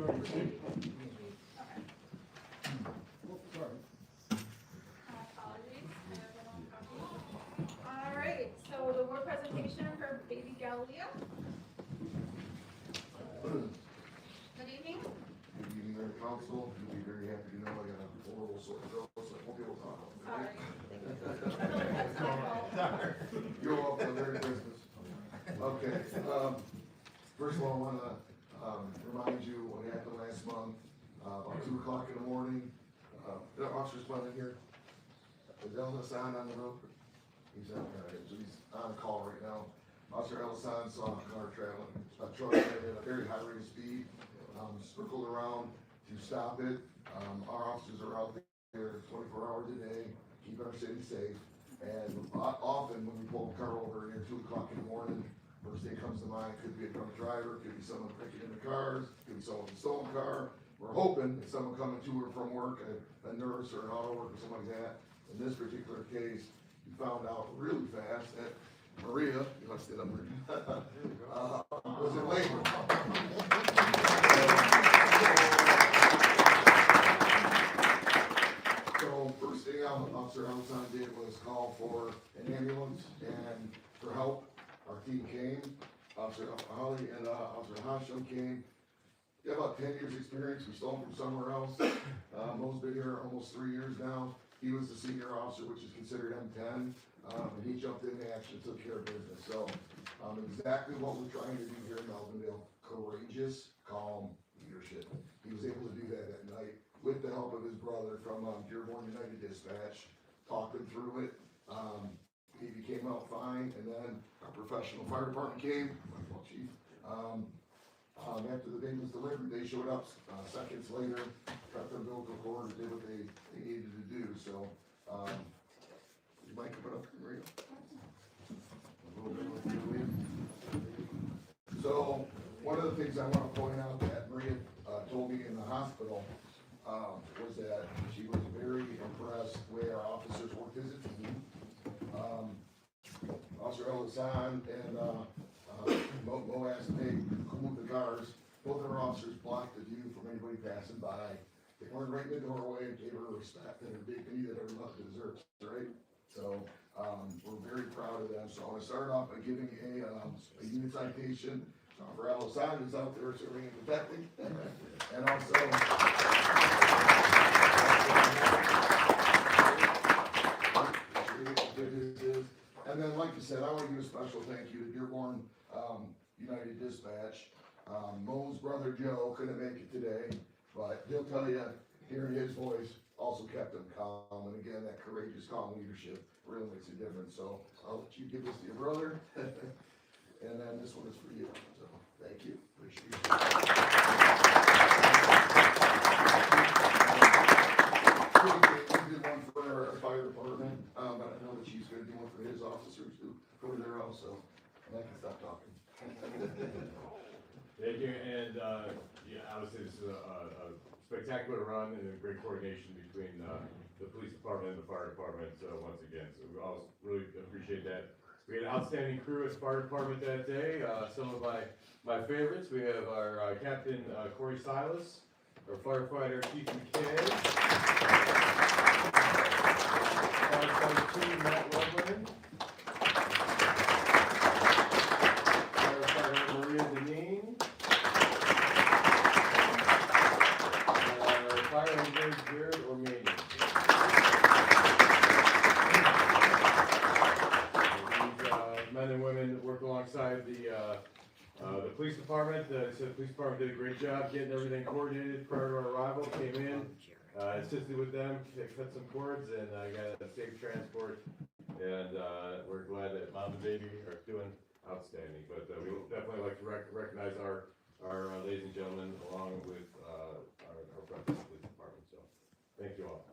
Apologies. All right, so the word presentation for baby Galileo. Good evening. Good evening, Mayor and Council. You'll be very happy to know I got a horrible sore throat, so I won't be able to talk. Sorry. You're welcome. Merry Christmas. Okay, first of all, I want to remind you what happened last month. About 2 o'clock in the morning, the officer's coming here. The Elson on the road. He's on call right now. Officer Elson saw a car traveling, a truck at a very high rate of speed, circled around to stop it. Our officers are out there 24 hours a day, keeping our city safe. And often when we pull a car over near 2 o'clock in the morning, first thing comes to mind, could be a drunk driver, could be someone breaking into cars, could be someone with a stolen car. We're hoping it's someone coming to or from work, a nurse or an auto worker, something like that. In this particular case, we found out really fast that Maria, you must stand up, was in labor. So first thing Officer Elson did was call for an ambulance and for help. Our team came, Officer Holly and Officer Hashem came. They have about 10 years experience. We stole him from somewhere else. Mo's been here almost 3 years now. He was the senior officer, which is considered M10, and he jumped in and actually took care of business. So exactly what we're trying to do here in Melvindale, courageous, calm leadership. He was able to do that at night with the help of his brother from Dearborn United Dispatch, talking through it. He came out fine, and then our professional fire department came, well, chief. After the baby was delivered, they showed up seconds later, cut their umbilical cord, and did what they needed to do. So, you might put up, Maria. So, one of the things I want to point out that Maria told me in the hospital was that she was very impressed the way our officers worked as a team. Officer Elison and Mo asked me who moved the cars. Both of our officers blocked the view from anybody passing by. They weren't right in the doorway and gave her respect and her dignity that everyone deserves, right? So we're very proud of them. So I want to start off by giving a unit citation for Elison, who's out there serving and protecting, and also. And then, like you said, I want to give a special thank you to Dearborn United Dispatch. Mo's brother Joe couldn't make it today, but he'll tell you, hearing his voice also kept him calm. And again, that courageous, calm leadership really makes a difference. So I'll let you give this to your brother. And then this one is for you. So thank you. Appreciate it. We did one for our fire department, but I know that she's going to do one for his officers too, over there also. And I can stop talking. Thank you, and yeah, obviously this is a spectacular run and a great coordination between the police department and the fire department once again. So we all really appreciate that. We had an outstanding crew at the fire department that day. Some of my favorites. We have our Captain Corey Silas, our firefighter Keith McKay, firefighter team Matt Loveland, firefighter Maria Deneen, fire engineer Jared Ormani. These men and women work alongside the police department. The police department did a great job getting everything coordinated prior to our arrival. Came in, assisted with them, cut some cords, and got a safe transport. And we're glad that mom and baby are doing outstanding. But we would definitely like to recognize our ladies and gentlemen along with our friends in the police department. So thank you all.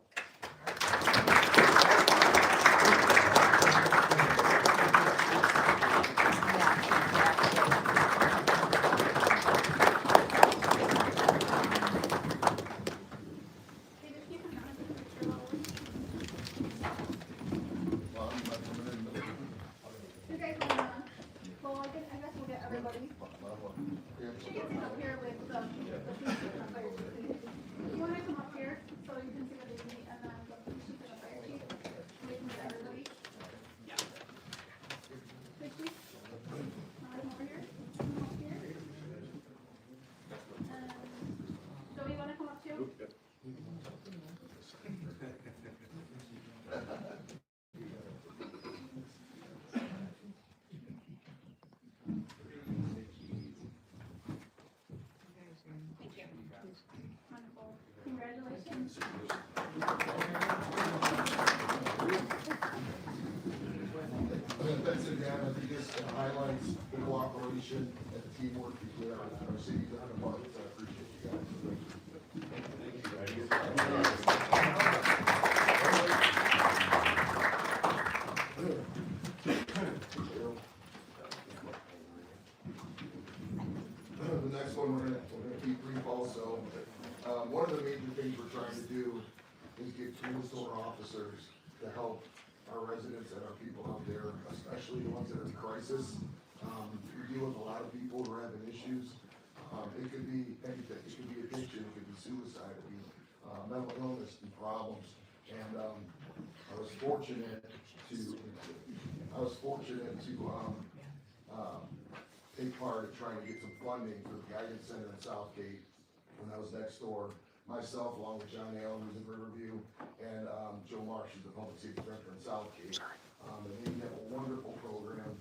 You guys want to, well, I guess we'll get everybody. She gets up here with the police. That's again, I think this highlights the cooperation and the teamwork between our cities and our departments. I appreciate you guys. The next one, we're gonna keep brief also. One of the major things we're trying to do is get tools to our officers to help our residents and our people out there, especially the ones that are in crisis. We deal with a lot of people who are having issues. It could be anything, it could be addiction, it could be suicide, it could be mental illness and problems. And I was fortunate to take part in trying to get some funding for the Guidance Center in Southgate when I was next door. Myself, along with John Allen, who's in Riverview, and Joe Marsh, who's the Public Safety Director in Southgate. And they have a wonderful program.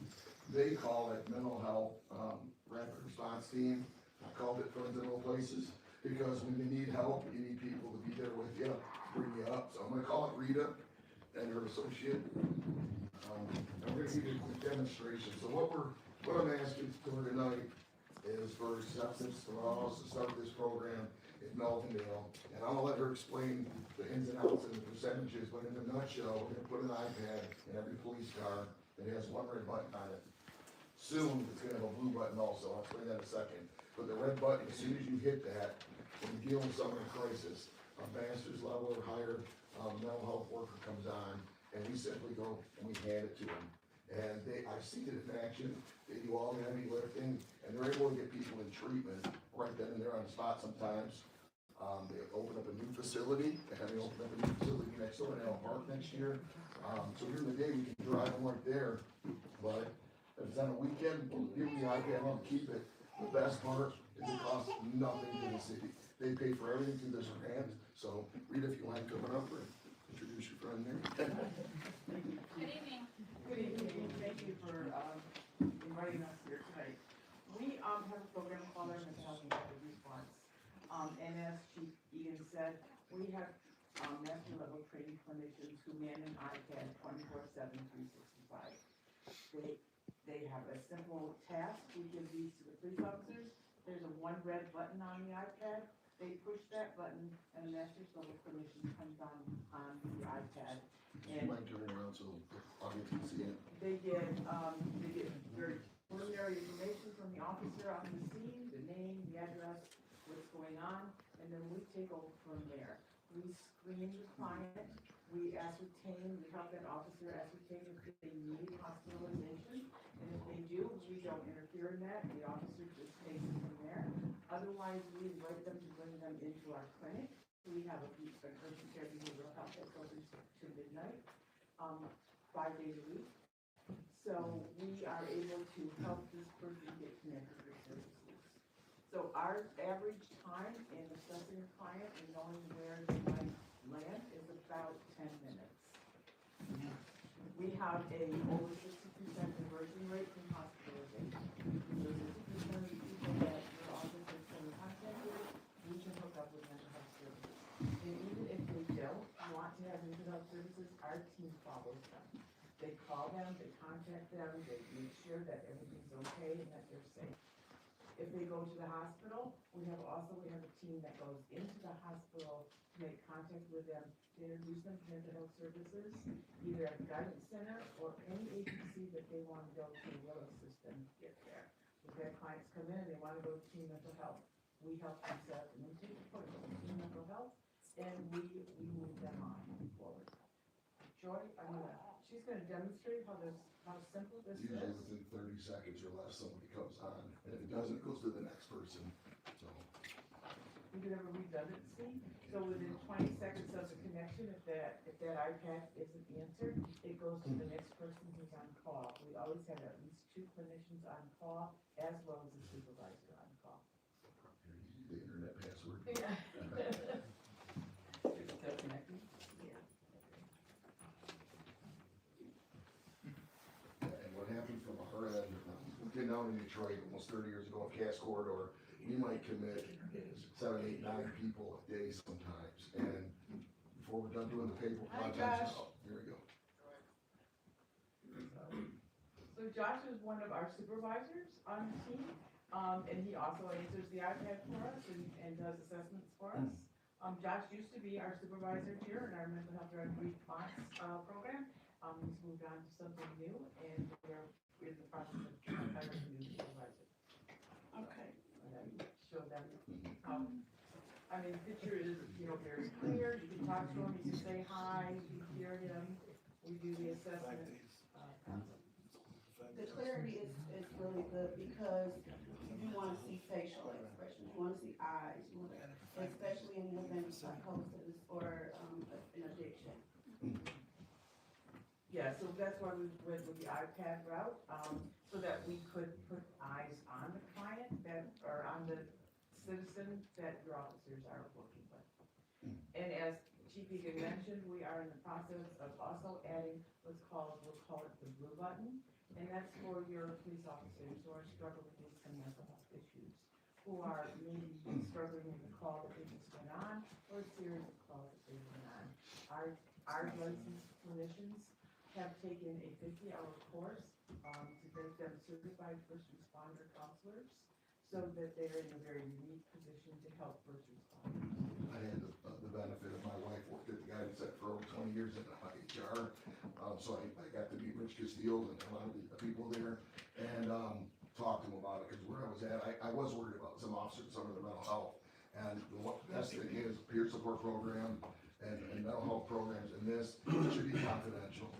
They call it Mental Health Rapid Response Team. I called it Friends in Low Places, because when you need help, you need people to be there with you, bring you up. So I'm gonna call it Rita and her associate. I'm gonna give you a quick demonstration. So what I'm asking for tonight is for acceptance for us to start this program in Melvindale. And I'm gonna let her explain the ins and outs and the percentages, but in a nutshell, we're gonna put an iPad in every police car that has one red button on it. Soon, it's gonna have a blue button also, I'll explain that in a second. But the red button, as soon as you hit that, when you're dealing with someone in crisis, a master's level or higher mental health worker comes on, and we simply go and we hand it to them. And I've seen it in action, they do all the heavy lifting, and they're able to get people in treatment right then and there on the spot sometimes. They open up a new facility, and they open up a new facility next door in Allen Park next year. So during the day, we can drive them right there, but if it's on a weekend, we'll give them the iPad, and keep it. The best part is it costs nothing to the city. They pay for everything through this grant. So Rita, if you want to come up and introduce your friend there. Good evening. Good evening, thank you for inviting us here tonight. We have a program called our Mental Health and Rapid Response. And as Chief Egan said, we have master level training clinicians who man an iPad 24/7, 365. They have a simple task. We give these to the police officers. There's a one red button on the iPad. They push that button and a master's level clinician comes on the iPad. You might turn around so the audience can see it. They get very preliminary information from the officer on the scene, the name, the address, what's going on, and then we take over from there. We screen the client, we help that officer ascertain if they need hospitalization, and if they do, we don't interfere in that, the officer just takes it from there. Otherwise, we invite them to bring them into our clinic. We have an urgent care behavioral health that's open to midnight, 5 days a week. So we are able to help this person get connected with services. So our average time in assessing a client and knowing where they might land is about 10 minutes. We have a over 60% conversion rate from hospitalization. So 60% of the people that your office is in contact with, we can hook up with mental health services. And even if they don't want to have mental health services, our team follows them. They call them, they contact them, they make sure that everything's okay and that they're safe. If they go to the hospital, we have a team that goes into the hospital to make contact with them, to introduce them to mental health services, either at the Guidance Center or any agency that they want to go to, will assist them get there. If their clients come in and they want to go to team mental health, we help them set up an intake appointment with team mental health, and we move them on forward. Joy, she's gonna demonstrate how simple this Usually is. within 30 seconds or less, somebody comes on, and if it doesn't, it goes to the next person. So We do have a redundancy, so within 20 seconds of the connection, if that iPad isn't answered, it goes to the next person who's on call. We always have at least 2 clinicians on call, as well as a supervisor on call. the internet password. Yeah. It's still connected? Yeah. And what happened from our end, getting down in Detroit almost 30 years ago in Cass Corridor, we might commit 7, 8, 9 people a day sometimes. And before we're done doing the paper. Hi, Contact's Josh. out. Here we go. So Josh is one of our supervisors on the team, and he also answers the iPad for us and does assessments for us. Josh used to be our supervisor here in our mental health drug response, program. He's moved on to something new, and we're in the process of hiring a new supervisor. Okay. And then show them how, I mean, the picture is, very clear, you can talk to him, you can say hi, you can hear him, we do the assessment, process. The clarity is really good because you want to see facial expressions, you want to see eyes, especially in the event of psychosis or an addiction. Yeah, so that's why we went with the iPad route, so that we could put eyes on the client or on the citizen that your officers are working with. And as Chief Egan mentioned, we are in the process of also adding we'll call it the blue button. And that's for your police officers who are struggling with some mental health issues, who are maybe struggling with the call that they just went on, or a series of calls that they went on. Our licensed clinicians have taken a 50-hour course, to make them certified first responder counselors, so that they're in a very unique position to help first responders. I had the benefit of my wife worked at the guidance center for over 20 years in HR. So I got to meet Rich Castillo and a lot of the people there and talk to them about it, because where I was at, I was worried about some officers, some of their mental health. And the best thing is peer support program and mental health programs, and this should be confidential.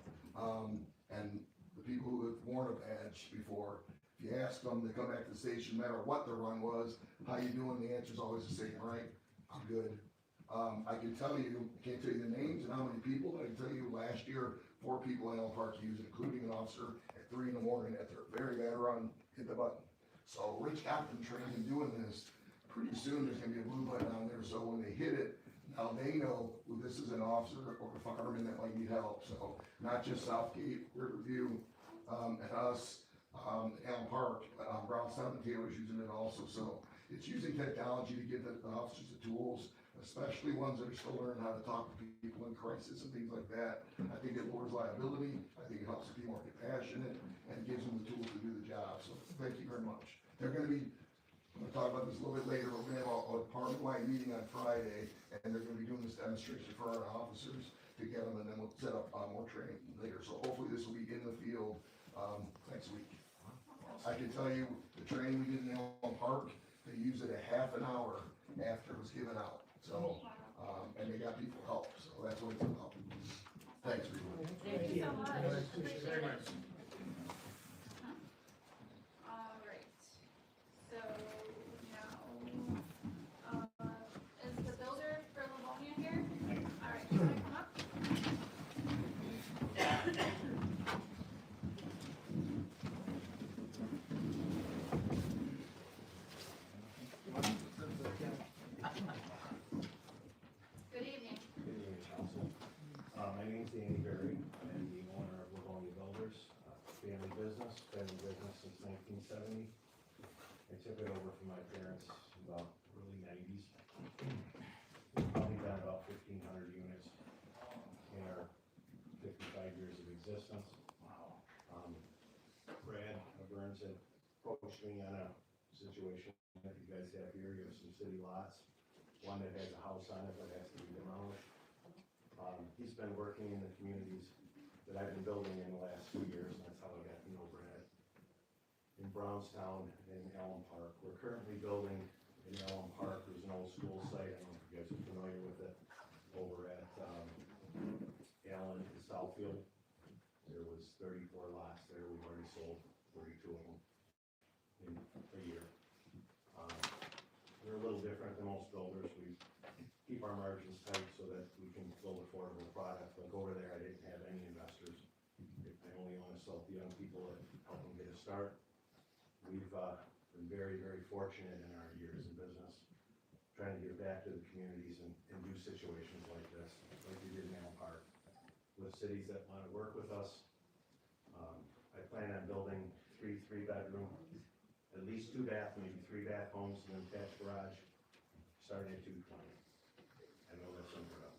And the people who have worn a badge before, if you ask them, they come back to the station, no matter what their run was, how you doing, the answer's always the same, right? I'm good. I can tell you, I can't tell you the names and how many people, but I can tell you last year, 4 people in Allen Park used it, including an officer at 3 in the morning at their very bad run, hit the button. So Rich got them trained in doing this. Pretty soon there's gonna be a blue button on there, so when they hit it, now they know well, this is an officer or a fireman that might need help. So not just Southgate, Riverview, and us, Allen Park, but Brownstown and Taylor's using it also. So it's using technology to give the officers the tools, especially ones that are still learning how to talk to people in crisis and things like that. I think it lowers liability, I think it helps them be more compassionate, and it gives them the tools to do the job, so thank you very much. They're gonna be, I'm gonna talk about this a little bit later, we're gonna have a department-wide meeting on Friday, and they're gonna be doing this demonstration for our officers to get them, and then we'll set up more training later, so hopefully this will be in the field, next week. I can tell you, the training we did in Allen Park, they used it a half an hour after it was given out. So, and they got people help, so that's what it's about. Thanks, everyone. Thank you so much. Appreciate it. All right, so now, is the builder for Livonia here? All right, you wanna come up? Good evening. Good evening, council. My name's Danny Berry. I'm the owner of Livonia Builders, family business, been in business since 1970. I took it over from my parents about early 90s. We've probably done about 1,500 units in our 55 years of existence. Brad Burns had approached me on a situation that you guys have here. You have some city lots, one that has a house on it that has to be demolished. He's been working in the communities that I've been building in the last 2 years, and that's how I got to know Brad. In Brownstown and Allen Park. We're currently building in Allen Park. There's an old school site, I don't know if you guys are familiar with it, over at Allen and Southfield. There was 34 lots there. We've already sold 32 of them in a year. We're a little different than most builders. We keep our margins tight so that we can build affordable product. Like over there, I didn't have any investors. I only want to sell to young people and help them get a start. We've been very, very fortunate in our years in business, trying to give back to the communities and do situations like this, like we did in Allen Park, with cities that want to work with us. I plan on building three-bedroom, at least 2 bath, maybe 3 bath homes, and an attached garage, starting at $220. I know that's unheard of.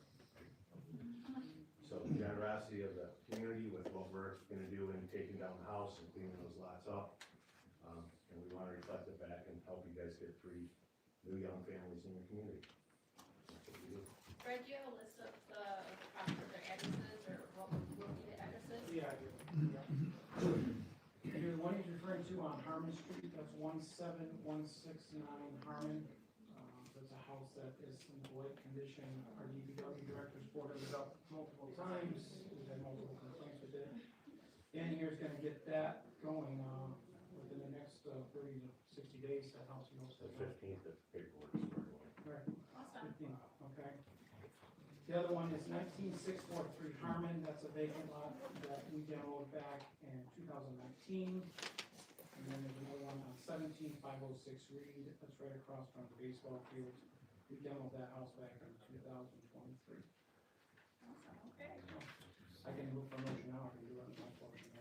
generosity of the community with what we're gonna do in taking down the house and cleaning those lots up. And we wanna reflect it back and help you guys get 3 new young families in your community. That's what we do. Fred, do you have a list of the properties or addresses, or what will be the addresses? Yeah, I do. The one he's referring to on Harmon Street, that's 17169 Harmon. There's a house that is in blight condition. Our DPW director's boarded it up multiple times. We've had multiple complaints with it. Dan here's gonna get that going, within the next 30 to 60 days. That house will The start. 15th, the paperwork is squared away. Right. Awesome. 15, okay. The other one is 19643 Harmon, that's a vacant lot that we demoed back in 2019. And then there's another one on 17506 Reed, that's right across from the baseball field. We demoed that house back in 2023. Awesome, okay. I can move for motion now, I can do it on my portion. Do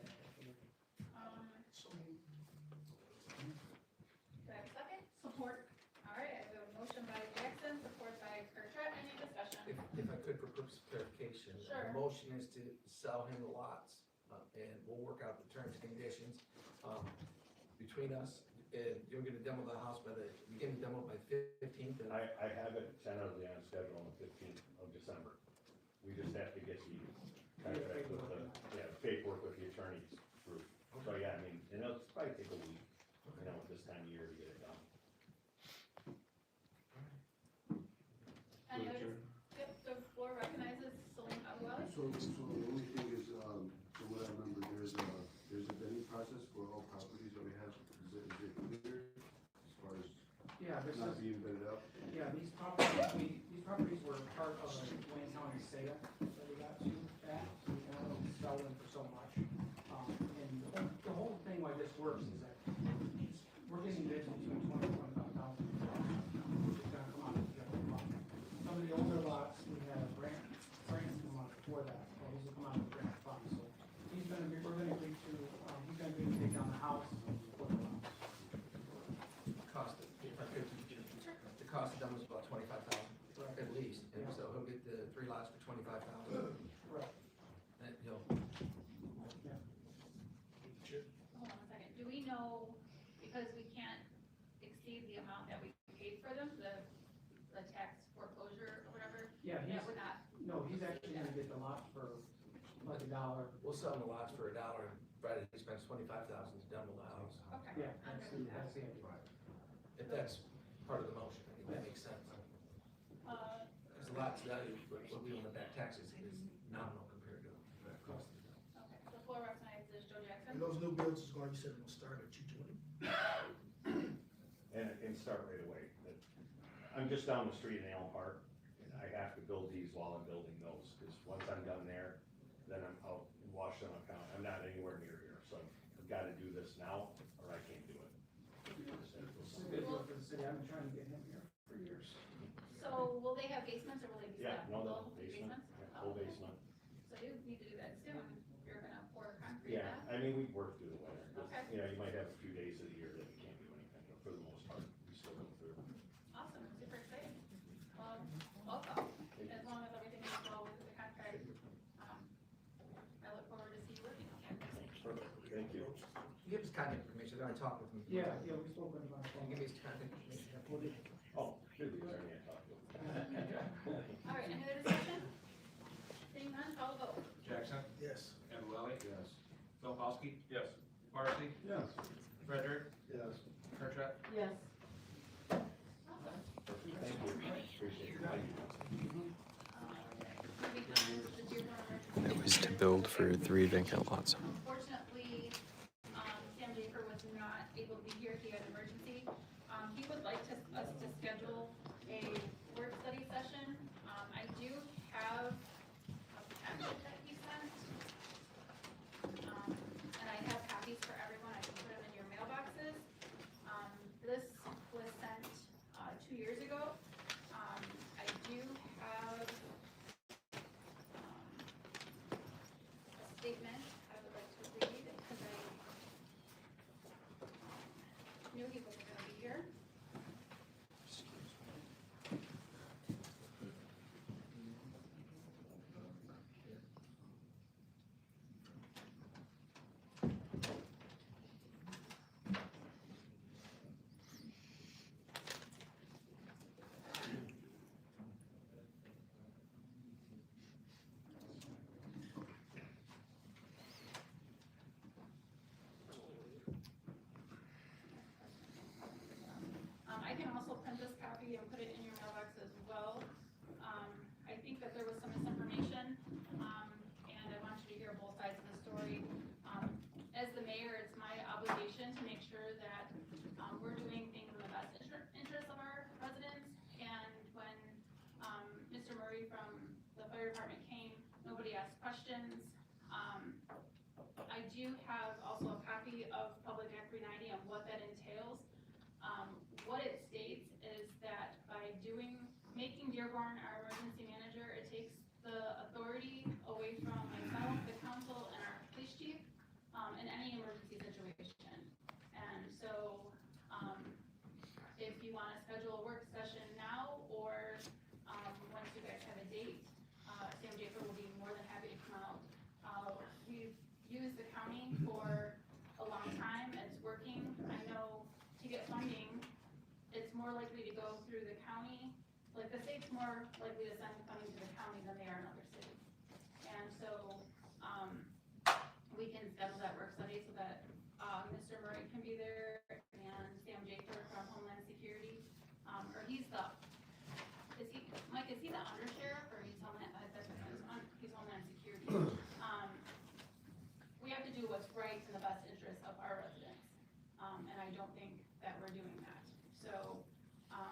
I have a second? Support. All right, I have a motion by Jackson, support by Kirkbride. Any discussion? If I could, for purpose of clarification, Sure. the motion is to sell him the lots, and we'll work out the terms and conditions, between us, and you're gonna demo the house by you're gonna demo by 15th, and I have it tentatively on schedule on the 15th of December. We just have to get the contract with the, paperwork with the attorneys through. So, yeah, I mean, and it'll probably take a week, at this time of year to get it done. Any other, yep, the floor recognizes Celine Abueli. So the only thing is, from what I remember, there's a vetting process for all properties that we have. Is it clear as far as Yeah, this not is, being vetted out? yeah, these properties were part of a Wayne County sale that we got to at, so we can only sell them for so much. And the whole thing why this works is that we're getting bids between 20 and 25,000. It's gonna come out of the general fund. Some of the older lots, we have grants come out for that, well, these will come out of the grant fund, so we're gonna agree to, he's gonna agree to take down the house for the lots. cost, if I could, the cost of them is about 25,000 at least, and so he'll get the 3 lots for 25,000. Right. And he'll, Hold on a second. Do we know, because we can't exceed the amount that we paid for them, the tax foreclosure or whatever? Yeah, That would not, he's actually gonna get the lots for like $1. we'll sell him the lots for $1, provided he spends 25,000 to demo the house. okay. Yeah, that's the idea. If that's part of the motion, I think that makes sense. Uh, Because the lot's value, what we own the back taxes is nominal compared to the cost. okay, the floor recognizes Joe Jackson. And those new builds is going, you said it'll start at 220? And start right away. I'm just down the street in Elm Park, and I have to build these while I'm building those, because once I'm done there, then I'm out in Washington County. I'm not anywhere near here, so I've gotta do this now, or I can't do it. It's a good deal for the city. I've been trying to get him here for years. So will they have basements or will they be Yeah, stacked? no, Full basement, basements? yeah, full basement. So you need to do that soon. You're gonna pour concrete Yeah, down? I mean, we work through the winter. Okay. You might have a few days of the year that we can't do anything, but for the most part, we still go through. Awesome, super exciting. Welcome. As long as everything is well with the contract, I look forward to see you working on it. Perfect, thank you. Give us contact information, I talked with him. Yeah, we spoke with him on the Can you phone. give me his contact information? Oh, good, the attorney I talked to. All right, any other discussion? Seeing none, call the vote. Jackson, Yes. Abueli, Yes. Filipowski. Yes. Marcy, Yes. Frederick, Yes. Kirkbride. Yes. Awesome. Thank you, appreciate it. Thank you. Moving on to the Dearborn Emergency. It was to build for 3 vacant lots. Unfortunately, Sam Jafer was not able to be here, he had an emergency. He would like us to schedule a work study session. I do have a packet that he sent. And I have copies for everyone, I can put them in your mailboxes. This was sent, 2 years ago. I do have, a statement I would like to read. sent this copy and put it in your mailbox as well. I think that there was some misinformation, and I want you to hear both sides of the story. As the mayor, it's my obligation to make sure that, we're doing things in the best interest of our residents. And when, Mr. Murray from the fire department came, nobody asked questions. I do have also a copy of Public Act 390 and what that entails. What it states is that by making Dearborn our emergency manager, it takes the authority away from myself, the council, and our police chief, in any emergency situation. And so, if you wanna schedule a work session now, or, once you guys have a date, Sam Jafer will be more than happy to come out. We've used the county for a long time, it's working. I know to get funding, it's more likely to go through the county. Like, the state's more likely to send funding to the county than they are in other cities. And so, we can schedule that work study so that, Mr. Murray can be there and Sam Jafer from Homeland Security. Or Mike, is he the undersheriff or he's Homeland, he's Homeland Security? We have to do what's right in the best interest of our residents. And I don't think that we're doing that. So, If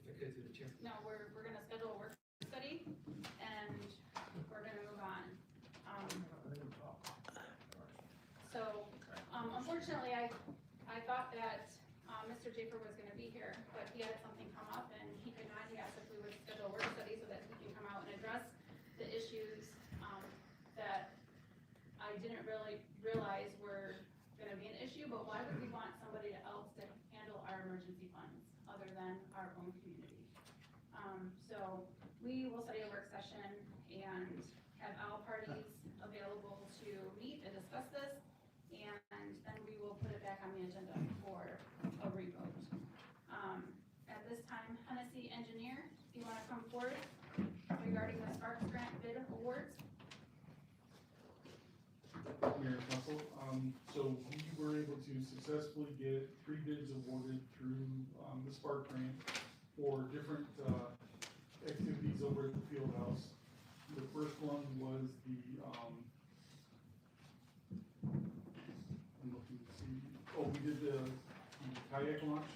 I could through the chair. no, we're gonna schedule a work study and we're gonna move on. So, unfortunately, I thought that, Mr. Jafer was gonna be here, but he had something come up and he could not. He asked if we would schedule a work study so that he can come out and address the issues, that I didn't really realize were gonna be an issue, but why would we want somebody else to handle our emergency funds other than our own community? So we will study a work session and have all parties available to meet and discuss this, and then we will put it back on the agenda for a revote. At this time, Hennessy Engineer, do you wanna come forward regarding the Sparks Grant bid awards? Mayor Council, so we were able to successfully get 3 bids awarded through, the Spark Grant for different, activities over at the field house. The first one was the, I'm looking to see, we did the kayak launch.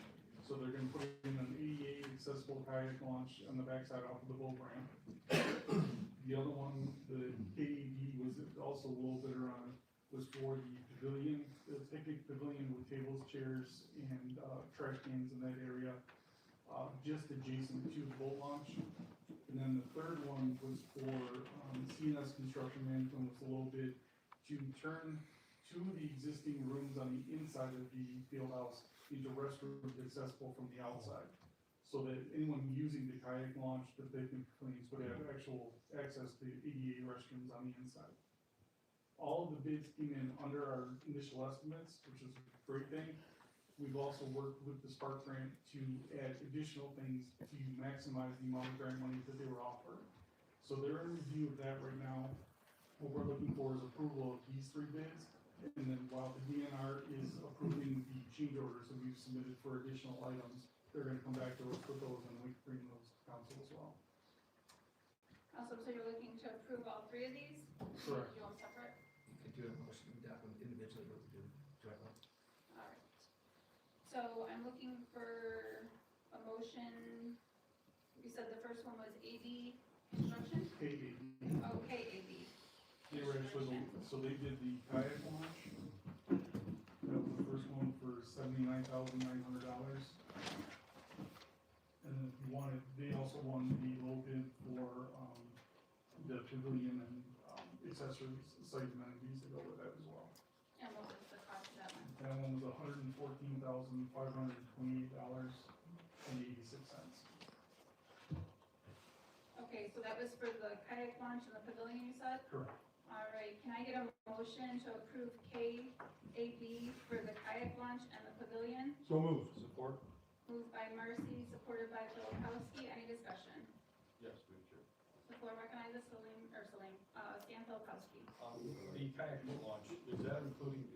So they're gonna put in an ADA accessible kayak launch on the backside off of the boat ramp. The other one, the KAD was also a little bit around, was for the pavilion, the picnic pavilion with tables, chairs, and, trash cans in that area, just adjacent to the boat launch. And then the third one was for, CNS Construction Management was a little bit to turn 2 of the existing rooms on the inside of the field house into restrooms accessible from the outside. So that anyone using the kayak launch, the picnic pavilions would have actual access to ADA restrooms on the inside. All of the bids came in under our initial estimates, which is a great thing. We've also worked with the Spark Grant to add additional things to maximize the amount of grant money that they were offering. So they're in review of that right now. What we're looking for is approval of these 3 bids. And then while the DNR is approving the change orders that we've submitted for additional items, they're gonna come back to us with those and we can bring those to council as well. Also, so you're looking to approve all 3 of these? Correct. You want separate? You could do a motion, that one individually, but do jointly. Alright. So I'm looking for a motion. You said the first one was AD Construction? KAD. Oh, KAB. They were actually, so they did the kayak launch. That was the first one for $79,900. And then if you wanted, they also won the low bid for, the pavilion and, accessories, site amenities that go with that as well. And what was the cost of that one? That one was $114,528.86. Okay, so that was for the kayak launch and the pavilion, you said? Correct. Alright, can I get a motion to approve KAB for the kayak launch and the pavilion? So moved. Support? Moved by Marcy, supported by Filipowski. Any discussion? Yes, Madam Chair. The floor recognizes Stan Filipowski. The kayak boat launch, is that including,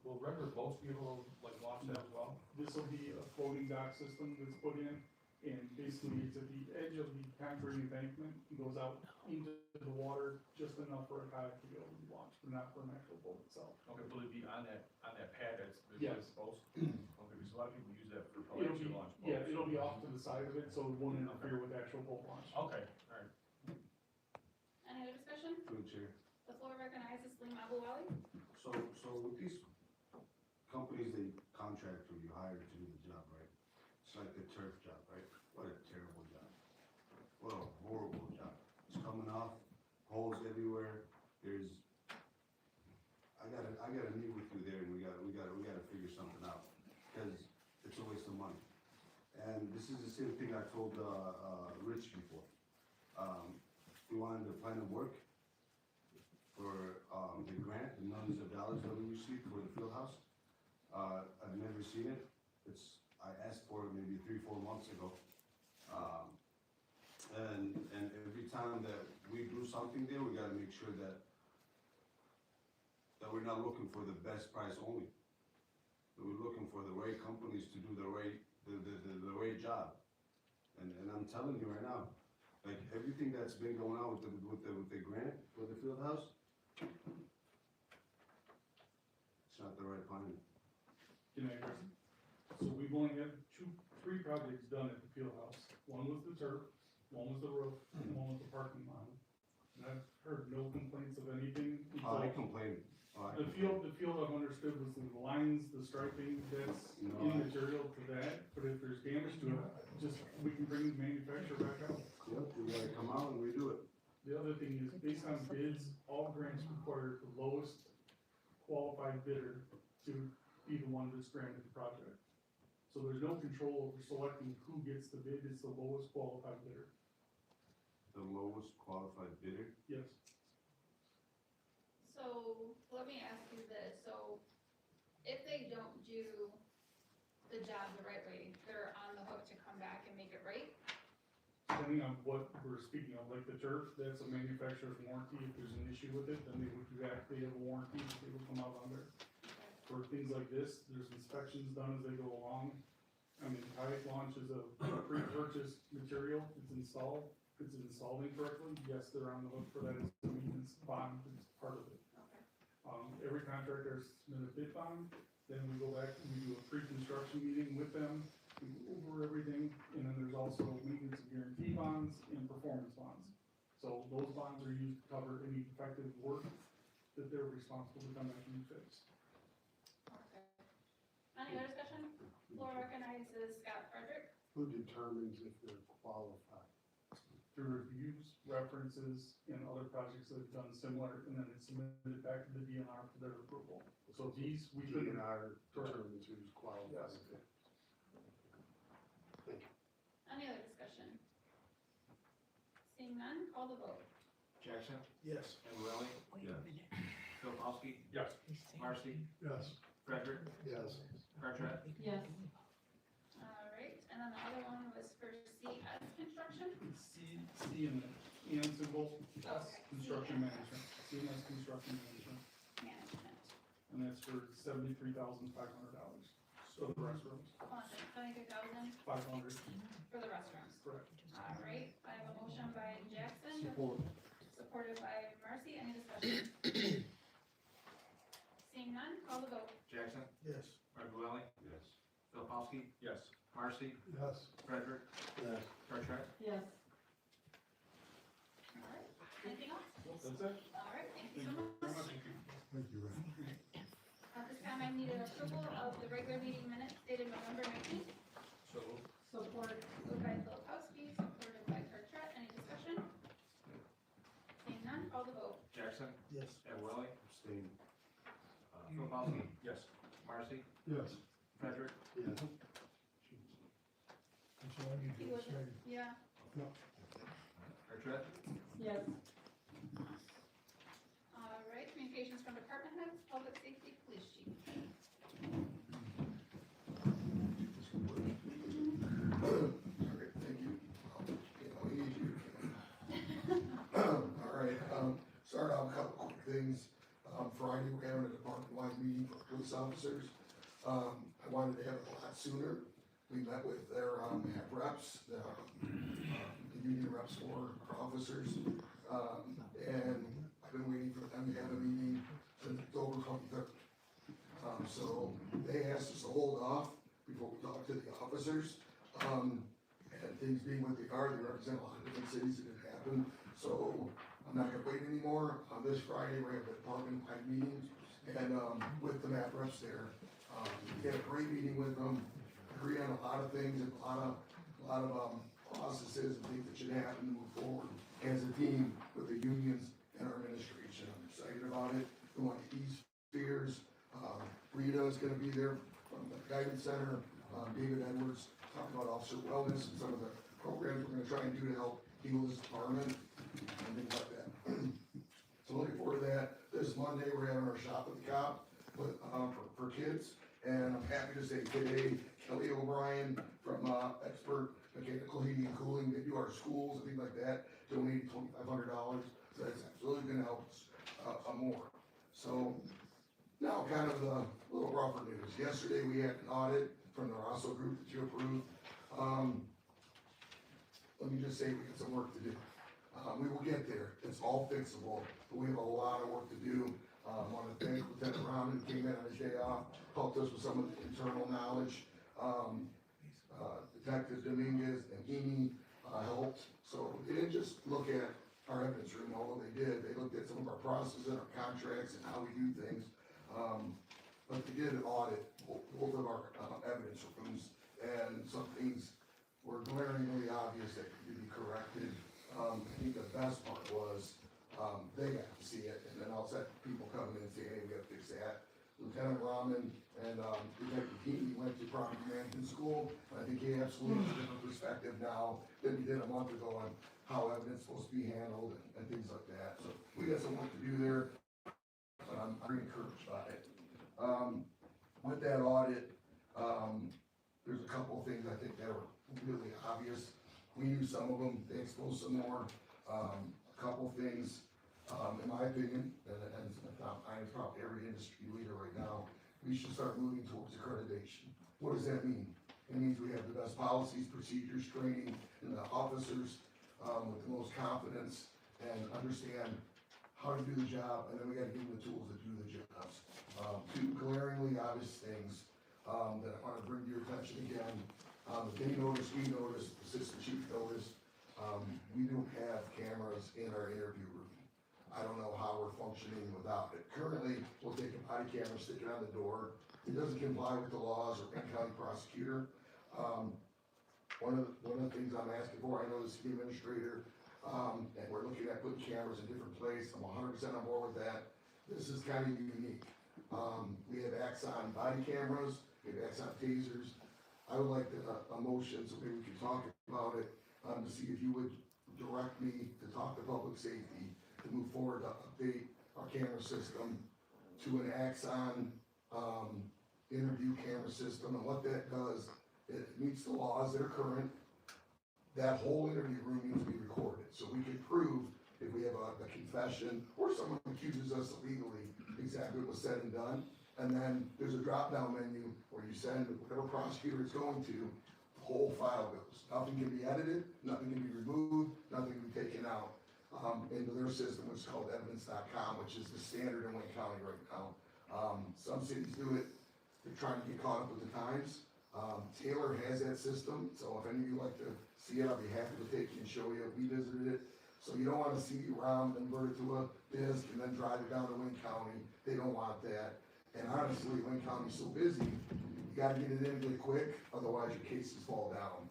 will regular boats be able to like launch launch that as well? This will be a floating dock system that's put in, and basically it's at the edge of the concrete embankment, it goes out into the water just enough for a kayak to be able to be launched, but not for an actual boat itself. Okay, will it be on that pad that's Yes. supposed? Okay, because a lot of people use that for pelagic launch boats. Yeah, it'll be off to the side of it, so it won't interfere with actual boat launch. Okay, all right. Any other discussion? Through the chair. The floor recognizes Lim Abu Ali. So with these companies they contract or you hire to do the job, right? It's like the turf job, right? What a terrible job. What a horrible job. It's coming off, holes everywhere. I gotta meet with you there and we gotta figure something out. Cause it's a waste of money. And this is the same thing I told, Rich before. We wanted to plan to work for, the grant, the millions of dollars that we received for the field house. I've never seen it. I asked for it maybe 3-4 months ago. And every time that we do something there, we gotta make sure that we're not looking for the best price only. That we're looking for the right companies to do the right job. And I'm telling you right now, like everything that's been going on with the grant for the field house, it's not the right plan. Can I address it? So we've only had 3 projects done at the field house. One was the turf, one was the roof, and one was the parking lot. And I've heard no complaints of anything. Oh, I complain. The field I've understood was the lines, the striping, that's immaterial to that, but if there's damage to it, we can bring the manufacturer back out. Yep, we gotta come out and redo it. The other thing is, based on bids, all grants require the lowest qualified bidder to be the one that's granted the project. So there's no control over selecting who gets the bid, it's the lowest qualified bidder. The lowest qualified bidder? Yes. So let me ask you this, so if they don't do the job the right way, they're on the hook to come back and make it right? Depending on what we're speaking of, like the turf, that's a manufacturer's warranty. If there's an issue with it, then they would they have a warranty that they would come out under. For things like this, there's inspections done as they go along. I mean, kayak launch is a pre-purchased material, it's installed, if it's installed incorrectly, yes, they're on the hook for that, it's a maintenance bond, it's part of it. Okay. Every contractor submits a bid bond, then we go back and we do a pre-construction meeting with them, we go over everything, and then there's also maintenance and guarantee bonds and performance bonds. So those bonds are used to cover any defective work that they're responsible to come back and fix. Okay. Any other discussion? Floor recognizes Scott Frederick. Who determines if they're qualified? Through reviews, references, and other projects that have done similar, and then it's submitted back to the DNR for their approval. So these, we couldn't. DNR determines who's qualified. Yes. Any other discussion? Seeing none, call the vote. Jackson, Yes. Early, Yes. Philipowski, Yes. Marcy, Yes. Frederick, Yes. Carteret, Yes. All right, and then the other one was for CS Construction? C and symbol, Okay. construction management, CMS construction management, Management. and that's for $73,500. So the restrooms, Hold on a second, 73,000 500, for the restrooms. correct. All right, I have a motion by Jackson, supported by Marcy. Any discussion? Seeing none, call the vote. Jackson, Yes. Early, Yes. Philipowski, Yes. Marcy, Yes. Frederick, Yes. Carteret. Yes. All right, anything else? That's it. All right, thank you Thank so you very much. much. Thank you, Ray. At this time, I need an approval of the regular meeting minutes dated November 19th. So, Support. Moved by Philipowski, supported by Carteret. Any discussion? Seeing none, call the vote. Jackson, Yes. Early, Abstain. Philipowski, yes. Marcy, Yes. Frederick, Yes. He wasn't, yeah. Carteret, Yes. All right, communications from department heads, public safety, police chief. Alright, thank you. Get way easier. Alright, start out with a couple quick things. Friday, we're having a department-wide meeting for police officers. I wanted to have it a lot sooner. We met with their, MAP reps, the union reps for our officers. And I've been waiting for them to have a meeting since October 23rd. So they asked us to hold off before we talk to the officers. And things being what they are, they represent a lot of different cities, it didn't happen. So I'm not gonna wait anymore. This Friday, we have the department-wide meeting and, with the MAP reps there. We had a great meeting with them, agree on a lot of things and a lot of processes and things that should happen to move forward as a team with the unions and our administration. I'm excited about it. We want to ease fears. Rita is gonna be there from the guidance center. David Edwards talking about officer wellness and some of the programs we're gonna try and do to help heal this department and things like that. So looking forward to that. This Monday, we're having our shop with the cop with, for kids. And I'm happy to say today, Kelly O'Brien from, Expert Mechanical Heating and Cooling, they do our schools and things like that, donated $2,500. So that's absolutely gonna help us, more. So now kind of the little rougher news. Yesterday, we had an audit from the Rosso Group that you approved. Let me just say, we got some work to do. We will get there. It's all fixable, but we have a lot of work to do. I want to thank Lieutenant Rahman, who came in on his day off, helped us with some of the internal knowledge. Detective Dominguez and Heaney, helped. So they didn't just look at our evidence room, although they did. They looked at some of our processes and our contracts and how we do things. But they did an audit, both of our evidence rooms, and some things were glaringly obvious that could be corrected. I think the best part was, they got to see it, and then I'll set people coming in and say, hey, we gotta fix that. Lieutenant Rahman and, Detective Heaney went to property management school, and I think he absolutely has a different perspective now than he did a month ago on how evidence is supposed to be handled and things like that. So we got some work to do there, but I'm very encouraged by it. With that audit, there's a couple of things I think that were really obvious. We knew some of them, they exposed some more. A couple of things, in my opinion, and I'm probably every industry leader right now, we should start moving towards accreditation. What does that mean? It means we have the best policies, procedures, training, and the officers, with the most confidence and understand how to do the job, and then we gotta give them the tools to do the jobs. Two glaringly obvious things, that I wanna bring to your attention again. They noticed, we noticed, Assistant Chief noticed, we don't have cameras in our interview room. I don't know how we're functioning without it. Currently, we'll take a body camera, stick it on the door. It doesn't comply with the laws or Benton County prosecutor. One of the things I'm asking for, I know the city administrator, and we're looking at putting cameras in different places. I'm 100% on board with that. This is kind of unique. We have Axon body cameras, we have Axon tasers. I would like a motion, so maybe we can talk about it, to see if you would direct me to talk to public safety to move forward to update our camera system to an Axon, interview camera system. And what that does, it meets the laws that are current. That whole interview room needs to be recorded, so we can prove if we have a confession or someone accuses us illegally, exactly what was said and done. And then there's a drop-down menu where you send whatever prosecutor it's going to, the whole file goes. Nothing can be edited, nothing can be removed, nothing can be taken out, into their system, which is called evidence.com, which is the standard in Wayne County right now. Some cities do it, they're trying to get caught up with the times. Taylor has that system, so if any of you like to see it, I'll be happy to take you and show you. We visited it. So you don't want to see around and convert it to a disk and then drive it down to Wayne County. They don't want that. And honestly, Wayne County's so busy, you gotta get it in really quick, otherwise your cases fall down.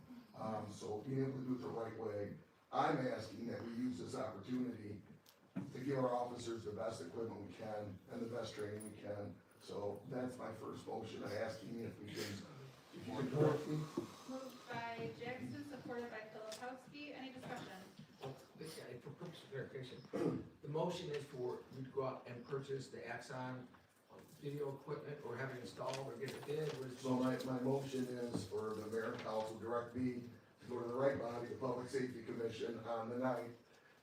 So being able to do it the right way, I'm asking that we use this opportunity to give our officers the best equipment we can and the best training we can. So that's my first motion, I'm asking if you can direct me. Moved by Jackson, supported by Filipowski. Any discussion? For purpose of clarification, the motion is for you to go out and purchase the Axon video equipment or have it installed or get it bid? So my motion is for the mayor and council direct me to go to the right body, the Public Safety Commission on the night,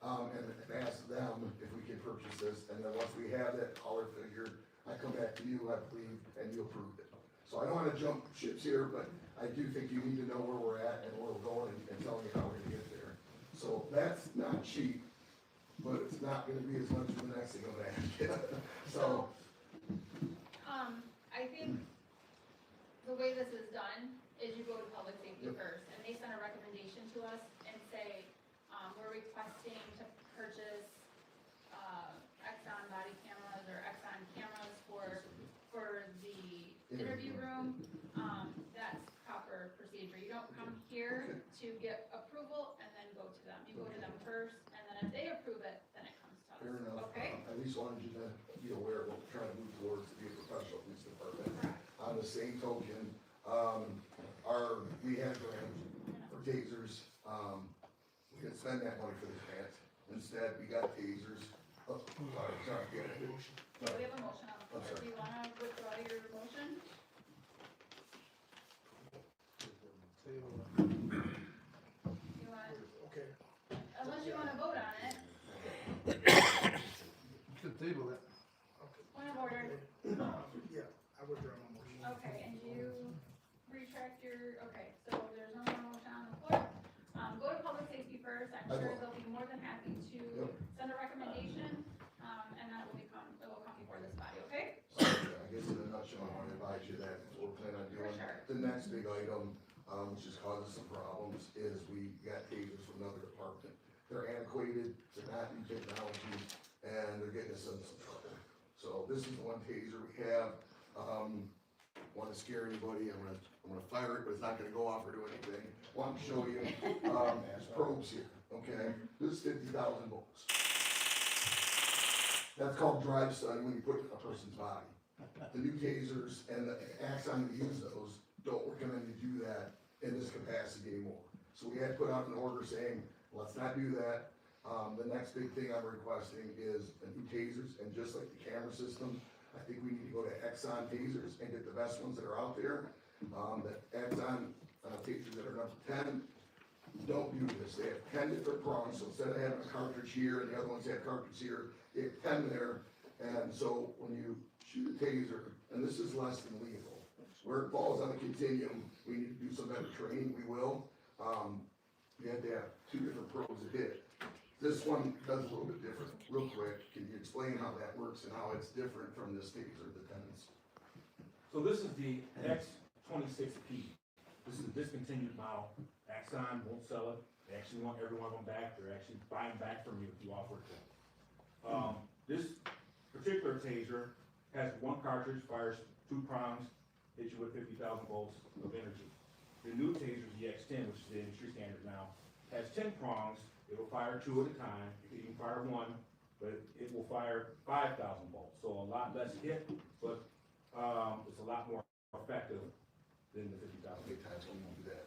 and ask them if we can purchase this, and then once we have that dollar figure, I come back to you, I believe, and you approve it. So I don't wanna jump ships here, but I do think you need to know where we're at and where we're going and telling you how we're gonna get there. So that's not cheap, but it's not gonna be as much as the next thing I'm gonna ask you. So, I think the way this is done is you go to public safety Yep. first, and they send a recommendation to us and say, we're requesting to purchase, Exxon body cameras or Exxon cameras for the interview room. That's proper procedure. You don't come here to get approval and then go to them. You go to them first, and then if they approve it, then it comes to us. fair enough. Okay? At least wanted you to be aware of what we're trying to move towards to be a professional police department. Correct. On the same token, we had grant for tasers, we didn't spend that money for the grant, instead we got tasers. Oh, sorry, yeah. So we have a motion on the floor. I'm sorry. Do you wanna withdraw your motion? You want, Okay. unless you wanna vote on it, You can table that. point of order. Yeah, I withdraw my motion. Okay, and you retract your, okay, so there's no more motion on the floor. Go to public safety first. I'm I sure will. they'll be more than happy to Yep. send a recommendation, and that will it will come before this body, okay? So, I guess in a nutshell, I want to advise you that that's what we're planning on doing. sure. The next big item, which is causing some problems, is we got tasers from another department. They're antiquated, they're not new technology, and they're getting us in some trouble. So this is the one taser we have. Want to scare anybody, I'm gonna fire it, but it's not gonna go off or do anything. Want to show you, there's probes here, okay? This is 50,000 volts. That's called drive stun when you put it in a person's body. The new tasers and the Axon that use those don't recommend you do that in this capacity anymore. So we had to put out an order saying, let's not do that. The next big thing I'm requesting is the new tasers, and just like the camera system, I think we need to go to Exxon tasers and get the best ones that are out there. The Exxon tasers that are number 10 don't do this. They have 10 different prongs, so instead of having a cartridge here and the other ones have cartridge here, they have 10 there. And so when you shoot a taser, and this is less than lethal, where it falls on the continuum, we need to do some better training, we will. You have to have 2 different probes to hit. This one does a little bit different. Real quick, can you explain how that works and how it's different from this taser, the 10s? So this is the X26P. This is a discontinued model. Axon won't sell it. They actually want every one of them back. They're actually buying back from you if you offer it to them. This particular taser has 1 cartridge, fires 2 prongs, hits you with 50,000 volts of energy. The new taser, the X10, which is the industry standard now, has 10 prongs. It'll fire 2 at a time. You can fire 1, but it will fire 5,000 volts. So a lot less hit, but it's a lot more effective than the 50,000. How many times can you do that?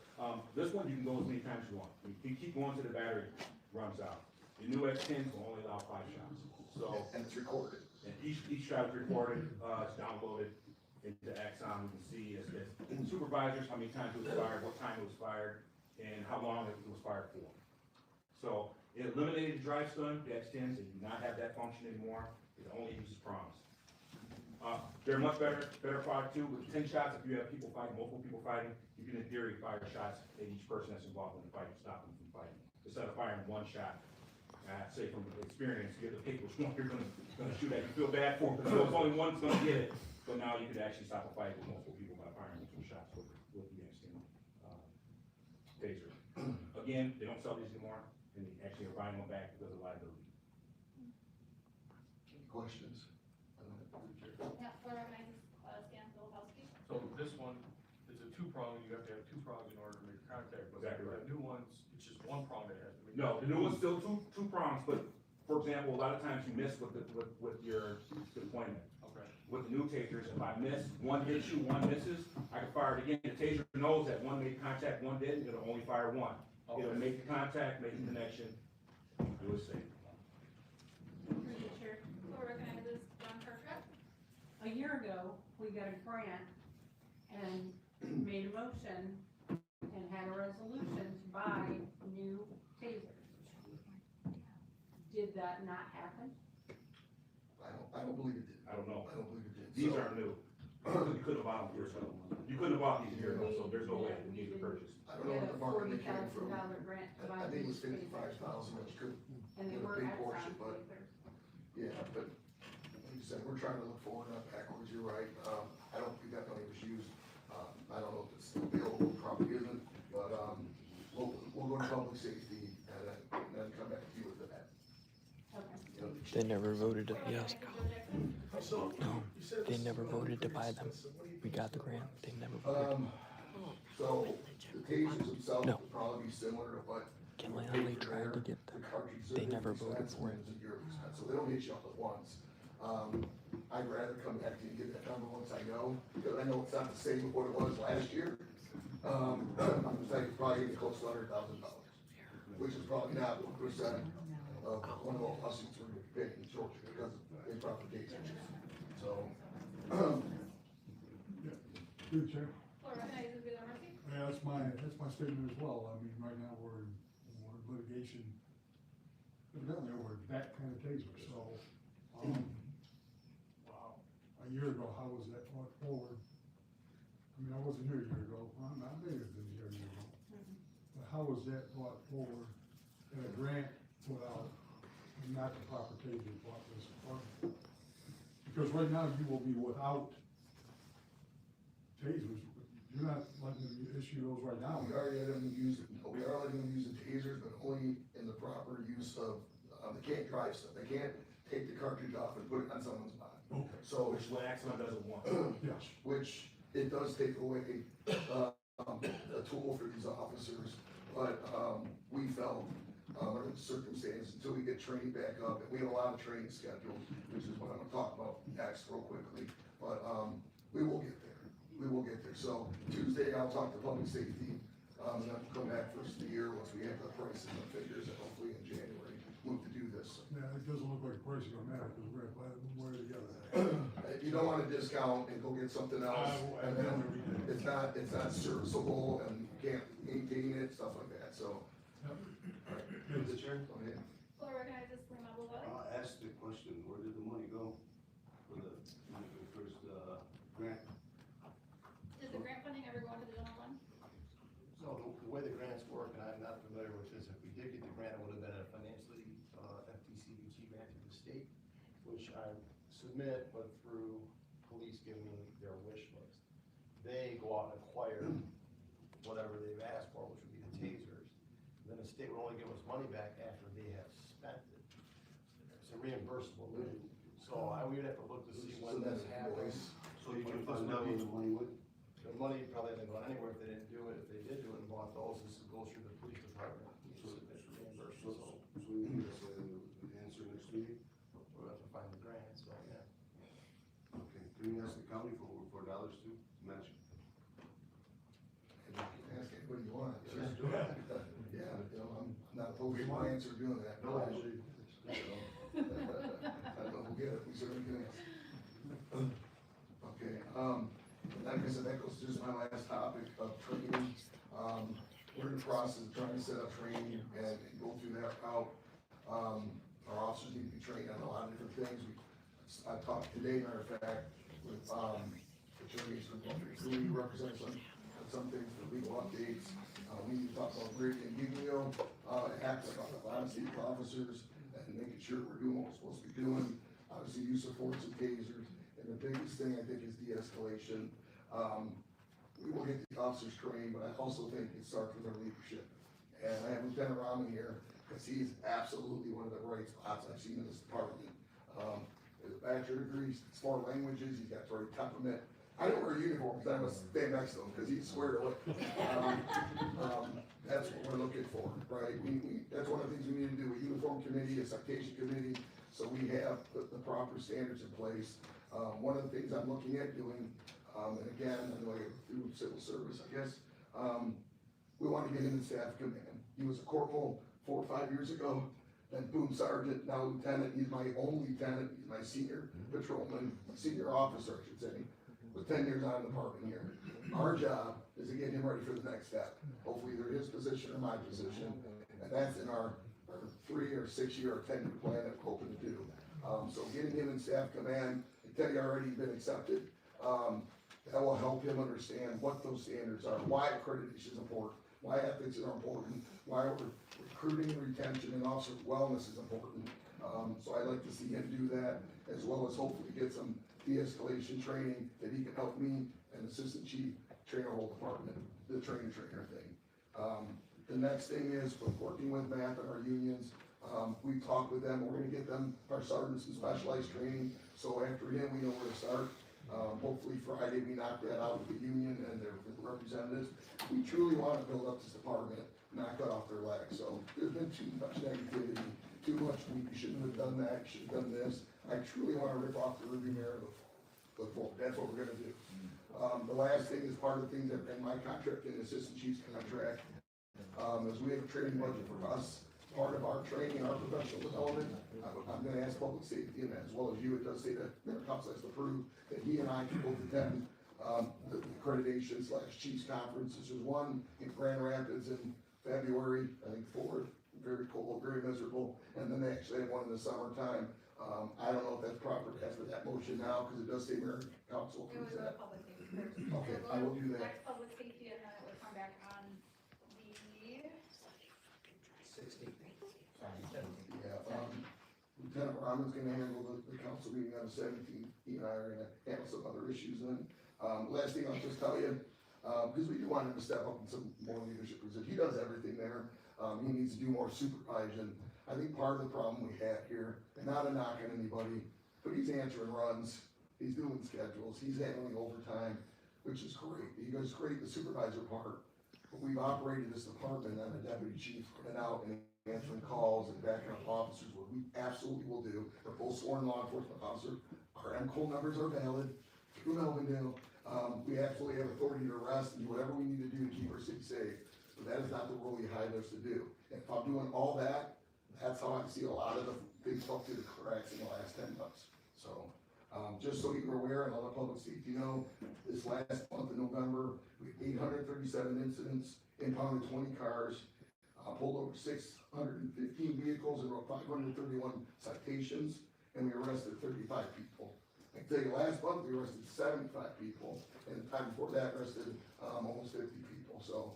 This one, you can go as many times as you want. You can keep going till the battery runs out. The new X10s will only allow 5 shots. So, And it's recorded. and each shot is recorded, it's downloaded into Axon. You can see as supervisors how many times it was fired, what time it was fired, and how long it was fired for. So it eliminated the drive stun, the X10s, they do not have that function anymore. It only uses prongs. They're a much better product too. With 10 shots, if you have people fighting, multiple people fighting, you can in theory fire shots at each person that's involved in the fight to stop them from fighting. Instead of firing 1 shot, I have to say from experience, you have to pick which one you're gonna shoot at. You feel bad for them, because only one's gonna get it. But now you could actually stop a fight with multiple people by firing multiple shots with the X10 taser. Again, they don't sell these anymore, and they actually are buying them back because of liability. Any questions? Yeah, floor recognizes, Stan Filipowski. So this one, it's a 2-prong, you have to have 2 prongs in order to make contact, but Exactly right. the new ones, it's just 1 prong that has to make. No, the new one's still two prongs, but for example, a lot of times you miss with your deployment. Okay. With the new tasers, if I miss, 1 hits you, 1 misses, I can fire it again. The taser knows that 1 made contact, 1 didn't, it'll only fire 1. It'll make the contact, make the connection, it was safe. Through the chair, floor recognizes John Kirkbride. A year ago, we got a grant and made a motion and had a resolution to buy new tasers. Did that not happen? I don't believe it did. I don't know. I don't believe it did. These So- aren't new. You could have bought them yourself. couldn't have bought these a year ago, so there's no way these are purchased. I We don't know had what a the market came from. $40,000 grant to buy I think it was these $55,000, which could, and they a were big at portion, some but- tasers. yeah, but like you said, we're trying to look forward, not backwards, you're right. I don't think that money was used. I don't know if it's still available, probably isn't, but, we'll go to public safety and then come back to you with that. Okay. They never voted to, yes. So, No, you said they this is never gonna be voted to pretty buy them. expensive. What do you We think got the it's gonna grant, cost? they never voted. So the tasers themselves No. would probably be similar to what. you would Gillian, pay they for tried to there. get The them. cartridges are They a big never voted expense, for and it. it's a yearly expense, so they don't hit you all at once. I'd rather come back to you and get that number once I know, because I know it's not the same as what it was last year. I'm saying it's probably gonna cost $100,000, which is probably not 1% of one of the lawsuits we're gonna pay in Georgia because of improper tasers. So, Good, Chair. Floor recognizes Wheeler Mercy. Yeah, that's my statement as well. I mean, right now, we're in litigation, evidently over that kind of taser, so, wow. A year ago, how was that brought forward? I mean, I wasn't here a year ago, I may have been here a year ago. But how was that brought forward in a grant without, not the proper taser brought this forward? Because right now, you will be without tasers. You're not letting them issue those right now. we already let them use, we are letting them use the tasers, but only in the proper use of, they can't drive stuff, they can't take the cartridge off and put it on someone's body. Okay. So, Which what Axon doesn't want. Yes. which it does take away, a tool for these officers, but, we felt, under the circumstances, until we get training back up, and we have a lot of training scheduled, which is what I'm gonna talk about next real quickly, but, we will get there. We will get there. So Tuesday, I'll talk to public safety, and then come back first of the year, once we have the prices and figures, and hopefully in January, move to do this. Yeah, it doesn't look like price is gonna matter, because we're gonna buy them one way or the other. You don't wanna discount and go get something else, and then it's not serviceable, and you can't maintain it, stuff like that, so. Mr. Chair? Go ahead. Floor recognizes Lima Bulfelli. Ask the question, where did the money go for the first, grant? Did the grant funding ever go into the general fund? So the way the grants work, and I'm not familiar with this, if we did get the grant, it would have been a financially, FTCBG grant through the state, which I submit, but through police giving me their wish list. They go out and acquire whatever they've asked for, which would be the tasers. Then the state would only give us money back after they have spent it. It's a reimbursable loan. So we would have to look to see when this happens. So you can find out where the money went? The money probably hasn't gone anywhere if they didn't do it. If they did do it and bought those, this goes through the police department. So Reimbursement, so we need to say the answer next meeting? we'll have to find the grant, so, yeah. Okay, can we ask the county for dollars too, to match? And you can ask anybody you want. Just do it. Yeah, you know, I'm not opposed to my answer doing that. No, actually. I don't know, we'll get it, we certainly can ask. Okay, like I said, that goes to just my last topic of training. We're in the process of trying to set up training and go through that route. Our officers need to be trained on a lot of different things. I talked today, matter of fact, with, attorneys from who represent some things for legal updates. We need to talk about Brady and Giglio, acts like honesty of officers, and making sure we're doing what we're supposed to be doing. Obviously, use of force and tasers, and the biggest thing I think is de-escalation. We will get the officers trained, but I also think it starts with our leadership. And I have Lieutenant Rahman here, because he's absolutely one of the bright spots I've seen in this department. His bachelor degree, 4 languages, he's got great temperament. I didn't wear a uniform, because I was stand next to him, because he's squared away. That's what we're looking for, right? That's one of the things we need to do, a uniform committee, a citation committee, so we have the proper standards in place. One of the things I'm looking at doing, and again, I know I go through civil service, I guess, we want to get him in staff command. He was a corporal 4 or 5 years ago, then boom, sergeant, now lieutenant. He's my only lieutenant, he's my senior patrolman, senior officer, I should say, with 10 years on the department here. Our job is to get him ready for the next step, hopefully either his position or my position, and that's in our 3 or 6 year or 10-year plan that we're hoping to do. So getting him in staff command, Teddy already been accepted. that will help him understand what those standards are, why accreditation is important, why ethics are important, why recruiting and retention and officer wellness is important. So I'd like to see him do that, as well as hopefully get some de-escalation training that he can help me and Assistant Chief train our whole department, the trainer thing. The next thing is with working with MAP and our unions. We talked with them, we're gonna get them, our sergeants in specialized training, so after him, we know where to start. Hopefully Friday, we knock that out with the union and their representatives. We truly wanna build up this department, not cut off their legs, so there's been too much negativity, too much, you shouldn't have done that, you should have done this. I truly wanna rip off the rearview mirror and look forward, that's what we're gonna do. The last thing is part of the things that in my contract, in the Assistant Chief's contract, is we have a training budget for us. Part of our training, our professional development, I'm gonna ask public safety and as well as you, it does say that Mayor Council has to prove that he and I can both attend, the accreditation / Chiefs conferences. There's one in Grand Rapids in February, I think 4th, very cold, very miserable, and then they actually have one in the summertime. I don't know if that's proper to ask for that motion now, cause it does say Mayor Council It approves would go to that. public safety first. Okay, So I will go do that. Next public safety, and then it would come back on the, 60. Yeah, Lieutenant Rahman's gonna handle the council meeting on the 17th, he and I are gonna handle some other issues then. Last thing I'll just tell you, because we do want him to step up in some more leadership positions, he does everything there, he needs to do more supervision. I think part of the problem we have here, and not a knock on anybody, but he's answering runs, he's doing schedules, he's handling overtime, which is great, he goes great the supervisor part. But we've operated this department on a deputy chief and out and answering calls and backing up officers, what we absolutely will do. We're full sworn law enforcement officer, our MCOL numbers are valid through Melvindale. We absolutely have authority to arrest and do whatever we need to do to keep our city safe. But that is not the role you hired us to do. And if I'm doing all that, that's how I see a lot of the things fall through the cracks in the last 10 months. So, just so you're aware and all the public safety know, this last month in November, we had 837 incidents, impounded 20 cars, pulled over 615 vehicles and wrote 531 citations, and we arrested 35 people. I can tell you, last month, we arrested 75 people, and the time before that, arrested almost 50 people. So,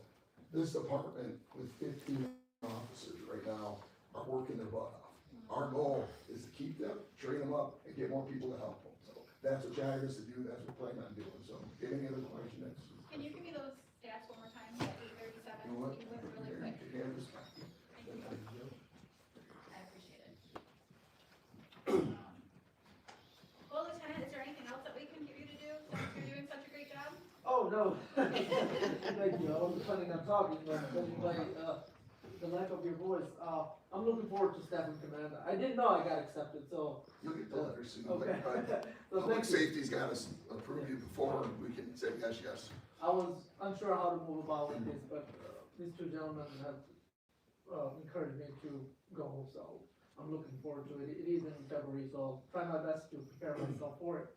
this department with 15 officers right now are working their butt off. Our goal is to keep them, train them up, and get more people to help them. So, that's what you hired us to do, that's what we're planning on doing. So, any other questions? can you give me those stats one more time, that 837? You know what? You went really quick. You can have this. Thank you. I appreciate it. Well, Lieutenant, is there anything else that we can get you to do, since you're doing such a great job? Oh, no. Thank you. I wasn't planning on talking, but judging by, the lack of your voice, I'm looking forward to staff in command. I didn't know I got accepted, so. You'll get the letter soon. Okay. But So public thank you. safety's got us approved you before, we can say yes, yes. I was unsure how to move about with this, but, these two gentlemen have, encouraged me to go, so I'm looking forward to it. It is in February, so I'll try my best to prepare myself for it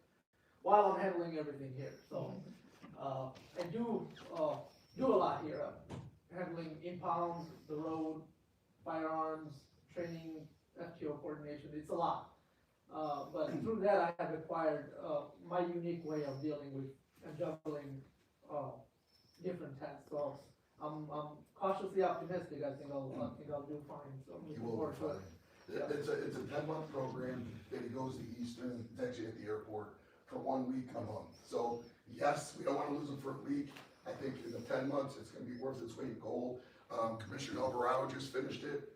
while I'm handling everything here, so. I do a lot here, handling impounds, the road, firearms, training, FTO coordination, it's a lot. But through that, I have acquired, my unique way of dealing with and juggling, different tasks, so I'm cautiously optimistic, I think I'll do fine, so I'm You looking will forward be to fine. it. It's a 10-month program that he goes to Eastern, it's actually at the airport, for 1 week a month. So, yes, we don't wanna lose him for a week. I think in the 10 months, it's gonna be worth its weight in gold. Commissioner Alvarado just finished it.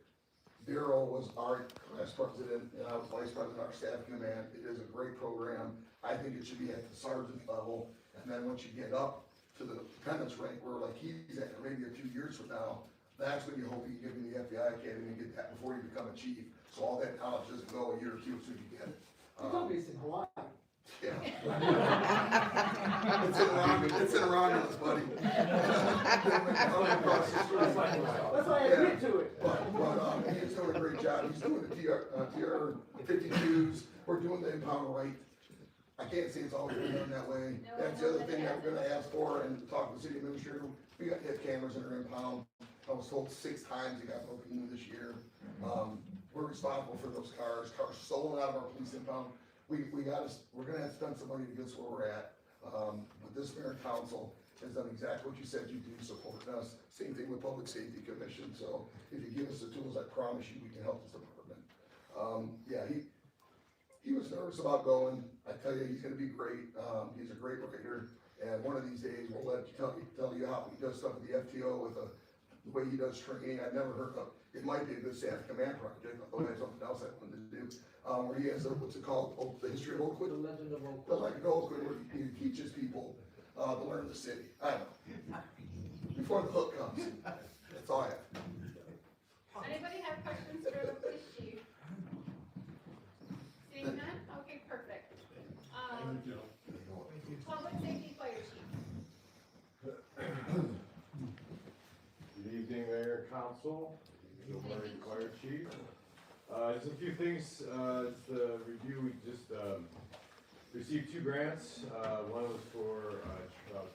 Daryl was our class president, and I was vice president of our staff command. It is a great program. I think it should be at the sergeant level, and then once you get up to the lieutenant's rank, where like he's at, maybe a few years from now, that's when you hope you can get in the FBI Academy and get that before you become a chief. So all that knowledge doesn't go a year or two as soon as you get it. You told me it's in Hawaii. Yeah. It's in Romulus, buddy. That's why I agreed to it. But he's doing a great job. He's doing the TR 52s. We're doing the impound right. I can't say it's always been done that way. That's the other thing that we're gonna ask for and talk to the city administrator. We got hit cameras in our impound. I was told 6 times they got broken this year. We're responsible for those cars stolen out of our police impound. We're gonna have to spend some money to get us where we're at. But this mayor and council has done exactly what you said you do, supporting us. Same thing with Public Safety Commission, so if you give us the tools, I promise you, we can help this department. Yeah, he was nervous about going. I tell you, he's gonna be great. He's a great writer. And one of these days, we'll let you tell you how he does stuff with the FTO with the way he does training. I've never heard of, it might be a good staff command project, although I have something else I wanted to do. Where he has, what's it called, the history of The Oakwood? legend of Oakwood. The legend of Oakwood, where he teaches people, to learn the city. I don't know. Before the hook comes, that's all I have. Anybody have questions for the police chief? Seeing none? Okay, perfect. Public safety fire chief. Good evening, Mayor and Council, Joe Murray, Fire Chief. Just a few things, the review, we just, received 2 grants. One was for, about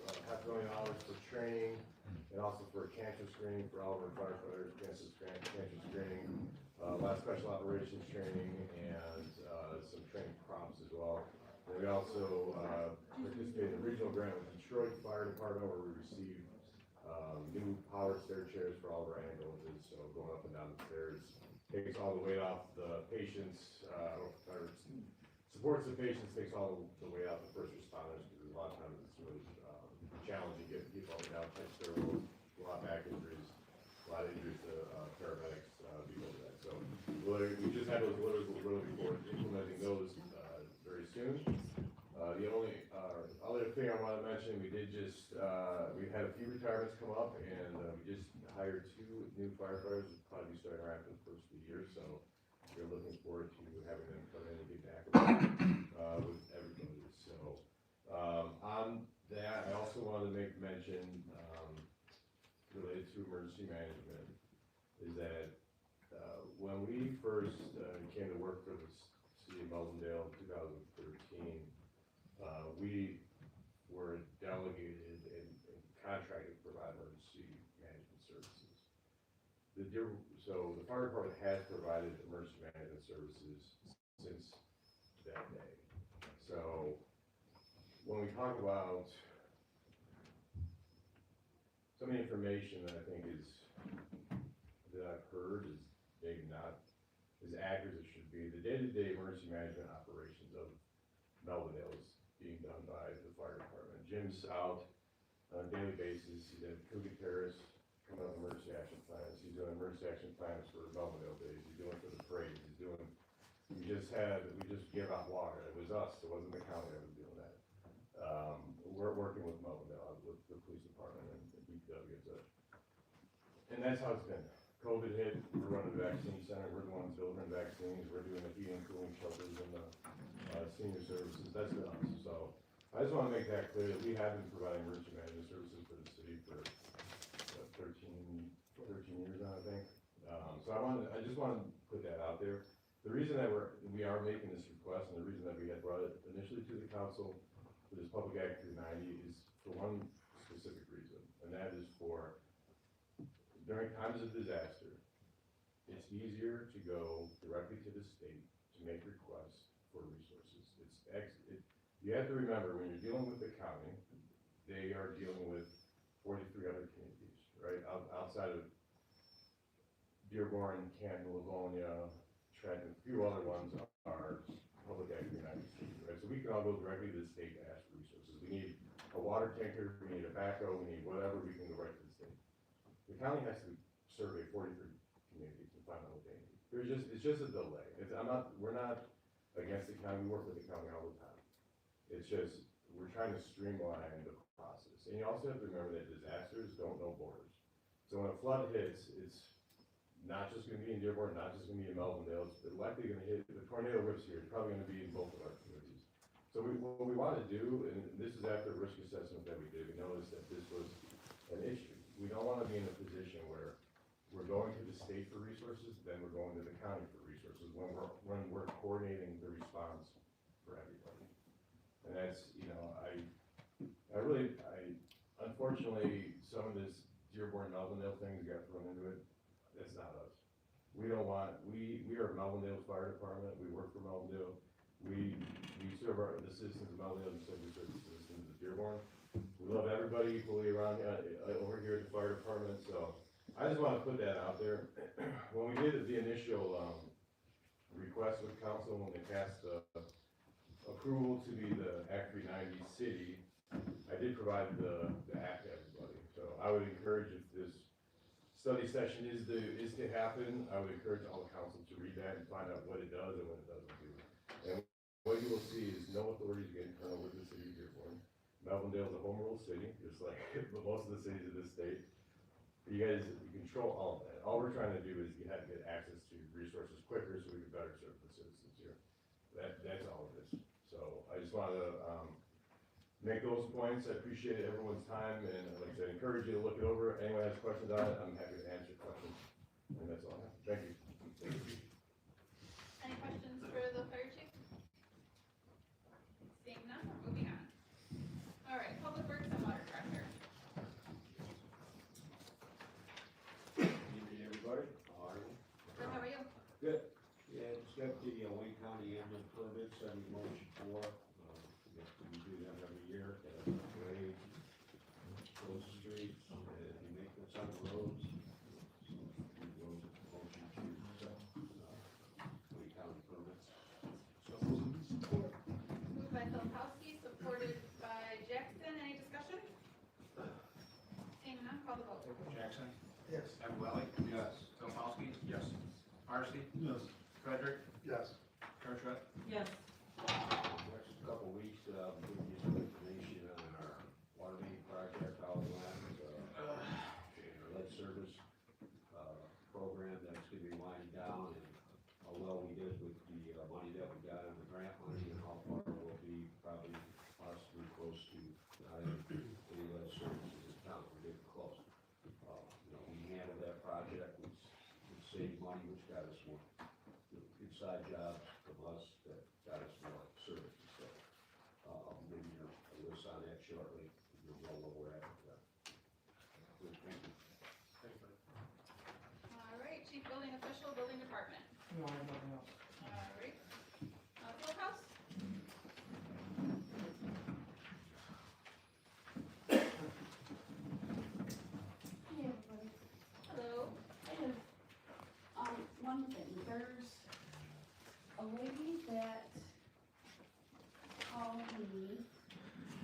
$500,000 for training, and also for cancer screening for all of our firefighters, cancer screening, last special operations training, and, some training prompts as well. And we also, participated in a regional grant with Detroit Fire Department, where we received, new powered stair chairs for all of our ambulances, so going up and down the stairs takes all the weight off the patients, or supports the patients, takes all the weight off the first responders, because a lot of times it's really, challenging getting people up and down tight stairwells, a lot of back injuries, a lot of injuries to, paramedics, because of that. So, we just had those orders, we're really looking forward to implementing those, very soon. The only, other thing I wanna mention, we did just, we had a few retirements come up, and, we just hired 2 new firefighters, who'll probably be starting around for the first of the year, so we're looking forward to having them come in and get back with everybody, so. On that, I also wanted to make mention, related to emergency management, is that, when we first, came to work for the city of Melvindale in 2013, we were delegated and contracted to provide emergency management services. So the fire department has provided emergency management services since that day. So when we talk about some of the information that I think that I've heard is maybe not as accurate as it should be, the day-to-day emergency management operations of Melvindale is being done by the fire department. Jim's out on a daily basis. He's at Cougar Terrace, coming up with emergency action plans. He's doing emergency action plans for Melvindale days. He's doing for the parade. We just gave out water. It was us. It wasn't the county that was doing that. We're working with Melvindale, with the police department and DPW. And that's how it's been. COVID hit, we're running the vaccine center, we're the ones delivering vaccines, we're doing the heating and cooling shelters and the senior services, that's been us. So I just wanna make that clear that we have been providing emergency management services for the city for 13 years now, I think. So I just wanna put that out there. The reason that we are making this request, and the reason that we had brought it initially to the council for this Public Act 390 is for one specific reason, and that is for during times of disaster, it's easier to go directly to the state to make requests for resources. You have to remember, when you're dealing with the county, they are dealing with 43 other communities, right? Outside of Dearborn, Canton, Livonia, Trenton, a few other ones are Public Act 390, right? So we can all go directly to the state to ask for resources. We need a water tanker, we need a backhoe, we need whatever, we can go right to the state. The county has to survey 43 communities and find out what they need. It's just a delay. We're not against the county, we work with the county all the time. It's just, we're trying to streamline the process. And you also have to remember that disasters don't know borders. So when a flood hits, it's not just gonna be in Dearborn, not just gonna be in Melvindale, it's likely gonna hit, if a tornado whips here, it's probably gonna be in both of our communities. So what we wanna do, and this is after a risk assessment that we did, we noticed that this was an issue. We don't wanna be in a position where we're going to the state for resources, then we're going to the county for resources, when we're coordinating the response for everybody. And that's, unfortunately, some of this Dearborn, Melvindale things got thrown into it. That's not us. We are Melvindale's fire department, we work for Melvindale. We serve the citizens of Melvindale, just like we serve the citizens of Dearborn. We love everybody equally around, over here at the fire department, so I just wanna put that out there. When we did the initial, request with council, when they passed the approval to be the Act 390 city, I did provide the act to everybody. So I would encourage, if this study session is to happen, I would encourage all the council to read that and find out what it does and what it doesn't do. And what you will see is no authority is getting turned over to the city of Dearborn. Melvindale is a home rule city, just like most of the cities of this state. You guys, you control all of that. All we're trying to do is you have to get access to resources quicker so we can better serve the citizens here. That's all it is. So I just wanted to, make those points. I appreciate everyone's time, and like I said, encourage you to look it over. Anyone has questions on it, I'm happy to answer questions. And that's all I have. Thank you. Any questions for the fire chief? Seeing none, we're moving on. All right, public works and water director. Evening, everybody. How are you? Good, how are you? Good. Yeah, just got the Wayne County ambulance permits and motion for, we do them every year, grade, close the streets, and maintenance on the roads. Motion to accept, Wayne County permits. Moved by Filipowski, supported by Jackson. Any discussion? Seeing none, call the vote. Jackson? Yes. Evanwelli? Yes. Filipowski? Yes. Marcy? Yes. Frederick? Yes. Sarchet? Yes. Next couple of weeks, we'll give you some information on our water main project out in Latin, our lead service, program that's gonna be winding down, and how well we did with the, money that we got in the grant money, and how far we'll be probably possibly close to not having any lead services in town. We're getting close. We handled that project, we saved money, which got us more good side jobs from us that got us more services. So, maybe a list on that shortly. You'll know where we're at. Good, thank you. All right, chief building official, building department. No, I have nothing else. All right. Fieldhouse? Hey, everybody. Hello. I have, one thing, there's a lady that called me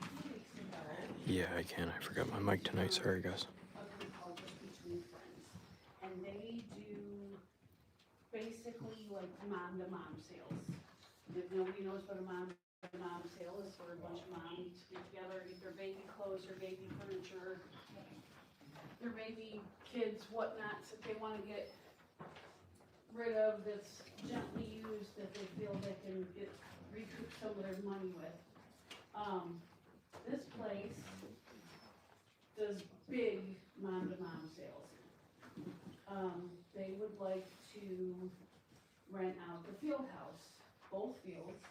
2 weeks ago. Yeah, I can. I forgot my mic tonight. Sorry, guys. A group called Just Between Friends, and they do basically like mom-to-mom sales. If nobody knows what a mom-to-mom sale is, where a bunch of moms get together, get their baby clothes, their baby furniture, their baby kids, whatnots that they wanna get rid of that's gently used, that they feel they can recoup some of their money with. This place does big mom-to-mom sales. They would like to rent out the field house, both fields.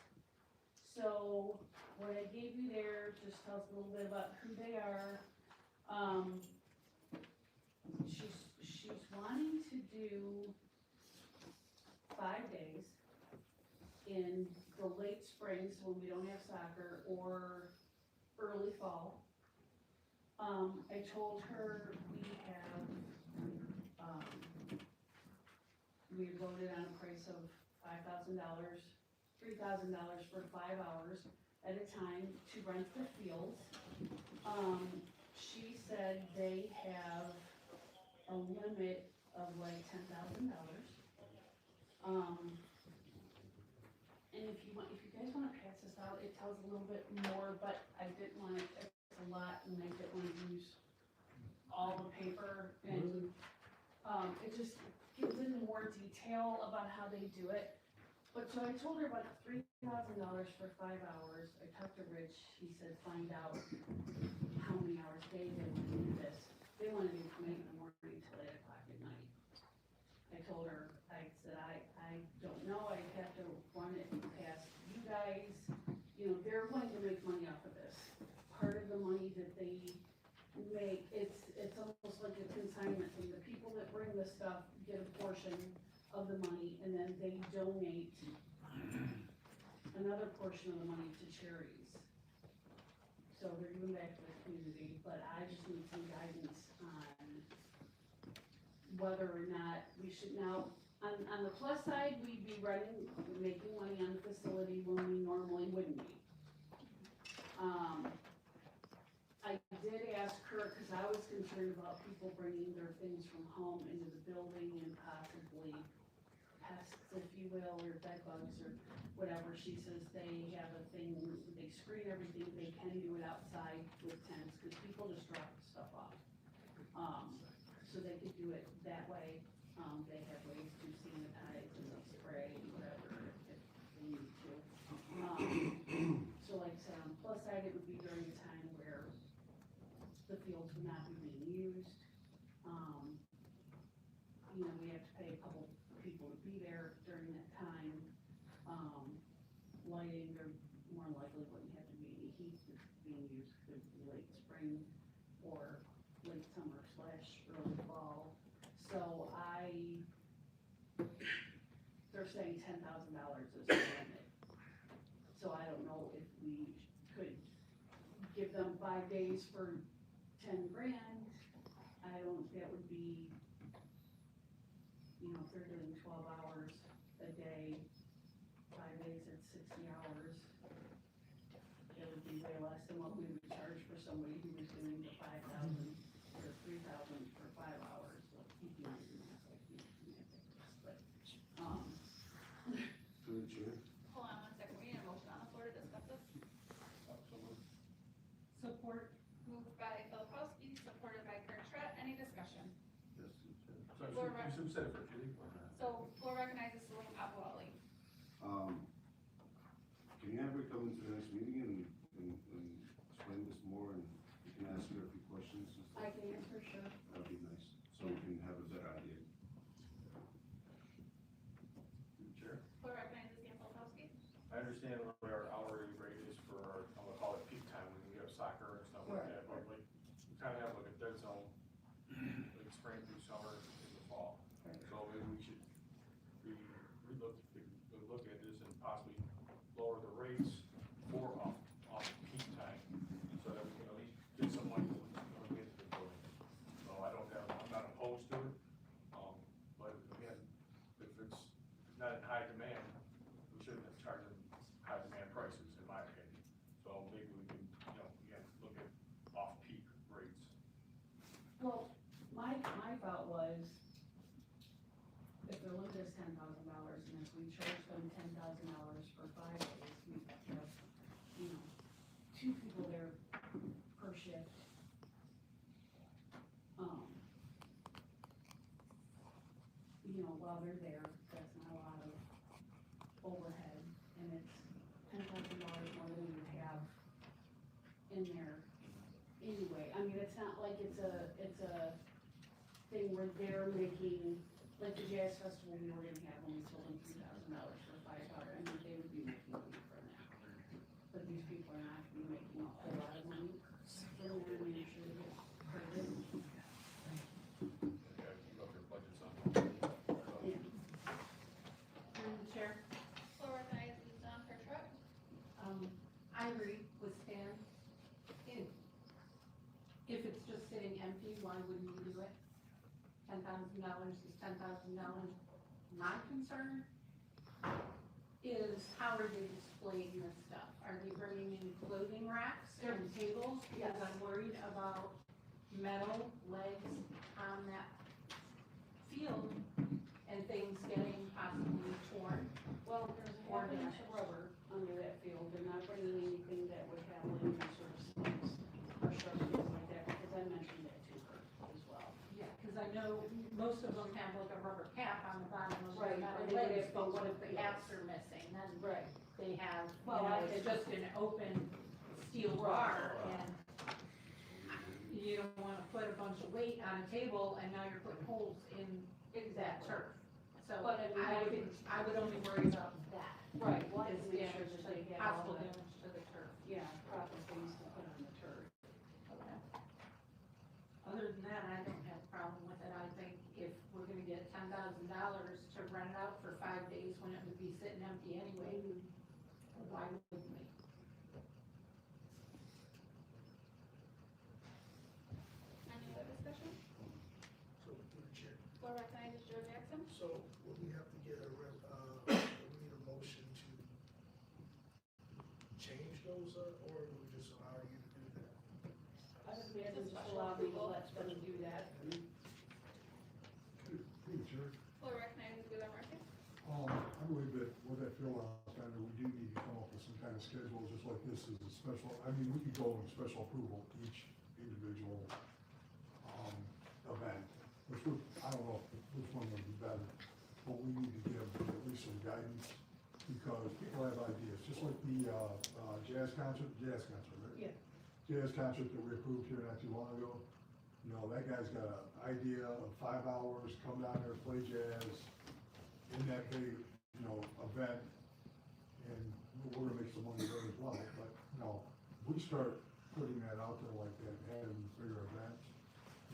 So what I gave you there just tells a little bit about who they are. She's wanting to do 5 days in the late spring, so when we don't have soccer, or early fall. I told her we voted on a price of $5,000, $3,000 for 5 hours at a time to rent the fields. She said they have a limit of like $10,000. And if you guys wanna pass this out, it tells a little bit more, but I didn't want it, it's a lot, and I didn't wanna use all the paper, and, it just gives in more detail about how they do it. But so I told her about $3,000 for 5 hours. I talked to Rich, he said, find out how many hours they wanna do this. They wanna do from 8 in the morning till 8 o'clock at night. I told her, I said, I don't know, I have to run it past you guys. They're going to make money off of this. Part of the money that they make, it's almost like a consignment thing. The people that bring the stuff get a portion of the money, and then they donate another portion of the money to charities. so they're giving back to the community, but I just need some guidance on whether or not we should now, on the plus side, we'd be making money on the facility when we normally wouldn't be. I did ask her, cause I was concerned about people bringing their things from home into the building and possibly pests, if you will, or bed bugs or whatever. She says they have a thing, they screen everything, they can do it outside with tents, cause people just drop stuff off. So they could do it that way. They have ways to sanitize and spray and whatever if they need to. So like I said, on the plus side, it would be during a time where the fields would not be being used. You know, we have to pay a couple people to be there during that time. Lighting, there more likely wouldn't have to be any heat that's being used, could be late spring or late summer / early fall. So they're saying $10,000 is the limit. So I don't know if we could give them 5 days for 10 grand. That would be, you know, if they're doing 12 hours a day, 5 days at 60 hours, it would be way less than what we would charge for somebody who was doing the 5,000 or 3,000 for 5 hours. So keep you on your math, like you but, Through the chair. Hold on 1 second, we need a motion on the floor to discuss this. Support. Moved by Filipowski, supported by Kirkbride. Any discussion? Yes. So, Floor rec- who said it first, Judy? So floor recognizes Celine Abouali. Can you have her come into the next meeting and explain this more, and you can ask her a few questions and stuff? I can answer, sure. That'd be nice, so we can have a better idea. Chair? Floor recognizes Dan Filipowski. I understand what our hourly rate is for our, I'm gonna call it peak time, when we have soccer and stuff like that, but like, we kinda have like a dead zone, like spring through summer in the fall. So maybe we should look at this and possibly lower the rates for off peak time, so that we can at least get some money when we get to the building. So I'm not opposed to it, but again, if it's not in high demand, we shouldn't have charged them high demand prices, in my opinion. So maybe we can, again, look at off-peak rates. Well, my thought was, if their limit is $10,000, and if we charge them $10,000 for 5 days, we have, you know, 2 people there per shift. You know, while they're there, that's not a lot of overhead, and it's $10,000 more than we would have in there anyway. I mean, it's not like it's a thing where they're making, like the jazz festival we were gonna have when we sold them $3,000 for 5 hours. I mean, they would be making money from that. But these people are not gonna be making a whole lot of money from there. I mean, I'm sure they get credit. Yeah, keep up your budgets on. Yeah. Through the chair. Floor recognizes Don Kirkbride. I agree with Stan. If it's just sitting empty, why wouldn't you do it? $10,000 is $10,000. My concern is how are they displaying this stuff? Are they bringing in clothing racks and tables? Because I'm worried about metal legs on that field and things getting possibly torn. Well, there's a whole bunch of rubber under that field. They're not bringing anything that would have any sort of sticks or sharp things like that, because I mentioned that to her as well. Yeah, because I know most of them have like a rubber cap on the bottom of their metal legs, but what if the caps are missing? Then they have, it's just an open steel bar, and you don't want to put a bunch of weight on a table, and now you're putting holes in that turf. So I would only worry about that. Right, well, Is to make sure damage, that they like have all possible the, damage to the turf. yeah, proper things to put on the turf. Okay. Other than that, I don't have a problem with it. I think if we're gonna get $10,000 to rent it out for 5 days when it would be sitting empty anyway, why wouldn't we? So will we have to get we need a motion to change those, or will we just allow you to do that? I just imagine just allow me to let them do that. Hey, Chair. Will recognize Wheeler Marcy. I believe that with that fill out standard, we do need to come up with some kind of schedule, just like this is a special, I mean, we could go in special approval each individual, event, which would, I don't know which one would be better, but we need to give at least some guidance, because people have ideas, just like the, jazz concert, right? Yeah. Jazz concert that we approved here not too long ago, you know, that guy's got an idea of 5 hours, come down there, play jazz, in that big, you know, event, and we're gonna make some money there as well, but, you know, we start putting that out there like that, having bigger events,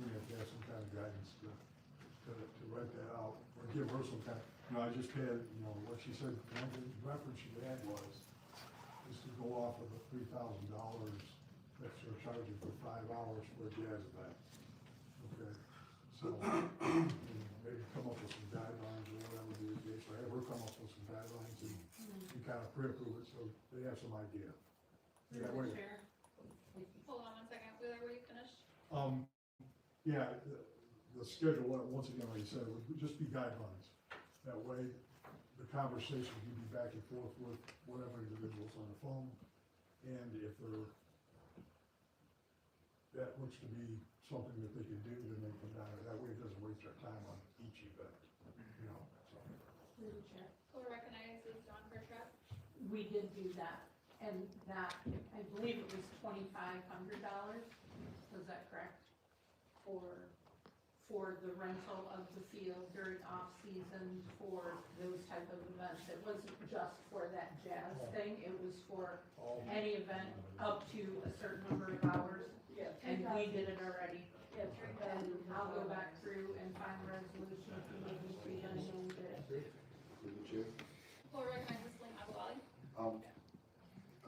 we have to have some kind of guidance to write that out, or give her some kind, you know, I just had, you know, what she said, the reference she had was, is to go off of the $3,000 that they're charging for 5 hours for a jazz event. Okay, so, maybe come up with some guidelines or whatever the case, or have her come up with some guidelines and kind of pre-approve it, so they have some idea. That way, Chair. Hold on one second. Wheeler, were you finished? yeah, the schedule, once again, like you said, would just be guidelines. That way, the conversation can be back and forth with whatever individuals on the phone, and if that looks to be something that they can do, then they come down, that way it doesn't waste their time on each event, you know, so. Through the chair. Will recognize John Kirchhoff. We did do that, and that, I believe it was $2,500, was that correct? For the rental of the field during off-season for those type of events. It wasn't just for that jazz thing, it was for any event up to a certain number of hours. Yeah. And we did it already. Yeah, And I'll go back through and find a resolution if you need me to, and change it. Through the chair. Will recognize Slim Abawali. I'm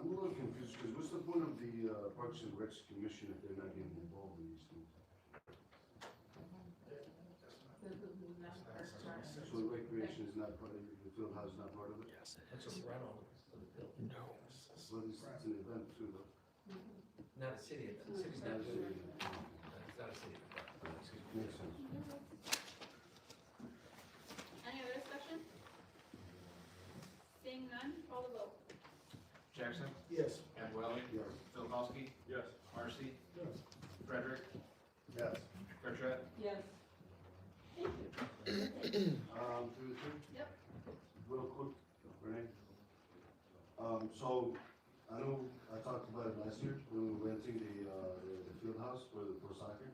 a little confused, because what's the point of the Parks and Recs Commission if they're not getting involved in these things? So the recreation is not part of it, the field house is not part of it? Yes, it It's is. a rental for the building. No. Well, it's an event too, though. Not a city event, city's It's not not a doing city it. event. It's not a city event. Excuse me. Makes sense. Any other discussion? Seeing none, call the vote. Jackson, Yes. Cadwelly, Yes. Philipowski, Yes. Marcy, Yes. Frederick, Yes. Bertrand. Yes. Through the chair? Yep. Real quick, Renee. So, I know I talked about it last year when we were renting the field house for soccer.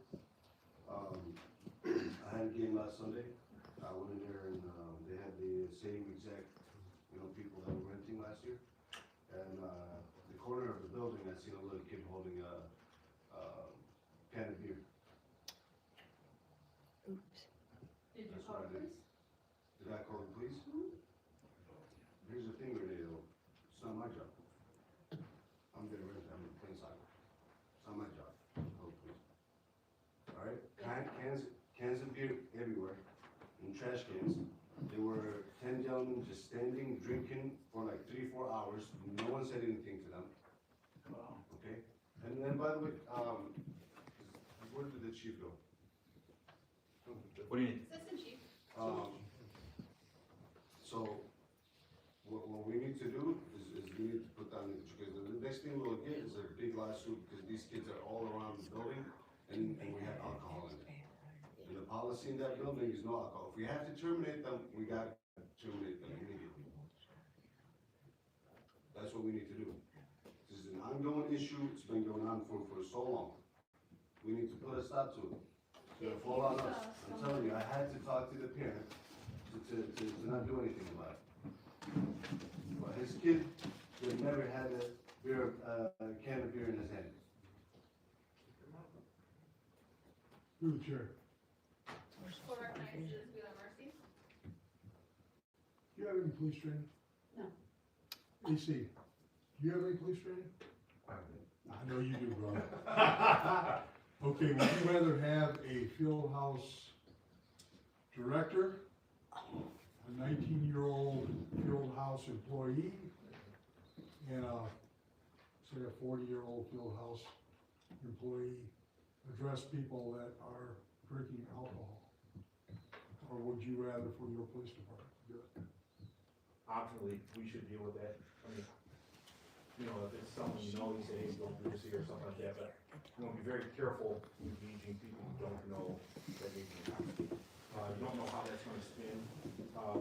I had a game last Sunday. I went in there and, they had the same exact, people that were renting last year. And, the corner of the building, I seen a little kid holding a can of beer. Did you That's call what I the did. police? Did I call the police? Here's the thing, Renee, though, it's not my job. I'm gonna rent, I'm playing soccer. It's not my job, call the police. All right, cans of beer everywhere, in trash cans. There were 10 gentlemen just standing, drinking for like 3-4 hours. No one said anything to them. Okay, and then, by the way, where did the chief go? What do you need? Assistant Chief. So, what we need to do is we need to put down, because the next thing we'll get is a big lawsuit, because these kids are all around the building, and we have alcohol in it. And the policy in that building is no alcohol. If we have to terminate them, we gotta terminate them immediately. That's what we need to do. This is an ongoing issue, it's been going on for so long. We need to put a stop to it. It's gonna fall on us. I'm telling you, I had to talk to the parent to not do anything about it. But his kid, they never had a can of beer in his hand. Through the chair. Will recognize Wheeler Marcy. Do you have any police training? No. AC, do you have any police training? I know you do, brother. Okay, would you rather have a field house director a 19-year-old field house employee and say a 40-year-old field house employee address people that are drinking alcohol? Or would you rather for your police department do it? Optionally, we should deal with that. I mean, you know, if it's someone you know, you say, hey, don't do this here or something like that, but you want to be very careful engaging people who don't know that they can. You don't know how that's gonna spin,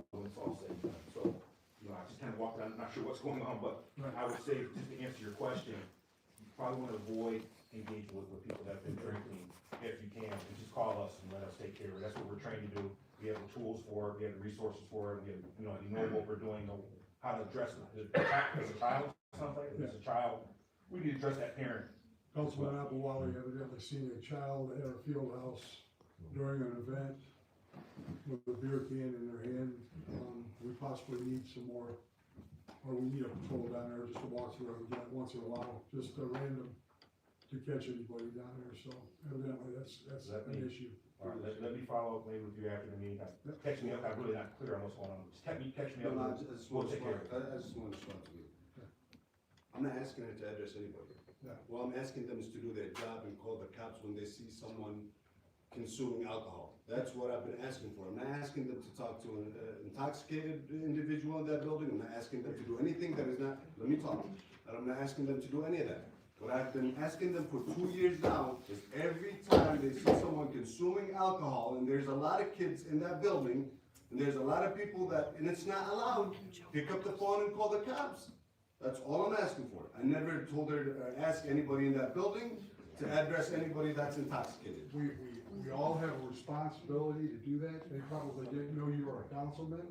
when it's all said and done. So, you know, I just kind of walked around, not sure what's going on, but I would say, just to answer your question, you probably want to avoid engaging with people that have been drinking, if you can, and just call us and let us take care of it. That's what we're trained to do. We have the tools for it, we have the resources for it, we have, you know what we're doing, know how to address it. As a child, something, as a child, we need to address that parent. Councilman Applewhite evidently seen a child at a field house during an event with a beer can in their hand. We possibly need some more, or we need a patrol down there just to walk through it again once in a while, just random to catch anybody down there, so evidently that's an issue. All right, let me follow up maybe with you after the meeting. Catch me up, I'm really not clear on what's going on. Just catch me up. No, I just We'll want take care of it. I just want to respond to you. I'm not asking them to address anybody. Yeah. What I'm asking them is to do their job and call the cops when they see someone consuming alcohol. That's what I've been asking for. I'm not asking them to talk to an intoxicated individual in that building. I'm not asking them to do anything that is not, let me talk. And I'm not asking them to do any of that. What I've been asking them for 2 years now is every time they see someone consuming alcohol, and there's a lot of kids in that building, and there's a lot of people that, and it's not allowed, pick up the phone and call the cops. That's all I'm asking for. I never told her to ask anybody in that building to address anybody that's intoxicated. We all have a responsibility to do that. They probably didn't know you were a councilman.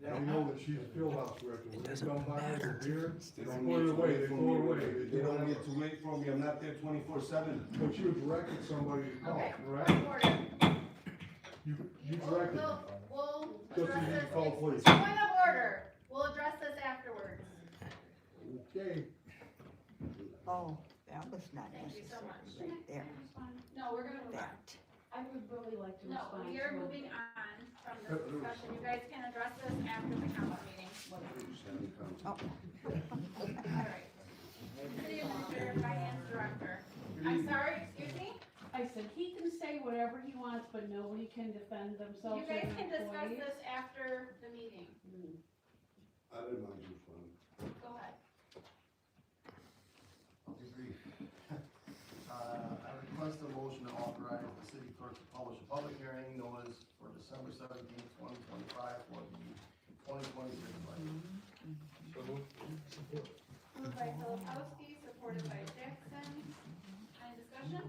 They know that she's a field house director. When they come by from here, They they don't throw need it to away, wait they for throw it me. away. They don't need to wait for me. I'm not there 24/7. But you directed somebody to call, Okay, correct? order. You directed them. We'll Just address so you this. can call police. Point of order. We'll address this afterwards. Okay. Oh, that was not Thank you so much. necessary right there. No, we're gonna move on. That. I would really like to No, respond. we are to- moving on from this discussion. You guys can address this after the council meeting. Oh. All right. City Administrator, Finance Director. I'm sorry, excuse me? I said, he can say whatever he wants, but nobody can defend themselves. You guys or can discuss employees. this after the meeting. I didn't mind you from. Go ahead. I'll be brief. I request a motion to authorize the city clerk to publish a public hearing notice for December 17th, 2025 for the 2026 budget. Moved by Filipowski, supported by Jackson. Any discussion?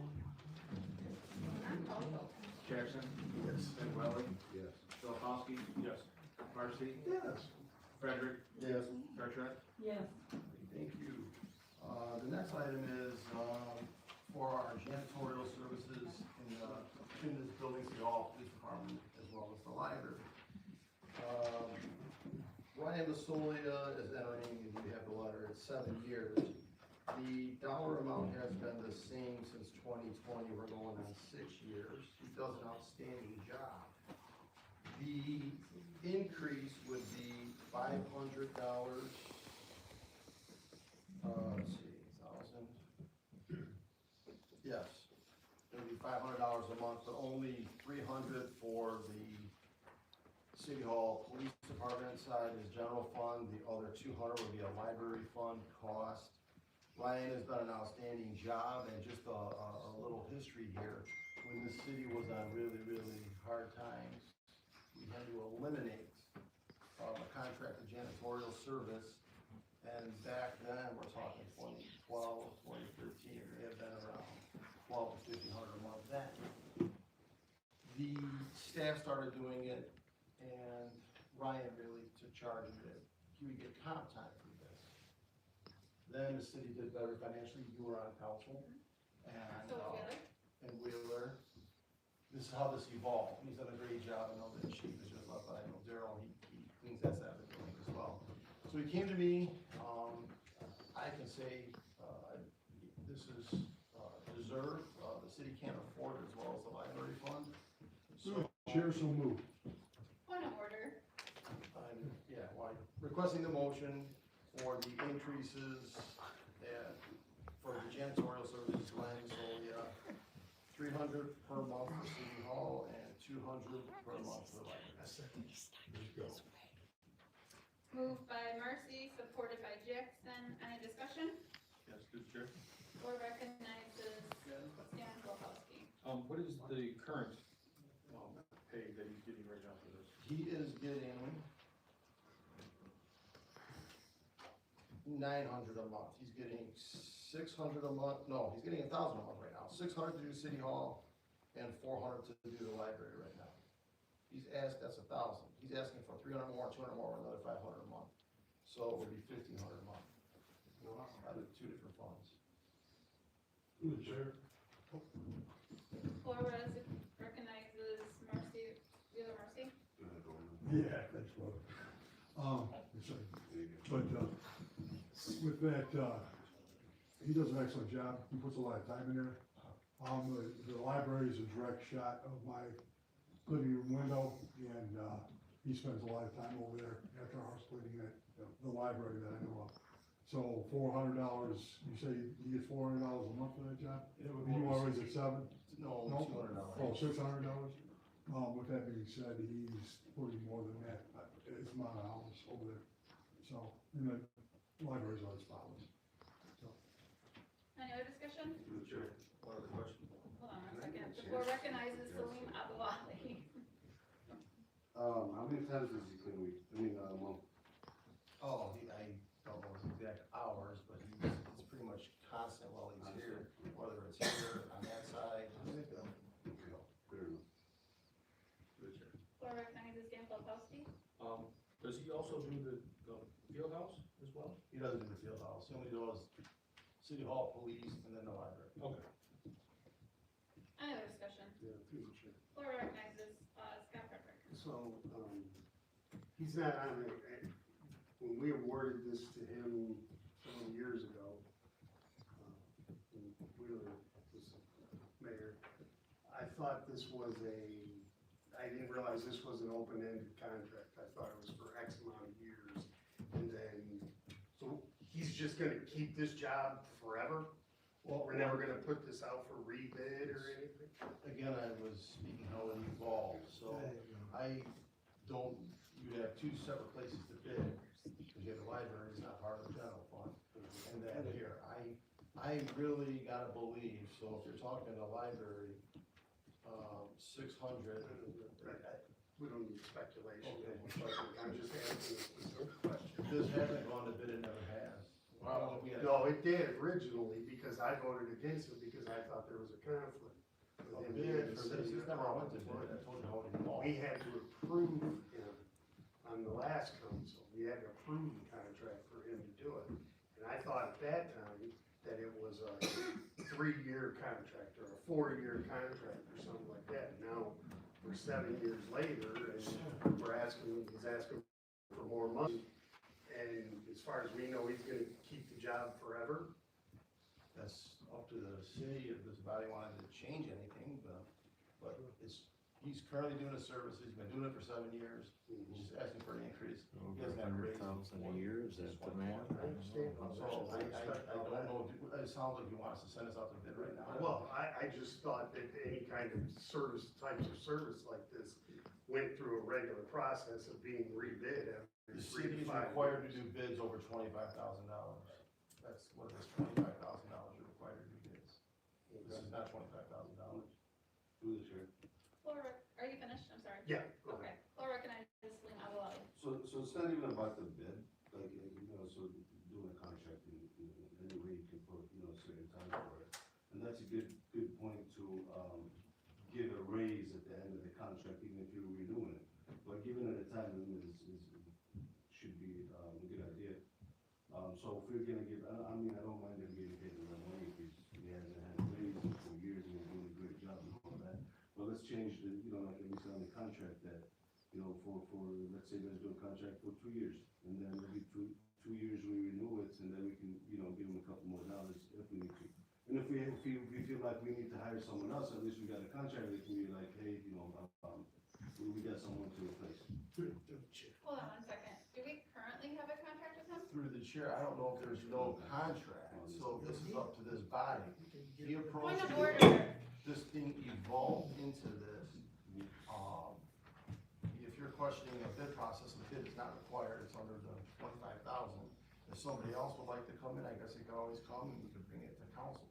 None, call the vote. Jackson? Yes. Welly? Yes. Filipowski? Yes. Marcy? Yes. Frederick? Yes. Bertrand? Yes. Thank you. The next item is, for our janitorial services in this building, City Hall, Police Department, as well as the library. Ryan Lasolia is entering, and you have the letter, it's 7 years. The dollar amount has been the same since 2020, we're going on 6 years. He does an outstanding job. The increase would be $500. Let's see, 1,000. Yes, it would be $500 a month, but only $300 for the City Hall Police Department side is general fund. The other $200 would be a library fund cost. Ryan has done an outstanding job, and just a little history here. When the city was on really, really hard times, we had to eliminate a contracted janitorial service. And back then, we're talking 2012, 2013, they have been around $1,200 to $1,500 a month then. The staff started doing it, and Ryan really took charge of it. He would get comp time for this. Then the city did better financially. You were on council, and Wheeler. This is how this evolved. He's done a great job. I know the chief is just left, but I know Daryl, he cleans that side of the building as well. So he came to me. I can say this is deserved. The city can't afford it, as well as the library fund. So Chair, so moved. Point of order. requesting the motion for the increases for the janitorial services, Glenn, so yeah, 300 per month for City Hall and 200 per month for the library. Moved by Marcy, supported by Jackson. Any discussion? Yes, good, Chair. Floor recognizes Stan Polkowski. What is the current, pay that he's getting right now for this? He is getting 900 a month. He's getting 600 a month. No, he's getting 1,000 a month right now. 600 to do City Hall and 400 to do the library right now. He's asked, that's 1,000. He's asking for 300 more, 200 more, another 500 a month. So it would be 1,500 a month. Out of two different funds. Through the chair. Floor recognizes Marcy, Wheeler Marcy. Yeah, that's what. Sorry. But, with that, he does an excellent job. He puts a lot of time in there. The library is a direct shot of my living room window, and, he spends a lot of time over there after hours cleaning it, the library that I know of. So $400, you say he gets $400 a month for that job? It would You be always at $700? No, No? $200. Oh, $600? With that being said, he's putting more than that, it's amount of hours over there. So, and the libraries are as follows. So, Any other discussion? Chair, one other question. Hold on one second. The floor recognizes Salim Abu Ali. How many times does he clean a week? I mean, a month? Oh, I don't know his exact hours, but it's pretty much constant while he's here, whether it's here, on that side. Fair enough. Good, Chair. Floor recognizes Stan Polkowski. Does he also do the field house as well? He doesn't do the field house, he only does City Hall, police, and then the library. Okay. Any other discussion? Yeah, through the chair. Floor recognizes, Scott Frederick. So, he's not on it. When we awarded this to him several years ago, when Wheeler was mayor, I thought this was I didn't realize this was an open-ended contract. I thought it was for X amount of years. And then, so he's just gonna keep this job forever? Well, We're never gonna put this out for rebid or anything? again, I was speaking how it evolved, so I don't, you have two separate places to bid, because you have the library, it's not part of the general fund, and then here, I really gotta believe, so if you're talking the library, 600. We don't need speculation. Okay. I'm just asking a specific question. This hasn't gone to bid, it never has. Well, no, it did originally, because I voted against it, because I thought there was a conflict. A with him bid being the for this, city it's never went to bid, I told you how it evolved. We had to approve him on the last council, we had to approve the contract for him to do it. And I thought at that time that it was a 3-year contract or a 4-year contract or something like that. Now, we're 7 years later and he's asking for more money. And as far as we know, he's gonna keep the job forever. That's up to the city if this body wanted to change anything, but he's currently doing a service, he's been doing it for 7 years, he's just asking for an increase. He hasn't had a raise. $100,000 a year, is that the math? I understand. So I don't know, it sounds like he wants to send us out to bid right now. Well, I just thought that any kind of types of service like this went through a regular process of being rebid every The 3 city to is 5 required to years. do bids over $25,000. That's what it is, $25,000 you're required to do bids. This is not $25,000. Do this here. Floor, are you finished? I'm sorry. Yeah, go ahead. Okay. Floor recognizes Salim Abu Ali. So it's not even about the bid, like, so doing a contract in any way you can put, certain time for it. And that's a good point to, give a raise at the end of the contract, even if you're renewing it. But giving it a time limit should be, a good idea. So if we're gonna give, I mean, I don't mind him getting paid more money if he hasn't had a raise in 4 years and he's doing a great job and all that. But let's change the, like we said on the contract that, for, let's say there's no contract for 2 years. And then every two years we renew it and then we can, give him a couple more dollars if we need to. And if we feel like we need to hire someone else, at least we got a contract that can be like, hey, we got someone to replace. Hold on one second. Do we currently have a through the chair, I don't know if there's no contract, so this is up to this body. He approached Point of me, order. this thing evolved into this. If you're questioning a bid process, the bid is not required, it's under the 25,000. If somebody else would like to come in, I guess they could always come and we could bring it to council.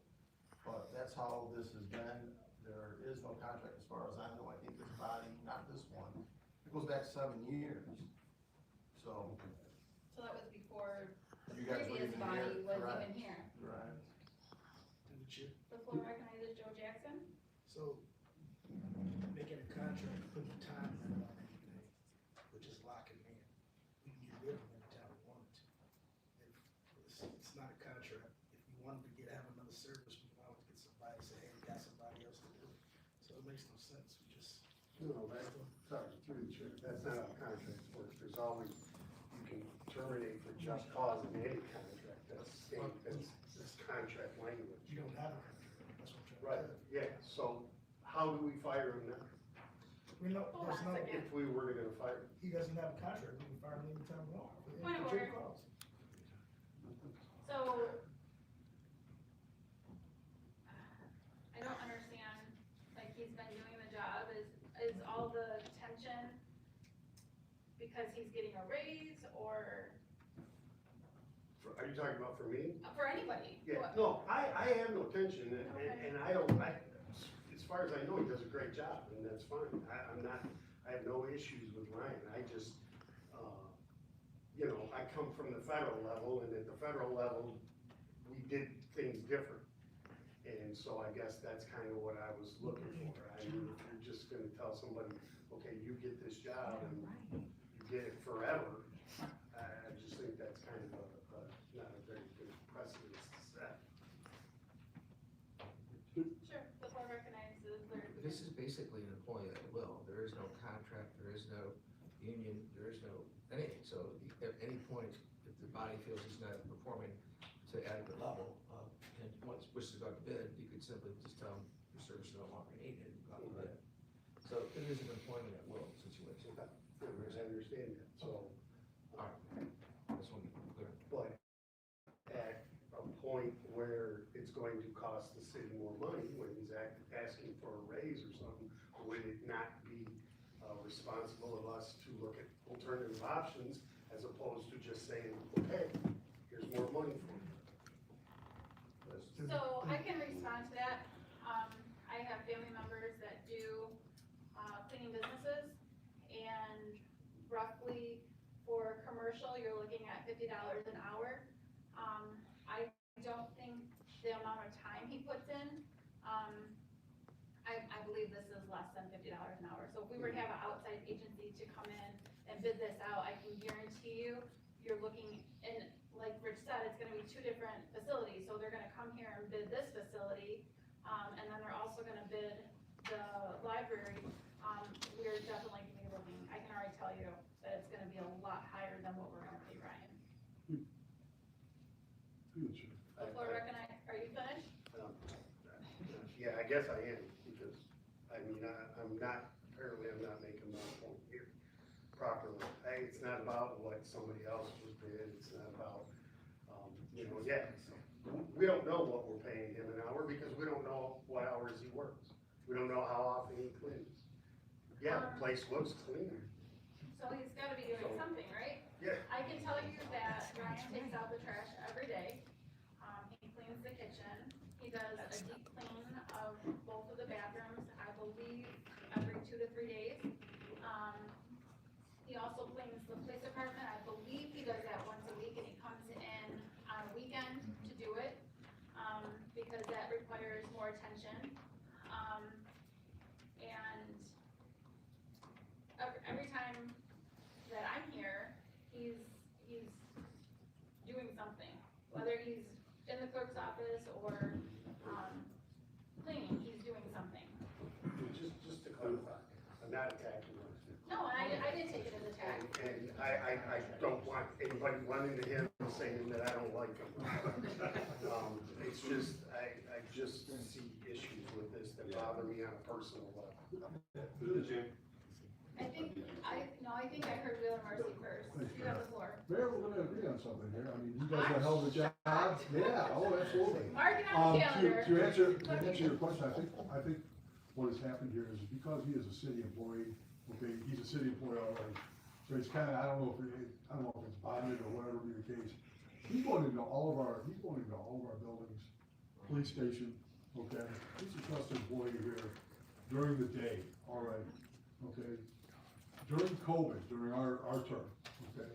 But that's how this has been. There is no contract as far as I know. I think this body, not this one, it goes back 7 years. So. So that was before the You guys were previous even body here, was correct. even here. Right. The floor recognizes Joe Jackson. So, making a contract, putting a time limit on anything, we're just locking in. We can get rid of them anytime we want to. If it's not a contract, if we wanted to have another service, we can always get somebody, say, hey, we got somebody else to do it. So it makes no sense, we just. No, that's, sorry, through the chair, that's not how contracts work, there's always, you can terminate for just cause in any contract, that's contract language. You don't have a contract, that's what I'm trying to Right, tell you. yeah, so how do we fire him now? We know, Hold there's on a no, second. If we were gonna fire him? he doesn't have a contract, we can fire him anytime we want. Point of Whichever order. calls. So, I don't understand, like, he's been doing the job, is all the tension because he's getting a raise, or Are you talking about for me? for anybody? Yeah, What- no, I have no tension, Okay. and I don't, as far as I know, he does a great job, and that's fine. I have no issues with Ryan, I just, I come from the federal level, and at the federal level, we did things different. And so I guess that's kind of what I was looking for. I mean, if you're just gonna tell somebody, okay, you get this job and you get it forever, I just think that's kind of not a very good precedent to set. Sure, the floor recognizes Larry. This is basically an employee at will. There is no contract, there is no union, there is no anything. So at any point, if the body feels he's not performing to adequate level, and once wishes to go to bid, you could simply just tell him your service is no longer needed and go to bid. So it is an employment at will situation. I understand that, so, All right, this one clear. but at a point where it's going to cost the city more money, when he's asking for a raise or something, would it not be responsible of us to look at alternative options as opposed to just saying, okay, here's more money for you? So I can respond to that. I have family members that do cleaning businesses, and roughly for commercial, you're looking at $50 an hour. I don't think the amount of time he puts in, I believe this is less than $50 an hour. So if we were to have an outside agency to come in and bid this out, I can guarantee you, you're looking, and like Rich said, it's gonna be 2 different facilities. So they're gonna come here and bid this facility, and then they're also gonna bid the library. We're definitely gonna be looking, I can already tell you that it's gonna be a lot higher than what we're gonna pay Ryan. The floor recognize, are you finished? Yeah, I guess I am, because, I mean, I'm not, apparently I'm not making my point here properly. It's not about what somebody else was bid, it's not about, we don't know what we're paying him an hour, because we don't know what hours he works. We don't know how often he cleans. Yeah, the place looks clean. So he's gotta be doing something, right? Yeah. I can tell you that Ryan takes out the trash every day. He cleans the kitchen. He does a deep clean of both of the bathrooms, I believe, every 2 to 3 days. He also cleans the police department. I believe he does that once a week, and he comes in on a weekend to do it, because that requires more attention. And every time that I'm here, he's doing something, whether he's in the clerk's office or cleaning, he's doing something. Just to clarify, I'm not attacking him. No, and I didn't take it as a attack. And I don't want anybody running to him and saying that I don't like him. It's just, I just see issues with this that bother me on a personal level. I think, I I think I heard Wheeler Marcy first. You have the floor. Mayor, we're gonna agree on something here. I mean, you guys are a hell of a job. Yeah, oh, absolutely. Mark it on the calendar. To answer your question, I think what has happened here is because he is a city employee, okay, he's a city employee already. So he's kinda, I don't know if it's bonded or whatever be the case. He's going into all of our buildings, police station, okay? He's a trusted employee here during the day, all right, okay? During COVID, during our term, okay?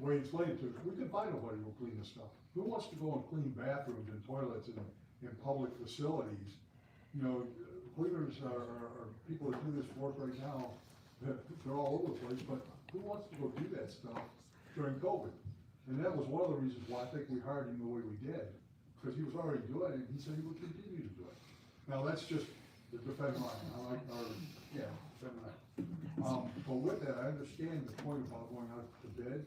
Way explained to us, we could find nobody who will clean this stuff. Who wants to go and clean bathrooms and toilets in public facilities? You know, cleaners are people that do this work right now, they're all over the place, but who wants to go do that stuff during COVID? And that was one of the reasons why I think we hired him the way we did, because he was already doing it, and he said he would continue to do it. Now, that's just the defense line, defense line. But with that, I understand the point about going out to bid,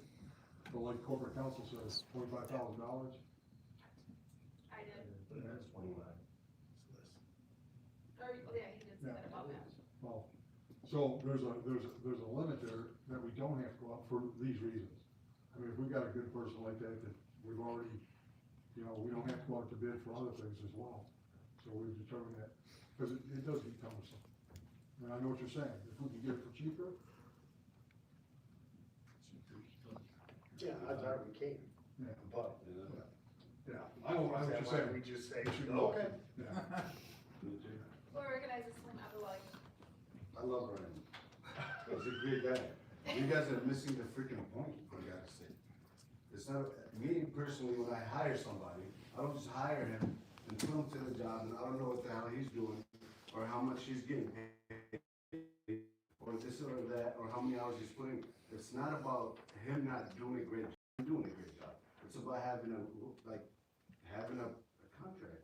but like corporate counsel says, $25,000. I did. That's 25. Or, yeah, he did say that about that. Well, so there's a limit there that we don't have to go out for these reasons. I mean, if we've got a good person like that we've already, we don't have to go out to bid for other things as well. So we've determined that, because it does get cumbersome. And I know what you're saying, if we can get it for cheaper. Yeah, odds are we can, Yeah. but. Yeah, I know what you're saying. We just say, We should go. okay. Yeah. Floor organizes Slim Abdullah. I love Ryan. He's a great guy. You guys are missing the freaking point, for God's sake. It's not, me personally, when I hire somebody, I don't just hire him and put him to the job and I don't know what the hell he's doing or how much he's getting paid or this or that or how many hours he's putting. It's not about him not doing a great job, doing a great job. It's about having a contract,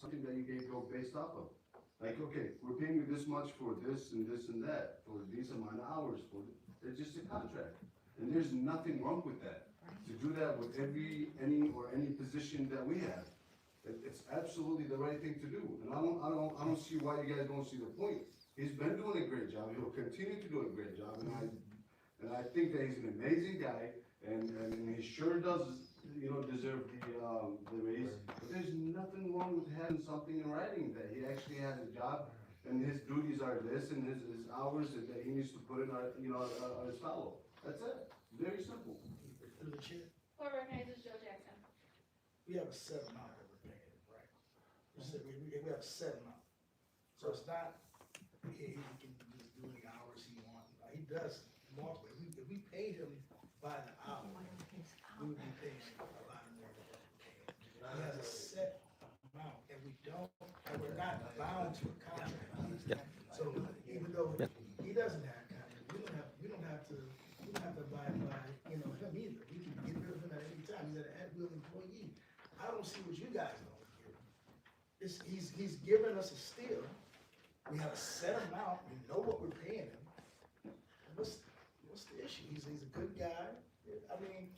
something that you can go based off of. Like, okay, we're paying you this much for this and this and that, for these amount of hours, it's just a contract. And there's nothing wrong with that. To do that with any position that we have. It's absolutely the right thing to do. And I don't see why you guys don't see the point. He's been doing a great job, he'll continue to do a great job, and I think that he's an amazing guy, and he sure does, deserve the raise. But there's nothing wrong with having something in writing that he actually has a job and his duties are this and his hours that he needs to put in are as follow. That's it. Very simple. Through the chair, Floor organizes Joe Jackson. we have a set amount that we're paying, right? We have a set amount. So it's not, he can just do any hours he wants. He does multiple. If we paid him by the hour, we would be paying a lot more than what we're paying. He has a set amount, and we're not bound to a contract. So even though he doesn't have a contract, we don't have to abide by, him either. We can get rid of him at any time. He's an at-will employee. I don't see what you guys don't get. He's given us a steal. We have a set amount. We know what we're paying him. What's the issue? He's a good guy. I mean,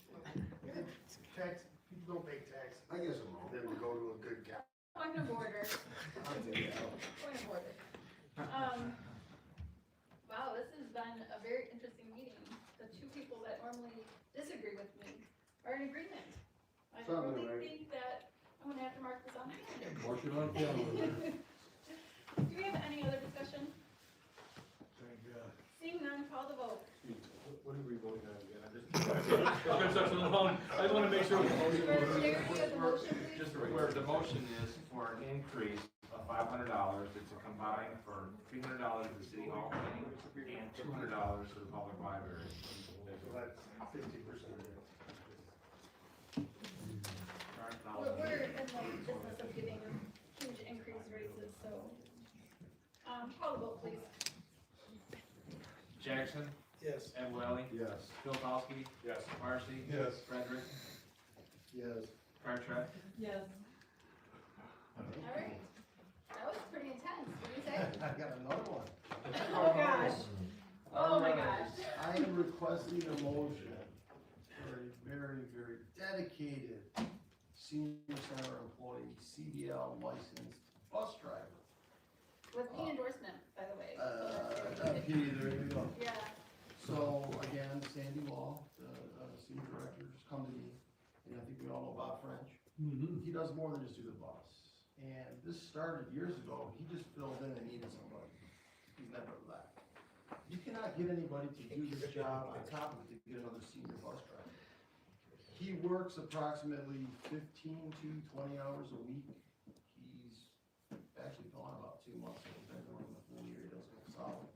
Tax, people don't pay tax. I guess I'm wrong. Then we go to a good guy. Point of order. I'll take it out. Point of order. Wow, this has been a very interesting meeting. The two people that normally disagree with me are in agreement. I Sounds really right. think that I'm gonna have to mark this on my calendar. Mark it on the calendar. Do we have any other discussion? Thank God. Seeing none, call the vote. What are we voting on again? I just want to make sure. For clarity of the motion, please. Just where the motion is for an increase of $500, it's a combined for $300 to the city hall cleaning and $200 to the public library. So that's 50% of it. We're in the business of giving huge increase raises, so, call the vote, please. Jackson, yes. Ed Welly, Yes. Bilkowski, Yes. Marcy, Yes. Frederick, Yes. Cartret. Yes. All right, that was pretty intense, what do you say? I got another one. Oh, gosh. Oh, my gosh. I am requesting a motion for a very, very dedicated senior center employee, CDL licensed bus driver. With the endorsement, by the way. Okay, there you go. Yeah, Sandy Law, the senior director, just come to me, and I think we all know Bob French. Mm-hmm. He does more than just do the bus. And this started years ago, he just filled in and needed somebody. He's never left. You cannot get anybody to do this job on top of it to get another senior bus driver. He works approximately 15 to 20 hours a week. He's actually gone about 2 months, so he's been working the full year, he doesn't look solid.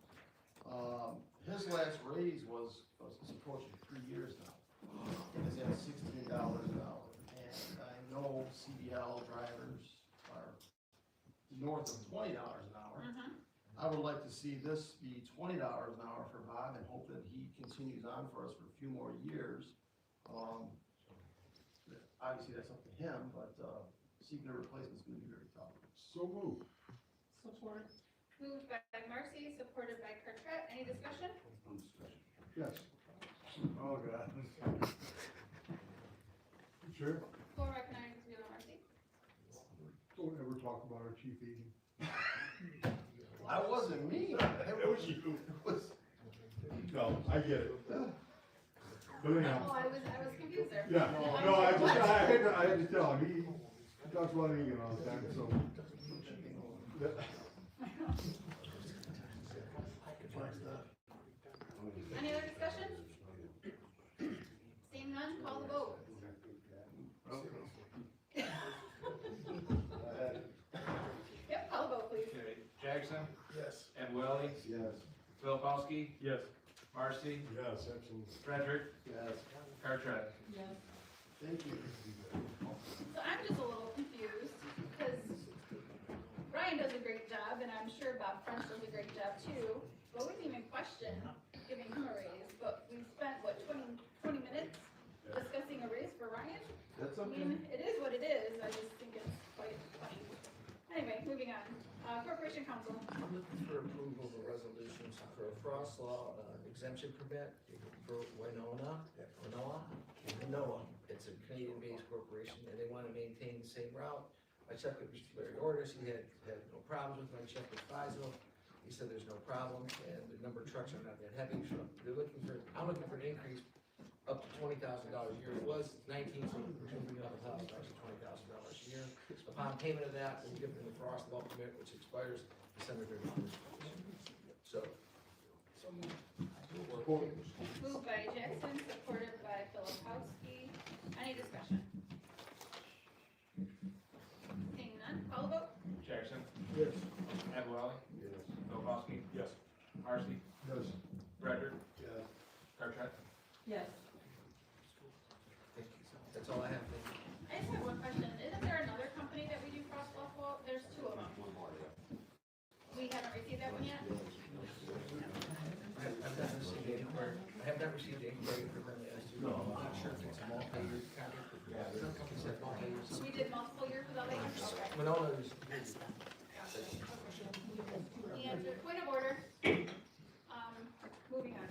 His last raise was approaching 3 years now. And it's at $16 an hour. And I know CDL drivers are north of $20 an hour. I would like to see this be $20 an hour for Bob and hope that he continues on for us for a few more years. Obviously, that's up to him, but seeking a replacement is going to be very tough. So moved. Support. Moved by Marcy, supported by Cartret. Any discussion? Yes. Oh, God. Sure. Floor recognizes Wheeler Marcy. Don't ever talk about our chief agent. I wasn't me. It was you. It was. No, I get it. But anyhow. Oh, I was confused there. Yeah, no, I had to tell him, he talks about Egan all the time, so. Any other discussion? Seeing none, call the vote. Yep, call the vote, please. Okay, Jackson, Yes. Ed Welly, Yes. Philipowski, Yes. Marcy, Yes, absolutely. Frederick, Yes. Cartret. Yes. Thank you. So I'm just a little confused, because Ryan does a great job, and I'm sure Bob French does a great job too, but we didn't even question giving him a raise, but we spent, what, 20 minutes discussing a raise for Ryan? That's I mean, it is what it is, I just think it's quite funny. Anyway, moving on. Corporation Council. I'm looking for approval of resolutions for a frost law exemption permit for Winona. It's a Canadian-based corporation, and they want to maintain the same route. I checked with Mr. Larry Orders, he had no problems with it. I checked with Faisal, he said there's no problem, and the number of trucks are not that heavy. So I'm looking for an increase up to $20,000 a year. It was 19, so we're moving up $1,000 to $20,000 a year. Upon payment of that, we'll give them the frost law permit, which expires December 31st. So. Moved by Jackson, supported by Philipowski. Any discussion? Seeing none, call the vote. Jackson, Yes. Ed Welly, Yes. Philipowski, Yes. Marcy, Yes. Frederick, Yes. Cartret. Yes. Thank you. That's all I have. Thank you. I just have one question. Isn't there another company that we do crosswalk for? There's two of them. We haven't received that one yet? I have not received the inquiry for them as to, I'm not sure if it's a multi-year contract. Some companies have multi-year. We did multiple years without that? Okay. Winona is. And point of order. Moving on.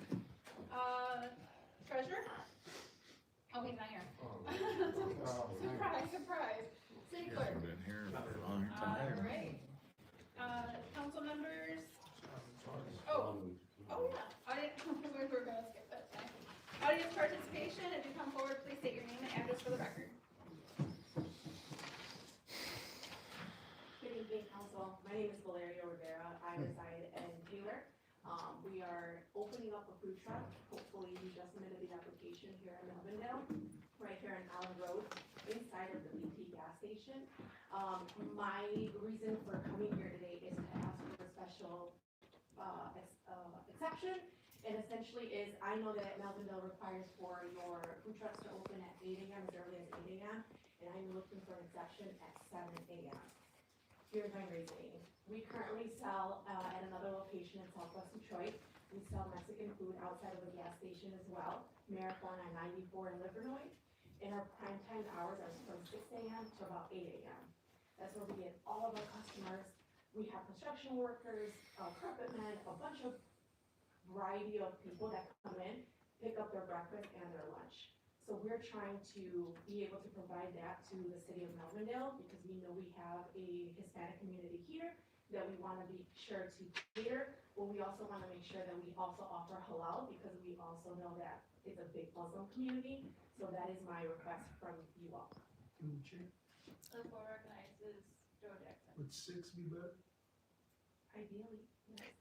Treasurer? Oh, he's not here. Surprise, surprise. City clerk. Been here for a long time. All right. Council members. Oh, yeah. Audience, we're gonna skip that. Audience participation. If you come forward, please state your name and address for the record. Good evening, council. My name is Valeria Rivera. I reside in Taylor. We are opening up a food truck. Hopefully, you just submitted the application here in Melvindale, right here on Allen Road, inside of the BP gas station. My reason for coming here today is to ask for a special exception. And essentially is, I know that Melvindale requires for your food trucks to open at 8 a.m. as early as 8 a.m. And I'm looking for an exception at 7 a.m. Here's my reasoning. We currently sell at another location in Southwest Detroit. We sell Mexican food outside of the gas station as well. Marathon on 94 in Livernois. And our prime time hours are from 6 a.m. to about 8 a.m. That's where we get all of our customers. We have construction workers, carpet men, a bunch of variety of people that come in, pick up their breakfast and their lunch. So we're trying to be able to provide that to the city of Melvindale because we know we have a Hispanic community here that we want to be sure to cater, but we also want to make sure that we also offer halal because we also know that it's a big Muslim community, so that is my request from you all. The board recognizes Joe Jackson. Would 6 be better? Ideally, yes.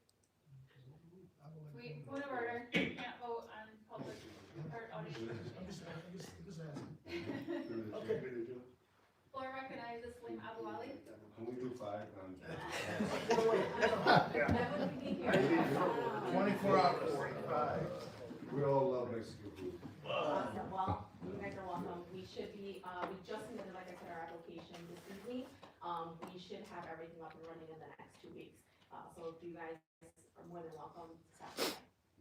We, point of order, you can't vote on public or audience. I'm just asking. Okay. Floor recognizes Salim Abu Ali. Can we do 5? That would be here. 24 hours. 45. We all love Mexican food. Awesome, well, you guys are welcome. We should be, we just submitted, like I said, our application this evening. We should have everything up and running in the next 2 weeks. So if you guys are more than welcome to stop by.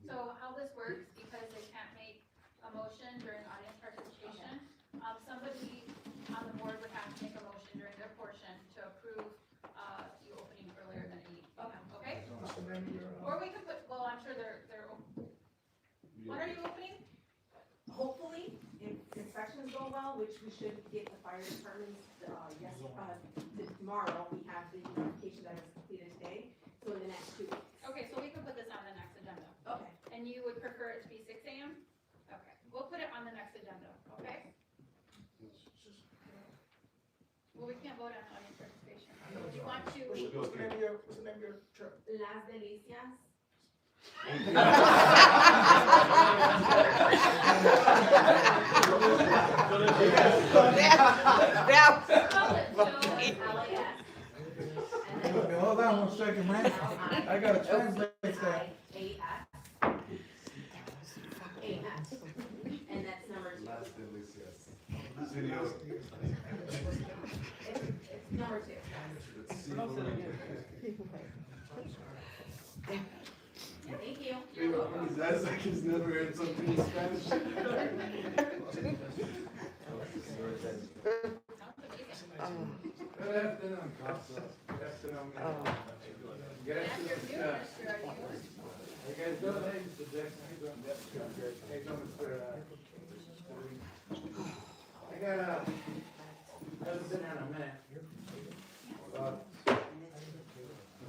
So how this works, because they can't make a motion during audience participation, somebody on the board would have to make a motion during their portion to approve, you opening earlier than 8 p.m., okay? Or we could put, well, I'm sure they're, when are you opening? Hopefully, if inspections go well, which we should get the fire departments, tomorrow, we have the notification that is completed today, so in the next 2 weeks. Okay, so we can put this on the next agenda. Okay. And you would prefer it to be 6 a.m.? Okay, we'll put it on the next agenda, okay? Well, we can't vote on audience participation. Do you want to? What's the name of your truck? Las Delicias. Hold on 1 second, man. I gotta translate that. A-S. And that's number 2. Las delicias. It's number 2. Thank you. You're welcome. That's like he's never heard something in Spanish. Sounds amazing. Good afternoon, Council. Good afternoon. Good Afternoon, afternoon. Mr. Ayuso. How you guys doing? Hey, Mr. Jackson, how you doing? How you doing, Mr. I got haven't been here in a minute.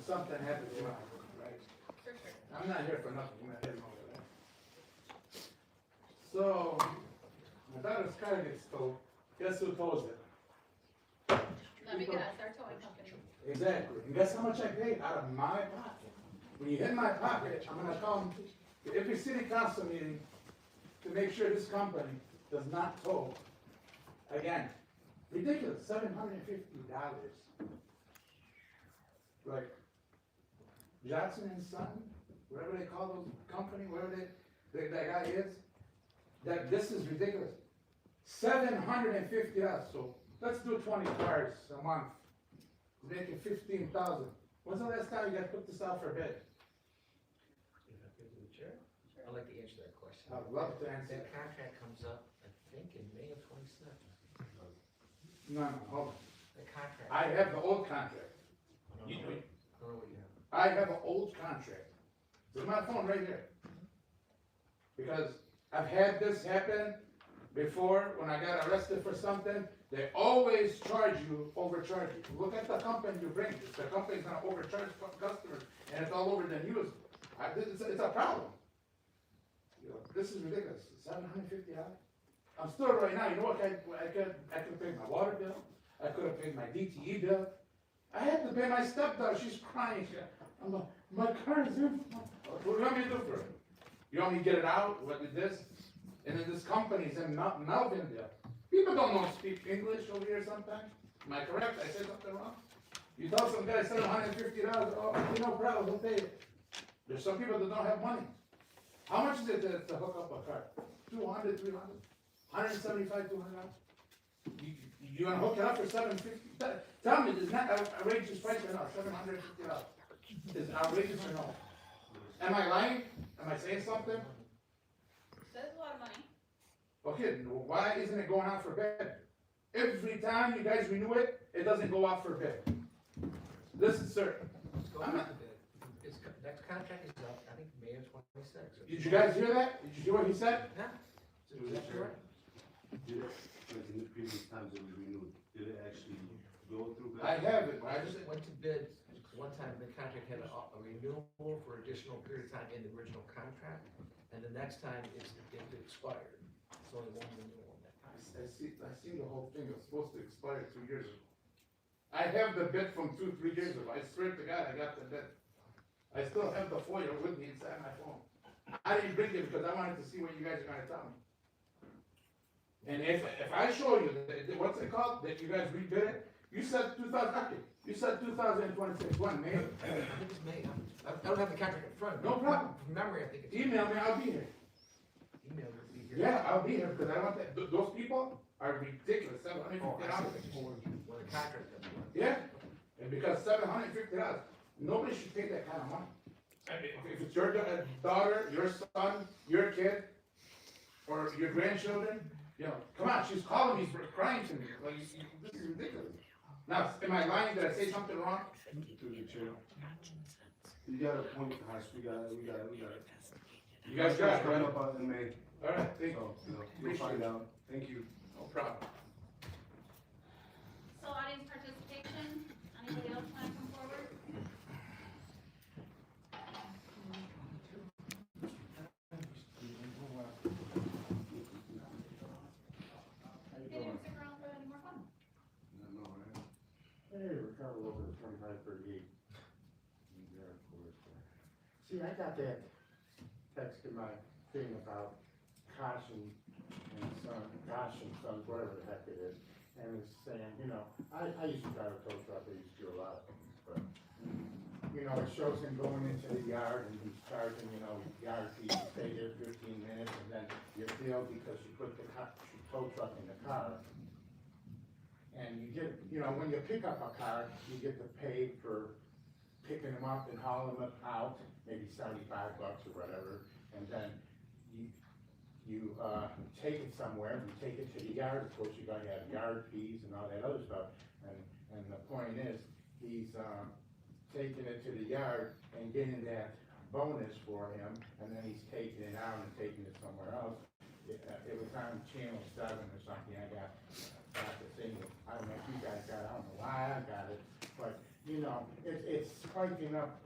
Something happened to me, right? For sure. I'm not here for nothing, I'm not here for that. So, my daughter's car gets towed, guess who tows it? Let me guess, our towing company. Exactly, and guess how much I paid out of my pocket? When you hit my pocket, I'm gonna come to every city council meeting to make sure this company does not tow. Again, ridiculous, $750. Like, Johnson and Son, whatever they call those company, whatever that guy is, that this is ridiculous. $750, so let's do 20 cars a month, making 15,000. When's the last time you guys put this out for bid? If I could do the chair, I'd like to answer that question. I'd love to answer That that. contract comes up, I think, in May of 27. No, hold on. The contract. I have the old contract. I don't know what you have. I have an old contract. It's my phone right here. Because I've had this happen before, when I got arrested for something, they always overcharge you. Look at the company you bring, the company's gonna overcharge customers, and it's all over the news. It's a problem. You know, this is ridiculous, $750. I'm still right now, you know what, I could pay my water bill, I could have paid my DTE bill. I had to pay my stepdaughter, she's crying, I'm like, my car is in. What do you want me to do for it? You want me to get it out, what is this? And then this company's in Melvindale. People don't know speak English over here sometimes. Am I correct? I said something wrong? You tell some guy $750, oh, no problem, he'll pay it. There's some people that don't have money. How much is it to hook up a car? 200, 300, 175, 200. You wanna hook it up for $750? Tell me, is that outrageous price or not? $750. Is it outrageous or no? Am I lying? Am I saying something? That's a lot of money. Okay, why isn't it going out for bid? Every time you guys renew it, it doesn't go out for bid. Listen, sir. It's going out to bid. Next contract is up, I think, May of 26. Did you guys hear that? Did you hear what he said? Yeah. Through the chair. Did it, like in the previous times it was renewed, did it actually go through? I have it, I just went to bid one time the contract had a renewal for additional period of time in the original contract, and the next time it expired. It's only one renewal on that. I see the whole thing, it was supposed to expire 2 years ago. I have the bid from 2-3 years ago, I swear to God, I got the bid. I still have the FOIA with me inside my phone. I didn't bring it because I wanted to see what you guys are gonna tell me. And if I show you, what's it called, that you guys redid it, you said 2026, when, May? I think it's May. I don't have the contract in front of me. No problem. From memory, I think it's. Email me, I'll be here. Email will be here. Yeah, I'll be here, because I want that, those people are ridiculous, $750. Oh, I see what you're saying. When the contract comes in. Yeah, and because $750, nobody should pay that kind of money. I mean, if it's your daughter, your son, your kid, or your grandchildren, you know, come on, she's calling me, crying to me, like, this is ridiculous. Now, am I lying, did I say something wrong? Through the chair. You got a point, Hosh, we got it. You guys got it, Coming right? up in May, All right, thank you. so, you'll find out, thank you. No problem. So audience participation, anybody else want to come forward? They didn't stick around for any more fun. Hey, Ricardo Lopez, 2538. See, I got that text in my thing about caution and sons, whatever the heck it is. And it's saying, you know, I used to drive a tow truck, I used to do a lot of things, but, you know, it shows him going into the yard and he's charging, you know, yard fees, you stay there 15 minutes and then you're billed because you put the tow truck in the car. And you get, you know, when you pick up a car, you get to pay for picking them up and hauling them out, maybe $75 or whatever. And then you take it somewhere, you take it to the yard, of course, you gotta have yard fees and all that other stuff. And the point is, he's taking it to the yard and getting that bonus for him, and then he's taking it out and taking it somewhere else. It was on Channel 7 or something, I got the thing, I don't know if you guys got it, I don't know why I got it, but, you know, it's spiking up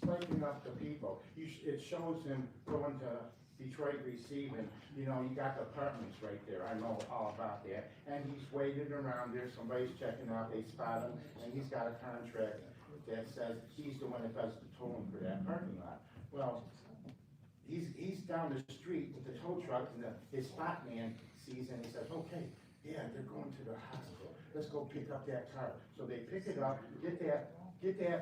the people. It shows him going to Detroit receiving, you know, you got the apartments right there, I know all about that, and he's waiting around there, somebody's checking out, they spot him, and he's got a contract that says he's the one that does the tolling for that parking lot. Well, he's down the street with the tow truck, and his spot man sees and he says, okay, yeah, they're going to the hospital, let's go pick up that car. So they pick it up, get that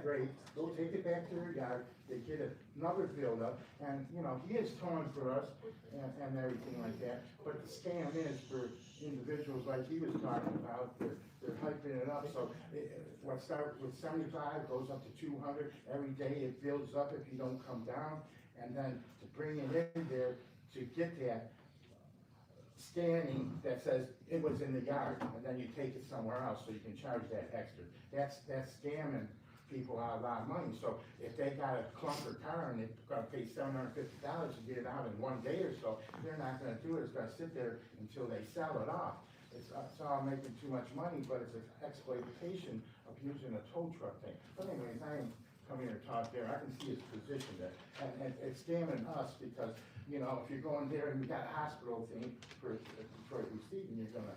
rate, go take it back to their yard, they get another build up, and, you know, he is towing for us and everything like that, but the scam is for individuals like he was talking about, they're hyping it up, so what starts with 75 goes up to 200, every day it builds up if you don't come down, and then to bring it in there, to get that scanning that says it was in the yard, and then you take it somewhere else, so you can charge that extra. That's scamming people out a lot of money, so if they got a clunker car and they're gonna pay $750 to get it out in 1 day or so, they're not gonna do it, it's gonna sit there until they sell it off. It's all making too much money, but it's an exploitation of using a tow truck thing. But anyways, I ain't come here to talk there, I can see his position there, and it's scamming us because, you know, if you're going there and you got a hospital thing for Detroit receiving, you're gonna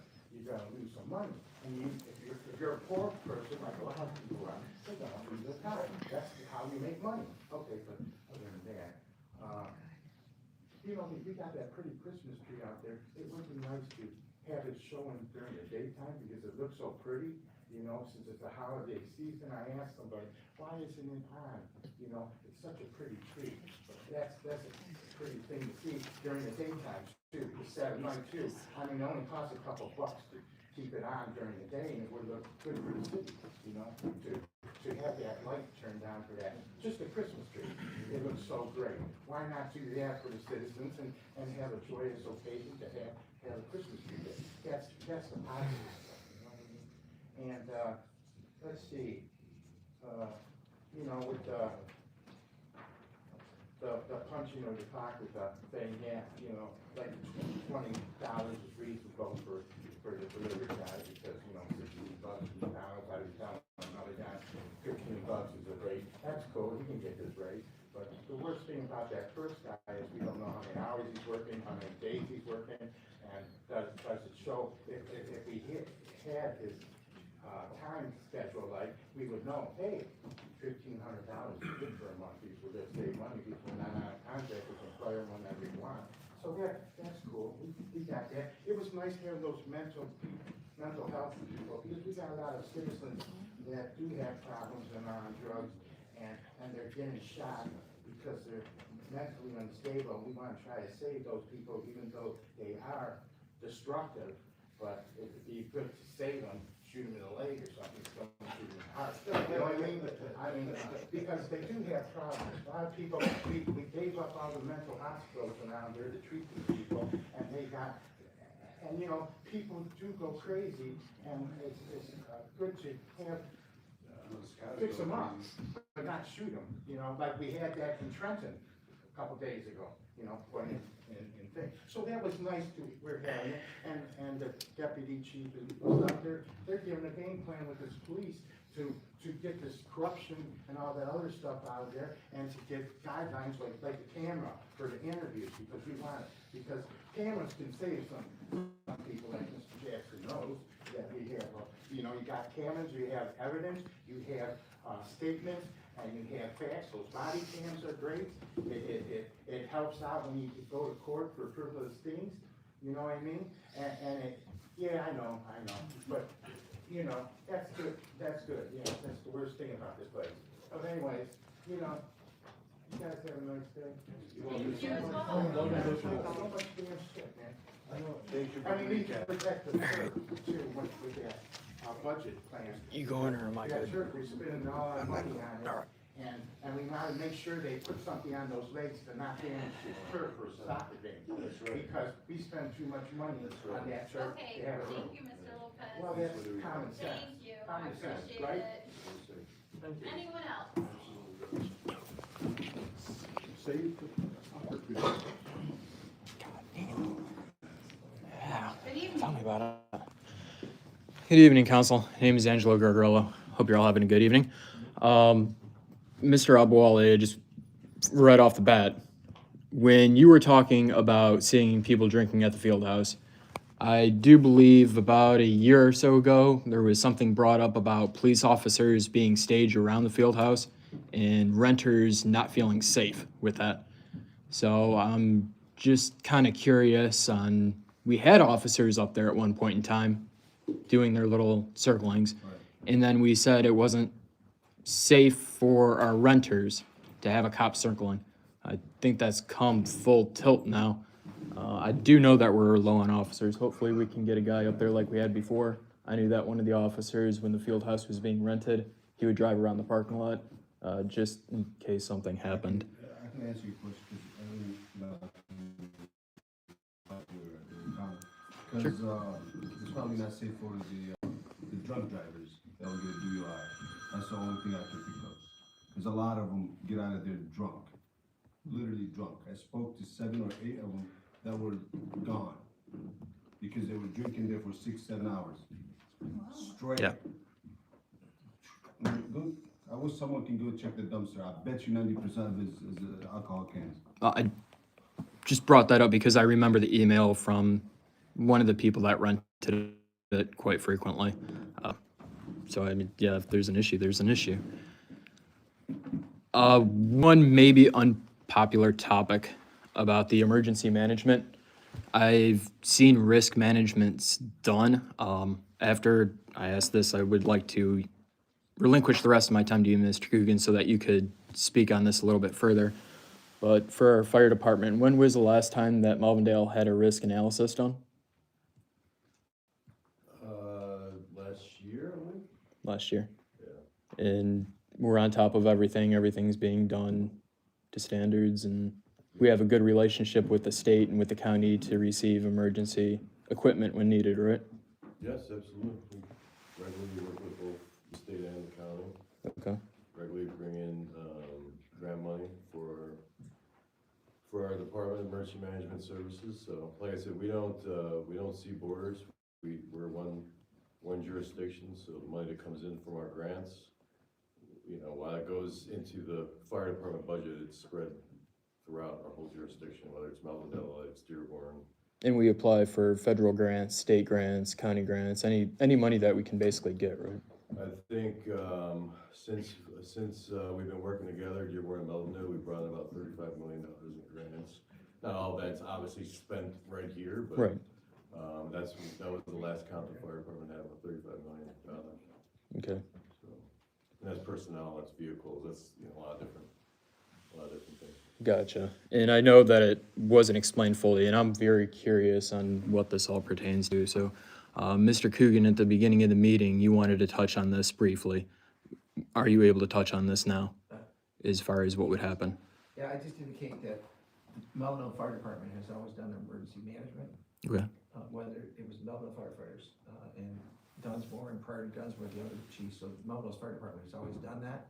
lose some money. And if you're a poor person, like a lot of people are, they're gonna lose their car. That's how you make money. Okay, but other than that, you know, if you got that pretty Christmas tree out there, it would be nice to have it showing during the daytime because it looks so pretty. You know, since it's a holiday season, I asked somebody, why isn't it on? You know, it's such a pretty tree. But that's a pretty thing to see during the daytime too, it's at night too. I mean, it only costs a couple bucks to keep it on during the day and it would look good for the city, you know, to have that light turned on for that. Just a Christmas tree, it looks so great. Why not do that for the citizens and have a joyous occasion to have a Christmas tree there? That's the positive stuff, you know what I mean? And, let's see, you know, with the punching of the clock with the thing, yeah, you know, like $20 is reasonable for the delivery guy because, you know, $60 is $2, I was telling another guy, $15 is a thing about that first guy is we don't know how many hours he's working, how many days he's working, and does it show, if he had his, time schedule, like, we would know, hey, $1,500 is good for a month, we're gonna save money, we're not on a contract, we can fire him whenever we want. So that's cool, we got that. It was nice having those mental health people, because we got a lot of citizens that do have problems and are on drugs, and they're getting shot because they're mentally unstable. We wanna try to save those people, even though they are destructive, but it'd be good to save them, shoot them in the leg or something, so don't shoot them in the heart. You know what I mean? Because they do have problems. A lot of people, we gave up all the mental hospitals around here to treat these people, and they got, and you know, people do go crazy, and it's good to have, fix them up, but not shoot them, you know, like we had that in Trenton a couple days ago, you know, when in thing. So that was nice to, we're having it, and the deputy chief and stuff, they're giving a game plan with this police to get this corruption and all that other stuff out of there, and to get guidelines like the camera for the interviews, because we want it, because cameras can save some people, like Mr. Jackson knows, that we have, you know, you got cameras, you have evidence, you have statements, and you have facts. Those body cams are great. It helps out when you go to court for frivolous things, you know what I mean? And it, yeah, I know, but, you know, that's good, yeah, that's the worst thing about this place. But anyways, you know, you guys have a nice day. Thank you as well. So much damn shit, man. I mean, we need to protect the church too, with that, budget plan. You going or am I good? That church, we're spending all our money on it, and we gotta make sure they put something on those legs to not damage the church for soccer games. Because we spend too much money on that church Okay, to have it. thank you, Mr. Lopez. Well, that's common sense. Thank you, I Common sense, appreciate right? it. Thank you. Anyone else? Save the opportunity. Good evening. Tell me about it. Good evening, Council. My name is Angelo Gargarello. Hope you're all having a good evening. Mr. Abouale, just right off the bat, when you were talking about seeing people drinking at the field house, I do believe about a year or so ago, there was something brought up about police officers being staged around the field house and renters not feeling safe with that. So I'm just kind of curious on, we had officers up there at one point in time doing their little circlings. Right. And then we said it wasn't safe for our renters to have a cop circling. I think that's come full tilt now. I do know that we're low on officers. Hopefully we can get a guy up there like we had before. I knew that one of the officers, when the field house was being rented, he would drive around the parking lot, just in case something happened. I can answer your question, because it's probably not safe for the drunk drivers that will get a DUI. That's the only thing I can think of. Because a lot of them get out of there drunk, literally drunk. I spoke to 7 or 8 of them that were gone because they were drinking there for 6-7 hours straight. Yeah. I wish someone can go check the dumpster. I bet you 90% of it is alcohol cans. I just brought that up because I remember the email from one of the people that rented it quite frequently. So, I mean, yeah, if there's an issue, there's an issue. One maybe unpopular topic about the emergency management. I've seen risk managements done. After I ask this, I would like to relinquish the rest of my time to you, Mr. Coogan, so that you could speak on this a little bit further. But for our fire department, when was the last time that Melvindale had a risk analysis done? Last year, I think? Last year. Yeah. And we're on top of everything. Everything's being done to standards, and we have a good relationship with the state and with the county to receive emergency equipment when needed, right? Yes, absolutely. We regularly work with both the state and the county. Okay. Regularly bring in grant money for our Department of Emergency Management Services. So, like I said, we don't see borders. We're one jurisdiction. So the money that comes in from our grants, you know, while it goes into the fire department budget, it's spread throughout our whole jurisdiction, whether it's Melvindale, whether it's Dearborn. And we apply for federal grants, state grants, county grants, any money that we can basically get, right? I think, since we've been working together, Dearborn and Melvindale, we've brought in about $35 million in grants. Not all that's obviously spent right here, but. Right. That was the last count the fire department had, with $35 million. Okay. So, and that's personnel, that's vehicles, that's, a lot of different things. Gotcha. And I know that it wasn't explained fully, and I'm very curious on what this all pertains to. So, Mr. Coogan, at the beginning of the meeting, you wanted to touch on this briefly. Are you able to touch on this now, as far as what would happen? Yeah, I just indicate that Melvindale Fire Department has always done emergency management. Okay. Whether it was Melvindale firefighters, and Dunsmore, and prior to Dunsmore, the other chiefs, so Melvindale's Fire Department has always done that.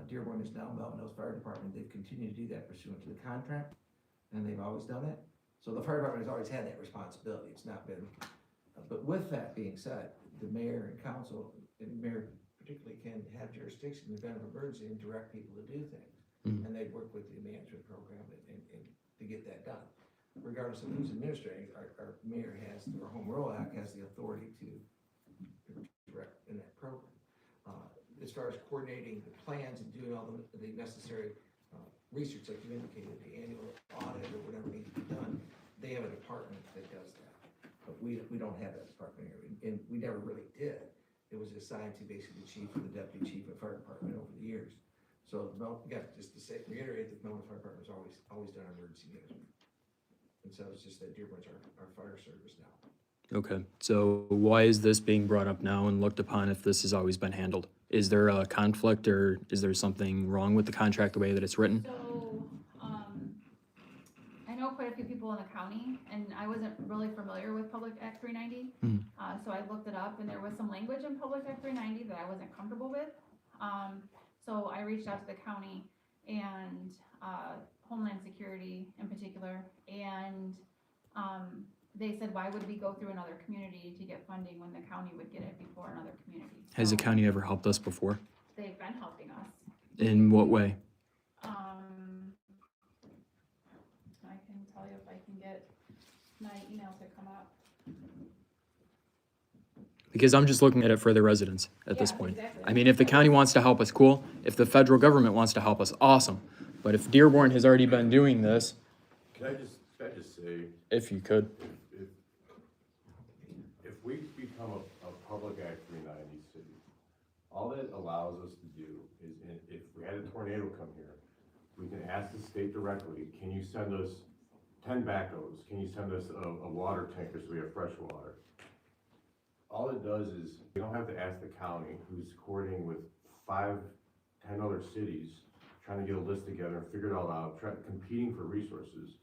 Dearborn is now Melvindale's Fire Department, they've continued to do that pursuant to the contract, and they've always done it. So the fire department has always had that responsibility, it's not been, but with that being said, the mayor and council, and mayor particularly, can have jurisdiction in the event of emergency and direct people to do things. And they work with the management program and to get that done. Regardless of who's administrating, our mayor has, through our Home Rule Act, has the authority to direct in that program. As far as coordinating the plans and doing all the necessary research, like you indicated, the annual audit or whatever needs to be done, they have a department that does that. But we don't have that department here, and we never really did. It was assigned to basically the chief and the deputy chief of fire department over the years. So, just to say, reiterate that Melvindale Fire Department has always done emergency management. And so it's just that Dearborn's our fire service now. Okay. So why is this being brought up now and looked upon if this has always been handled? Is there a conflict, or is there something wrong with the contract the way that it's written? So, I know quite a few people in the county, and I wasn't really familiar with Public Act 390. So I looked it up, and there was some language in Public Act 390 that I wasn't comfortable with. So I reached out to the county and Homeland Security in particular, and they said, why would we go through another community to get funding when the county would get it before another community? Has the county ever helped us before? They've been helping us. In what way? I can tell you if I can get my email to come up. Because I'm just looking at it for the residents at this Yeah, point. exactly. I mean, if the county wants to help us, cool. If the federal government wants to help us, awesome. But if Dearborn has already been doing this, Can I just say, if you could. if we become a Public Act 390 city, all that allows us to do is, if we had a tornado come here, we can ask the state directly, can you send us 10 backhoes? Can you send us a water tanker so we have fresh water? All it does is, we don't have to ask the county, who's coordinating with 5, 10 other cities, trying to get a list together and figure it all out, competing for resources.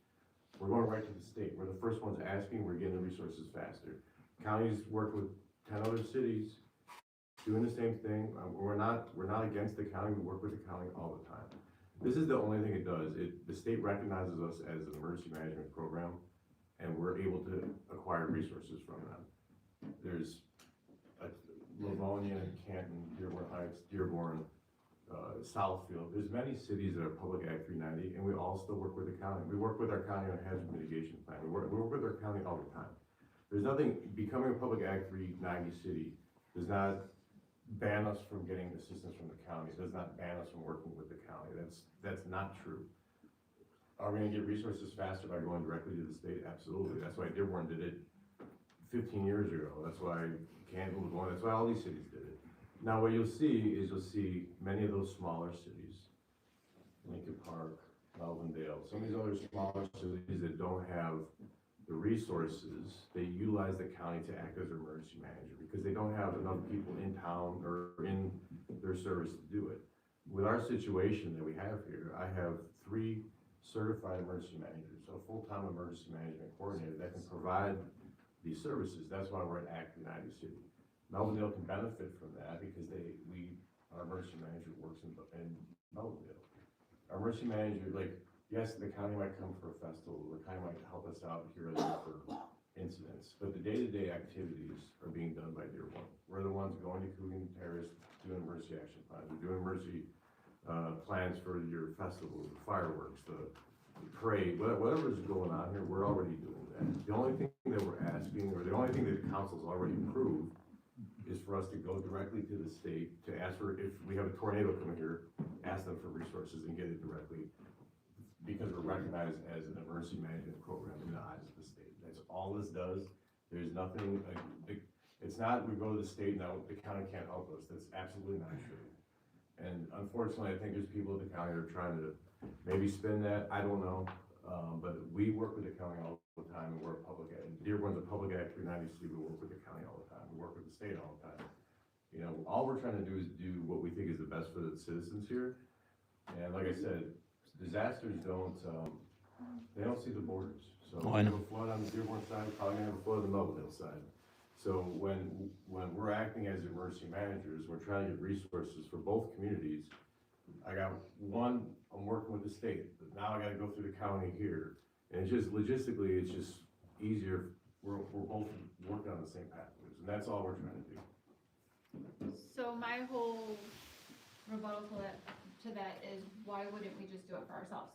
We're going right to the state. We're the first ones asking, we're getting the resources faster. Counties work with 10 other cities, doing the same thing. We're not against the county, we work with the county all the time. This is the only thing it does. The state recognizes us as an emergency management program, and we're able to acquire resources from them. There's Livonia, Canton, Dearborn Heights, Dearborn, Southfield. There's many cities that are Public Act 390, and we all still work with the county. We work with our county on a hazard mitigation plan. We work with our county all the time. There's nothing, becoming a Public Act 390 city does not ban us from getting assistance from the county. It does not ban us from working with the county. That's not true. Are we gonna get resources faster by going directly to the state? Absolutely. That's why Dearborn did it 15 years ago. That's why Canton was one. That's why all these cities did it. Now what you'll see many of those smaller cities, Lincoln Park, Melvindale, some of these other smaller cities that don't have the resources, they utilize the county to act as their emergency manager because they don't have enough people in town or in their service to do it. With our situation that we have here, I have 3 certified emergency managers, a full-time emergency management coordinator that can provide these services. That's why we're an Act 390 city. Melvindale can benefit from that because our emergency manager works in Melvindale. Our emergency manager, yes, the county might come for a festival, the county might help us out here or there for incidents, but the day-to-day activities are being done by Dearborn. We're the ones going to Coogan Terrace, doing emergency action plans, we're doing emergency plans for your festivals, the fireworks, the parade, whatever's going on here, we're already doing that. The only thing that we're asking, or the only thing that the council's already approved, is for us to go directly to the state to ask for, if we have a tornado coming here, ask them for resources and get it directly, because we're recognized as an emergency management program in the eyes of the state. That's all this does. There's nothing, it's not, we go to the state, now the county can't help us. That's absolutely not true. And unfortunately, I think there's people at the county that are trying to maybe spin that, I don't know. But we work with the county all the time, and we're a public, Dearborn's a Public Act 390, we work with the county all the time, we work with the state all the time. You know, all we're trying to do is do what we think is the best for the citizens here. And like I said, disasters don't see the borders. So Oh, I know. we have a flood on the Dearborn side, probably gonna have a flood on the Melvindale side. So when we're acting as emergency managers, we're trying to get resources for both communities. I got one, I'm working with the state, but now I gotta go through the county here. And it's just, logistically, it's just easier, we're both working on the same pathways, and that's all we're trying to do. So my whole rebuttal to that is, why wouldn't we just do it for ourselves?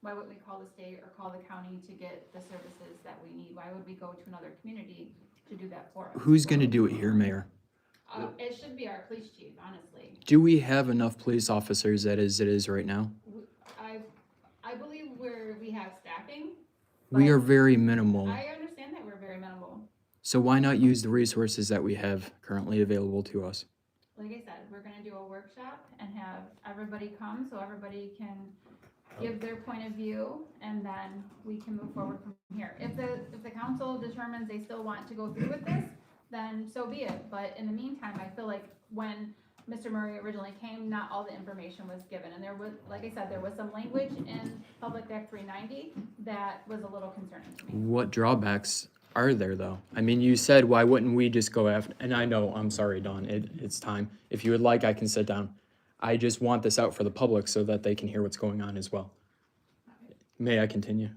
Why wouldn't we call the state or call the county to get the services that we need? Why would we go to another community to do that for us? Who's gonna do it here, Mayor? It should be our police chief, honestly. Do we have enough police officers as it is right now? I believe we have staffing. We but are very minimal. I understand that we're very minimal. So why not use the resources that we have currently available to us? Like I said, we're gonna do a workshop and have everybody come so everybody can give their point of view, and then we can move forward from here. If the council determines they still want to go through with this, then so be it. But in the meantime, I feel like when Mr. Murray originally came, not all the information was given. And there was, like I said, there was some language in Public Act 390 that was a little concerning to me. What drawbacks are there, though? I mean, you said, why wouldn't we just go after, and I know, I'm sorry, Dawn, it's time. If you would like, I can sit down. I just want this out for the public so that they can hear what's going on as well. May I continue?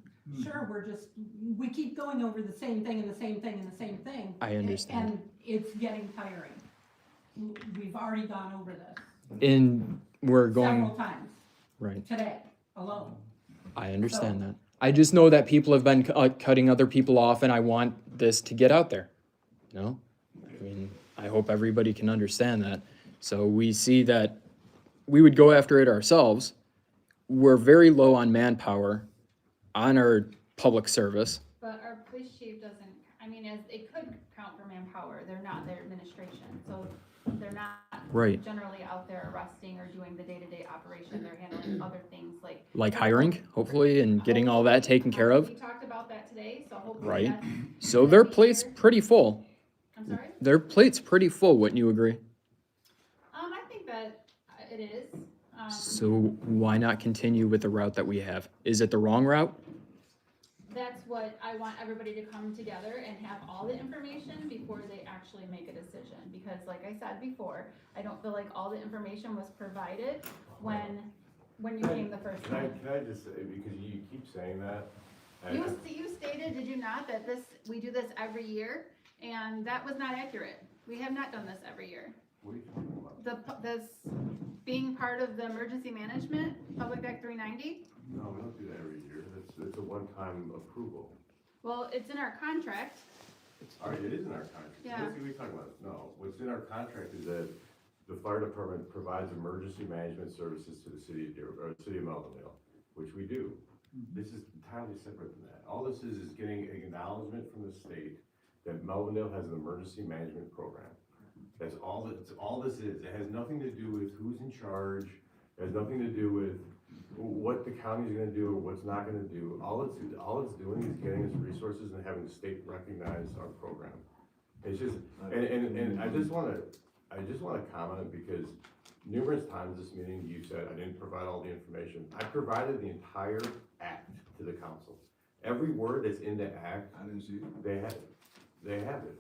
Sure, we keep going over the same thing and the same thing and the same thing. I understand. And it's getting tiring. We've already gone over this And we're going, several times right, today alone. I understand that. I just know that people have been cutting other people off, and I want this to get out there. You know? I mean, I hope everybody can understand that. So we see that we would go after it ourselves. We're very low on manpower on our public service. But our police chief doesn't, I mean, it could count for manpower. They're not their administration, so they're not Right. generally out there arresting or doing the day-to-day operation. They're handling other things Like hiring, hopefully, and getting all that taken care of. We talked about that today, so hopefully Right. that's. So their plate's pretty full. I'm sorry? Their plate's pretty full, wouldn't you agree? I think that it is. So why not continue with the route that we have? Is it the wrong route? That's what I want everybody to come together and have all the information before they actually make a decision. Because like I said before, I don't feel like all the information was provided when you came the first time. Can I just say, because you keep saying that. You stated, did you not, that we do this every year? And that was not accurate. We have not done this every year. What are you talking about? This being part of the emergency management, Public Act 390? No, we don't do that every year. It's a one-time approval. Well, it's in our contract. All right, it is in our contract. Yeah. What are we talking about? No, what's in our contract is that the fire department provides emergency management services to the city of Melvindale, which we do. This is entirely separate from that. All this is getting acknowledgement from the state that Melvindale has an emergency management program. That's all this is. It has nothing to do with who's in charge. It has nothing to do with what the county is gonna do or what's not gonna do. All it's doing is getting us resources and having the state recognize our program. It's just, and I just wanna comment, because numerous times this meeting, you said I didn't provide all the information. I provided the entire act to the council. Every word that's in the act, I didn't see it. they have it.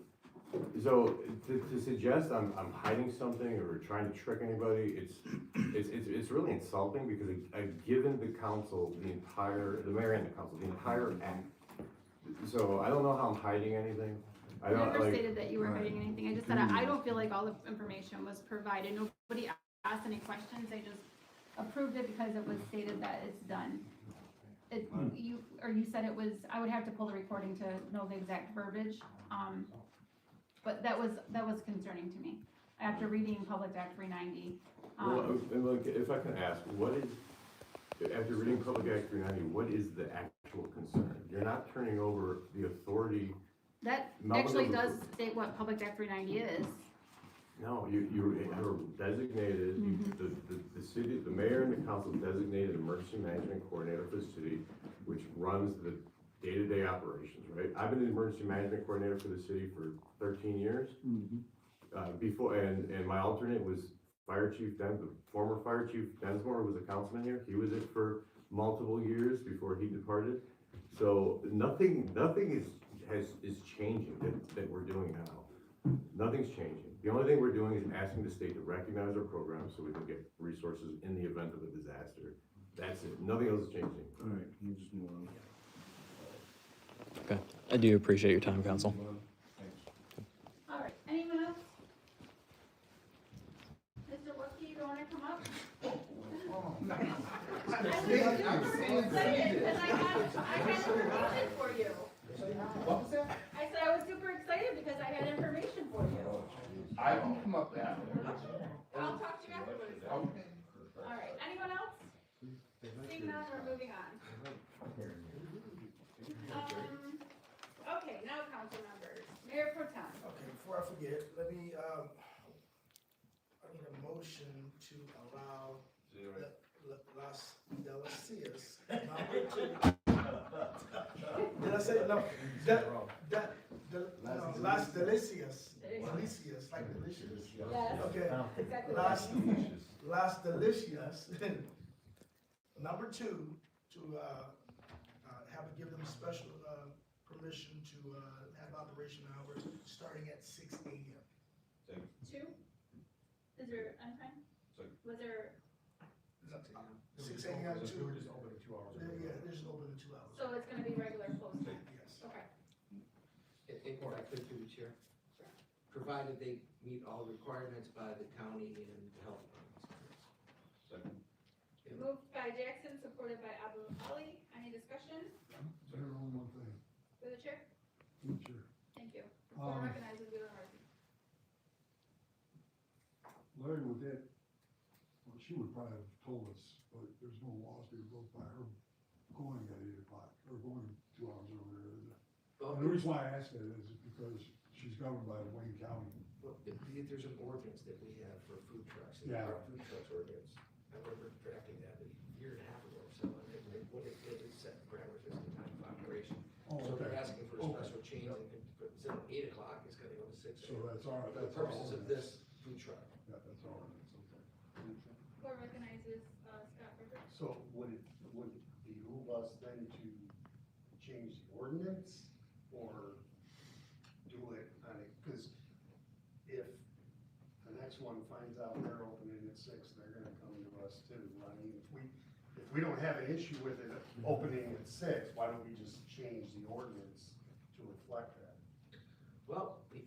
So to suggest I'm hiding something or trying to trick anybody, it's really insulting, because I've given the council the mayor and the council, the entire act. So I don't know how I'm hiding anything. I never stated that you were hiding anything. I just said I don't feel like all the information was provided. Nobody asked any questions. They just approved it because it was stated that it's done. It, you said it was, I would have to pull the recording to know the exact verbiage, but that was concerning to me, after reading Public Act 390. Well, and look, if I can ask, what is, after reading Public Act 390, what is the actual concern? You're not turning over the authority. That Melvindale actually was- does state what Public Act 390 is. No, you are designated, the city, the mayor and the council designated emergency management coordinator for the city, which runs the day-to-day operations, right? I've been the emergency management coordinator for the city for 13 years. Before, and my alternate was Fire Chief the former Fire Chief Densmore was a councilman here. He was it for multiple years before he departed. So nothing is changing that we're doing now. Nothing's changing. The only thing we're doing is asking the state to recognize our program so we can get resources in the event of a disaster. That's it. Nothing else is changing. All right, you just move on. Okay, I do appreciate your time, council. All right, anyone else? Mr. Wookie, you don't wanna come up? I was super excited because I had information for you. What was that? I said I was super excited because I had information for you. I will come up there. I'll talk to you afterwards. All right, anyone else? Seeing none, we're moving on. Okay, now council members, Mayor Pro Tem. Okay, before I forget, let me, I need a motion to allow Las Delicias, number 2. Did I say, no, Las Delicias, delicious, like delicious. Yes, Okay, exactly. Las Delicias, number 2, to, give them special, permission to, have operation hours starting at 6 a.m. 2? Is there any time? Was there, 6 a.m. to. We're just open 2 hours. Yeah, they're just open in 2 hours. so it's gonna be regular close time? Yes. Okay. If I could through the chair, provided they meet all requirements by the county and the health departments. Moved by Jackson, supported by Abu Ali. Any discussion? There on one thing, For the chair? future. Thank you. Floor Um, recognizes Wheeler Harvey. Larry, with that, well, she would probably have told us, but there's no laws that goes by her going at 8 o'clock, or going 2 hours earlier, is there? And the reason why I ask that is because she's governed by Wayne County. Well, if there's an ordinance that we have for food trucks, Yeah. our food trucks ordinance, I remember drafting that a year and a half ago or so, and what it did is set parameters as to time of operation. Oh, So they're okay. asking for a special change, and instead of 8 o'clock, it's gonna go to 6 So a.m. that's all right, For the that's all. purposes of this food truck. Yeah, that's all right, that's okay. Floor recognizes, Scott Ritter. So would it behoove us then to change the ordinance or do it on it? Because if the next one finds out they're opening at 6, they're gonna come to us too. I mean, if we don't have an issue with it opening at 6, why don't we just change the ordinance to reflect that? Well, we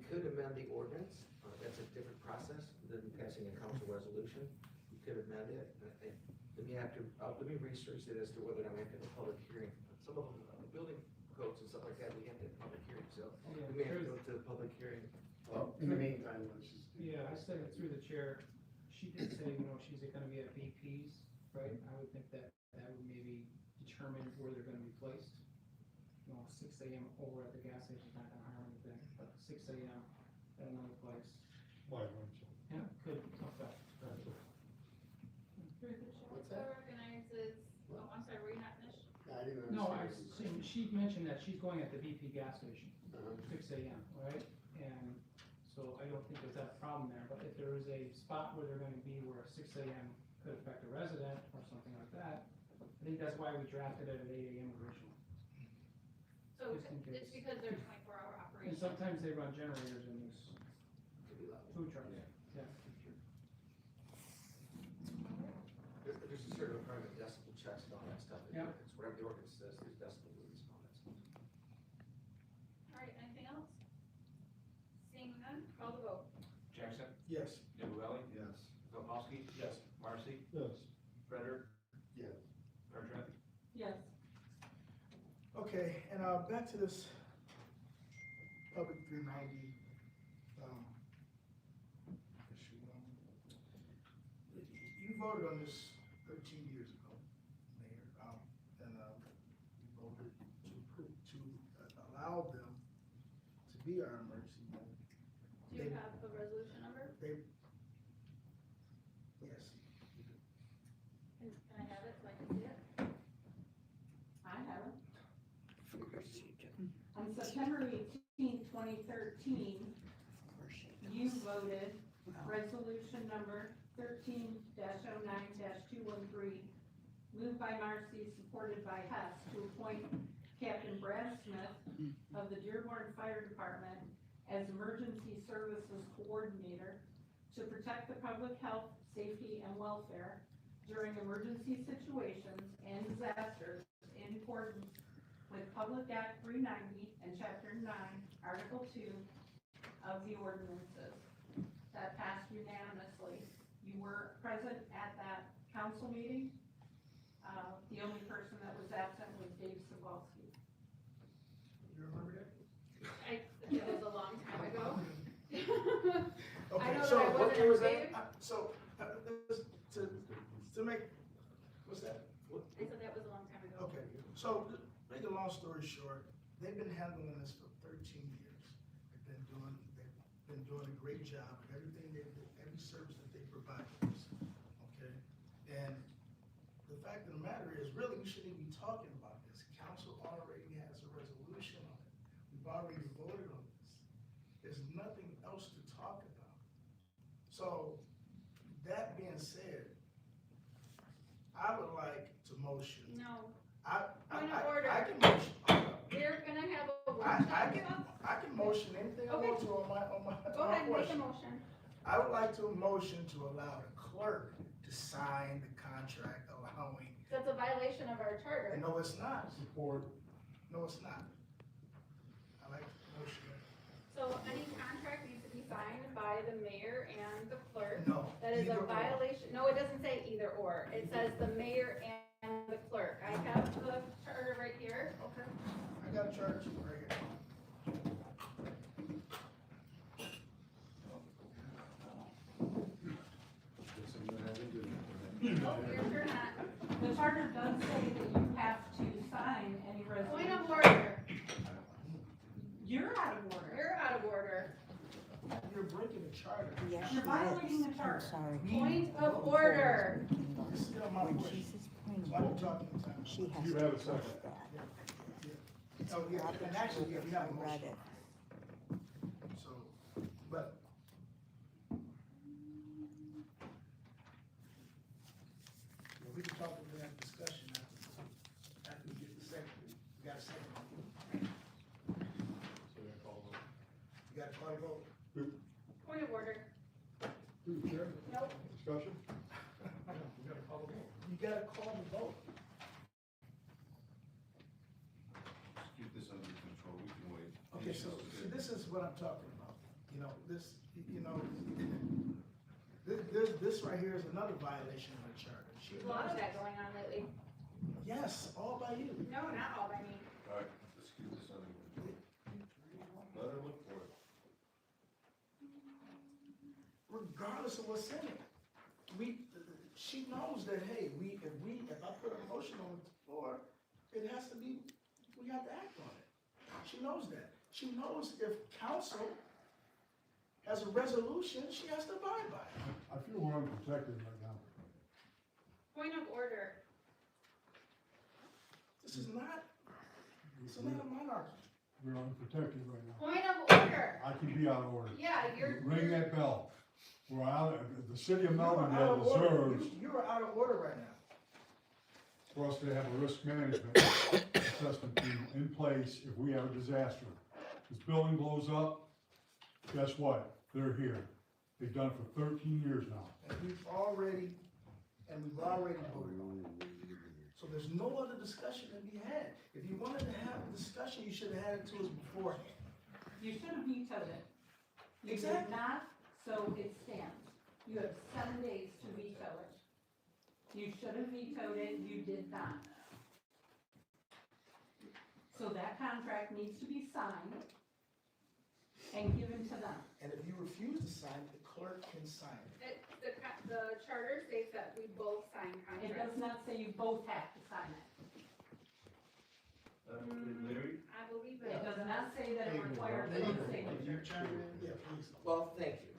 could amend the ordinance, that's a different process than passing a council resolution. We could amend it, let me research it as to whether or not we have to have a public hearing. Some of them, building codes and stuff like that, we have to have public hearings, so we may have to go to the publibic hearing. Well, in the meantime, let's just. Yeah, I said it through the chair, she did say, she's gonna be at BP's, right? I would think that would maybe determine where they're gonna be placed. 6 a.m. over at the gas station's not gonna harm anything, but 6 a.m. at another place, Why, wouldn't you? yeah, could affect. What's Floor that? recognizes, oh, I'm sorry, were you not finished? I didn't No, understand. she mentioned that she's going at the BP gas station, Uh-huh. 6 a.m., right? And so I don't think there's that problem there, but if there is a spot where they're gonna be where 6 a.m. could affect a resident or something like that, I think that's why we drafted it at 8 a.m. originally. So Just in it's case. because they're 24-hour And operations. sometimes they run generators in these food trucks, yeah. There's a certain requirement, decibel checks and all that stuff. Yeah. It's whatever the ordinance says, there's decibel reads and all that stuff. All right, anything else? Seeing none, call the vote. Jackson, Yes. Melvindale, Yes. Filipowski. Yes. Marcy, Yes. Frederick, Yes. Bertrand. Yes. back to this public 390, issue. You voted on this 13 years ago, Mayor, and you voted to allow them to be our emergency management. Do you have the resolution number? Yes. Can I have it so I can see it? I have it. On September 18, 2013, you voted resolution number 13-09-213, moved by Marcy, supported by Hess, to appoint Captain Brad Smith of the Dearborn Fire Department as Emergency Services Coordinator to protect the public health, safety, and welfare during emergency situations and disasters in accordance with Public Act 390 and Chapter 9, Article 2 of the ordinances. That passed unanimously. You were present at that council meeting. The only person that was absent was Dave Sobolski. You remember that? It was a long time ago. Okay, know so that I what wasn't year was Dave. that? To make, what's that? I said that was a long time ago. Okay, so make a long story short, they've been handling this for 13 years. They've been doing a great job of everything every service that they provide for us, okay? And the fact of the matter is, really, we shouldn't even be talking about this. Council already has a resolution on it. We've already voted on this. There's nothing else to talk about. So, that being said, I would like to motion. No, I Point of order. can motion. we're gonna have a I can motion anything I Okay. want to on my Go ahead, make a question. motion. I would like to motion to allow the clerk to sign the contract allowing, That's a violation of our charter. and no, it's not. Support. No, it's not. I like the motion. So any contract needs to be signed by the mayor and the clerk. No. That is a either or. violation. No, it doesn't say either or. It says the mayor and the clerk. I have the charter right here. Okay, I got a charge right here. Oh, you're not. The charter does say that you have to sign any resolution. Point of order. You're out of order. You're out of order. You're breaking the charter. Yes, You're she violating is. the charter. I'm sorry. Point of order. It's still my When question. she says point of Why are you order, talking to me? she has You to have a post second. that. Oh, yeah, Robert's and actually, yeah, rules, we have a I read motion. it. So, but. Well, we can talk about that discussion after we get the second, we got a second. So we call them. You got a call to vote? Point of order. Through the chair. Nope. Discussion? You gotta call the vote. You gotta call the vote. Just keep this under control, we can wait. Okay, so, see, this is what I'm talking about, you know, this right here is another violation of the charter. There's a lot of that going on lately. Yes, all by you. No, not all by me. All right, let's keep this under control. Let her look for it. Regardless of what's in it, she knows that, hey, if I put a motion on the floor, it has to be, we have to act on it. She knows that. She knows if council has a resolution, she has to abide by it. I feel we're unprotected right now. Point of order. This is not a monarchy. We're unprotected right now. Point of order. I can be out of order. Yeah, you're. Ring that bell. We're out, the city of You are out Melvindale of order. deserves You are out of order right now. for us to have a risk management system in place if we have a disaster. This building blows up, guess what? They're here. They've done it for 13 years now. And we've already voted on it. So there's no other discussion to be had. If you wanted to have a discussion, you should have had it to us beforehand. You should have vetoed it. You did Exactly. not, so it stands. You have 7 days to veto it. You should have vetoed it, you did not. So that contract needs to be signed and given to them. And if you refuse to sign, the clerk can sign it. The charter states that we both sign It contracts. does not say you both have to sign it. Larry? I believe It it. does not say that it requires both signatures. Yeah, please. Well, thank you.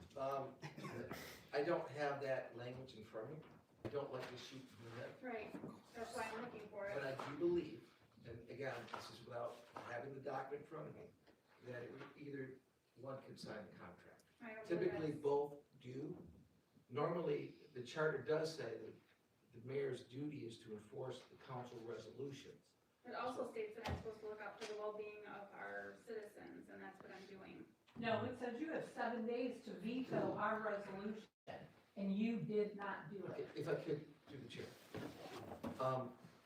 I don't have that language in front of me. I don't like to shoot from the hip. Right, that's why I'm looking for it. But I do believe, and again, this is without having the document in front of me, that either one can sign the contract. I don't believe Typically, that's- both do. Normally, the charter does say that the mayor's duty is to enforce the council resolutions. It also states that I'm supposed to look out for the well-being of our citizens, and that's what I'm doing. No, it says you have 7 days to veto our resolution, and you did not do Okay, it. if I could, through the chair.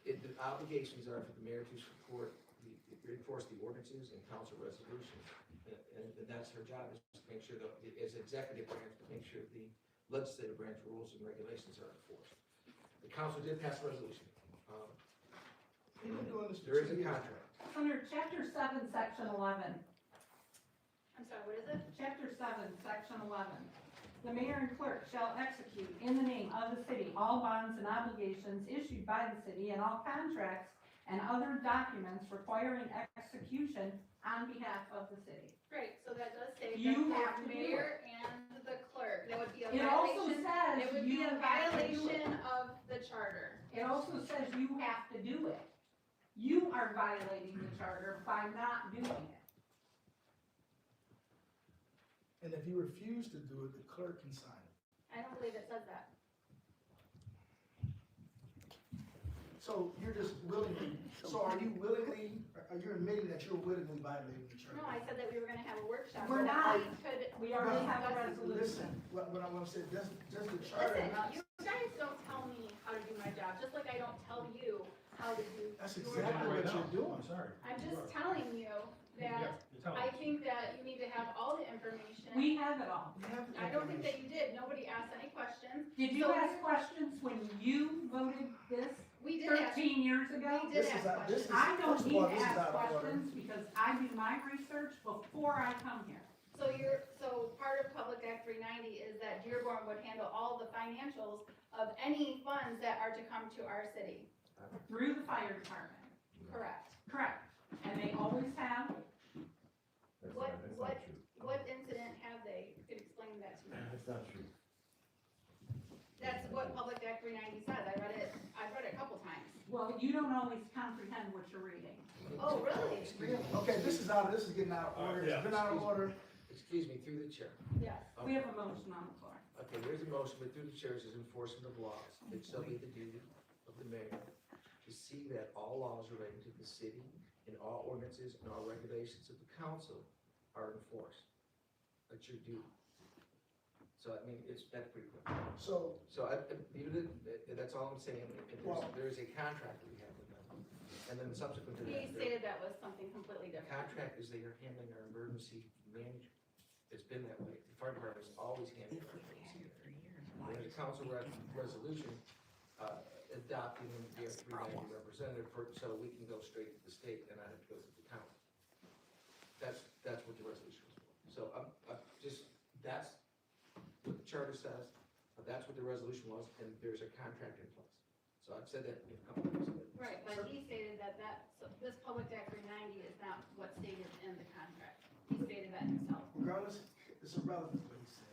The obligations are for the mayor to support, enforce the ordinances and council resolutions. And that's her job, is to make sure that, as executive branch, to make sure the legislative branch rules and regulations are enforced. The council did pass a resolution. We've been doing this for There is 2 a years. contract. Under chapter 7, section 11, I'm sorry, what is it? chapter 7, section 11. The mayor and clerk shall execute in the name of the city all bonds and obligations issued by the city and all contracts and other documents requiring execution on behalf of the city. Right, so that does say You that have the to do mayor and the clerk, that would be a It also violation. says It would be you a have to do it. violation of the charter. It also says you have to do it. You are violating the charter by not doing it. And if you refuse to do it, the clerk can sign it. I don't believe it says that. So you're just willingly, so are you admitting that you're willingly violating the charter? No, I said that we were gonna have a workshop. We're where not. we could. We already have a discuss- resolution. Listen, what I want to say, does the charter Listen, not? you guys don't tell me how to do my job, just like I don't tell you how to do That's your exactly job. what you're doing. Sorry. I'm just telling you that I think that you need to have all the information. We have it all. We have the I don't think that information. you did. Nobody asked any questions. Did you So- ask questions when you voted this We did ask. 13 years ago? We did This is ask out- this questions. is- I don't First of need all, to this is ask out of order. questions because I do my research before I come here. So part of Public Act 390 is that Dearborn would handle all the financials of any funds that are to come to our city. Through the fire department. Correct. Correct. And they always have. What incident have they? You could explain that to me. That's not true. That's what Public Act 390 says. I've read it a couple times. Well, you don't always comprehend what you're reading. Oh, really? Okay, this is getting out of order. It's been out of order. Excuse me, through the chair. Yes. We have a motion on the floor. Okay, there's a motion, but through the chair is enforcement of laws. It shall be the duty of the mayor to see that all laws relating to the city and all ordinances and all regulations of the council are enforced. That's your duty. So, I mean, that's pretty clear. So, That's all I'm saying. There is a contract that we have with them. And then subsequent to He that, stated that was something completely the different. contract is they are handling our emergency management. It's been that way. The fire department is always handling our emergency management. There's a council resolution, adopting the F-390 representative, so we can go straight to the state and not have to go through the county. That's what the resolution was for. So that's what the charter says, that's what the resolution was, and there's a contract in place. So I've said that a couple of times. Right, but he stated so this Public Act 390 is not what's stated in the contract. He stated that himself. regardless, it's irrelevant what he said.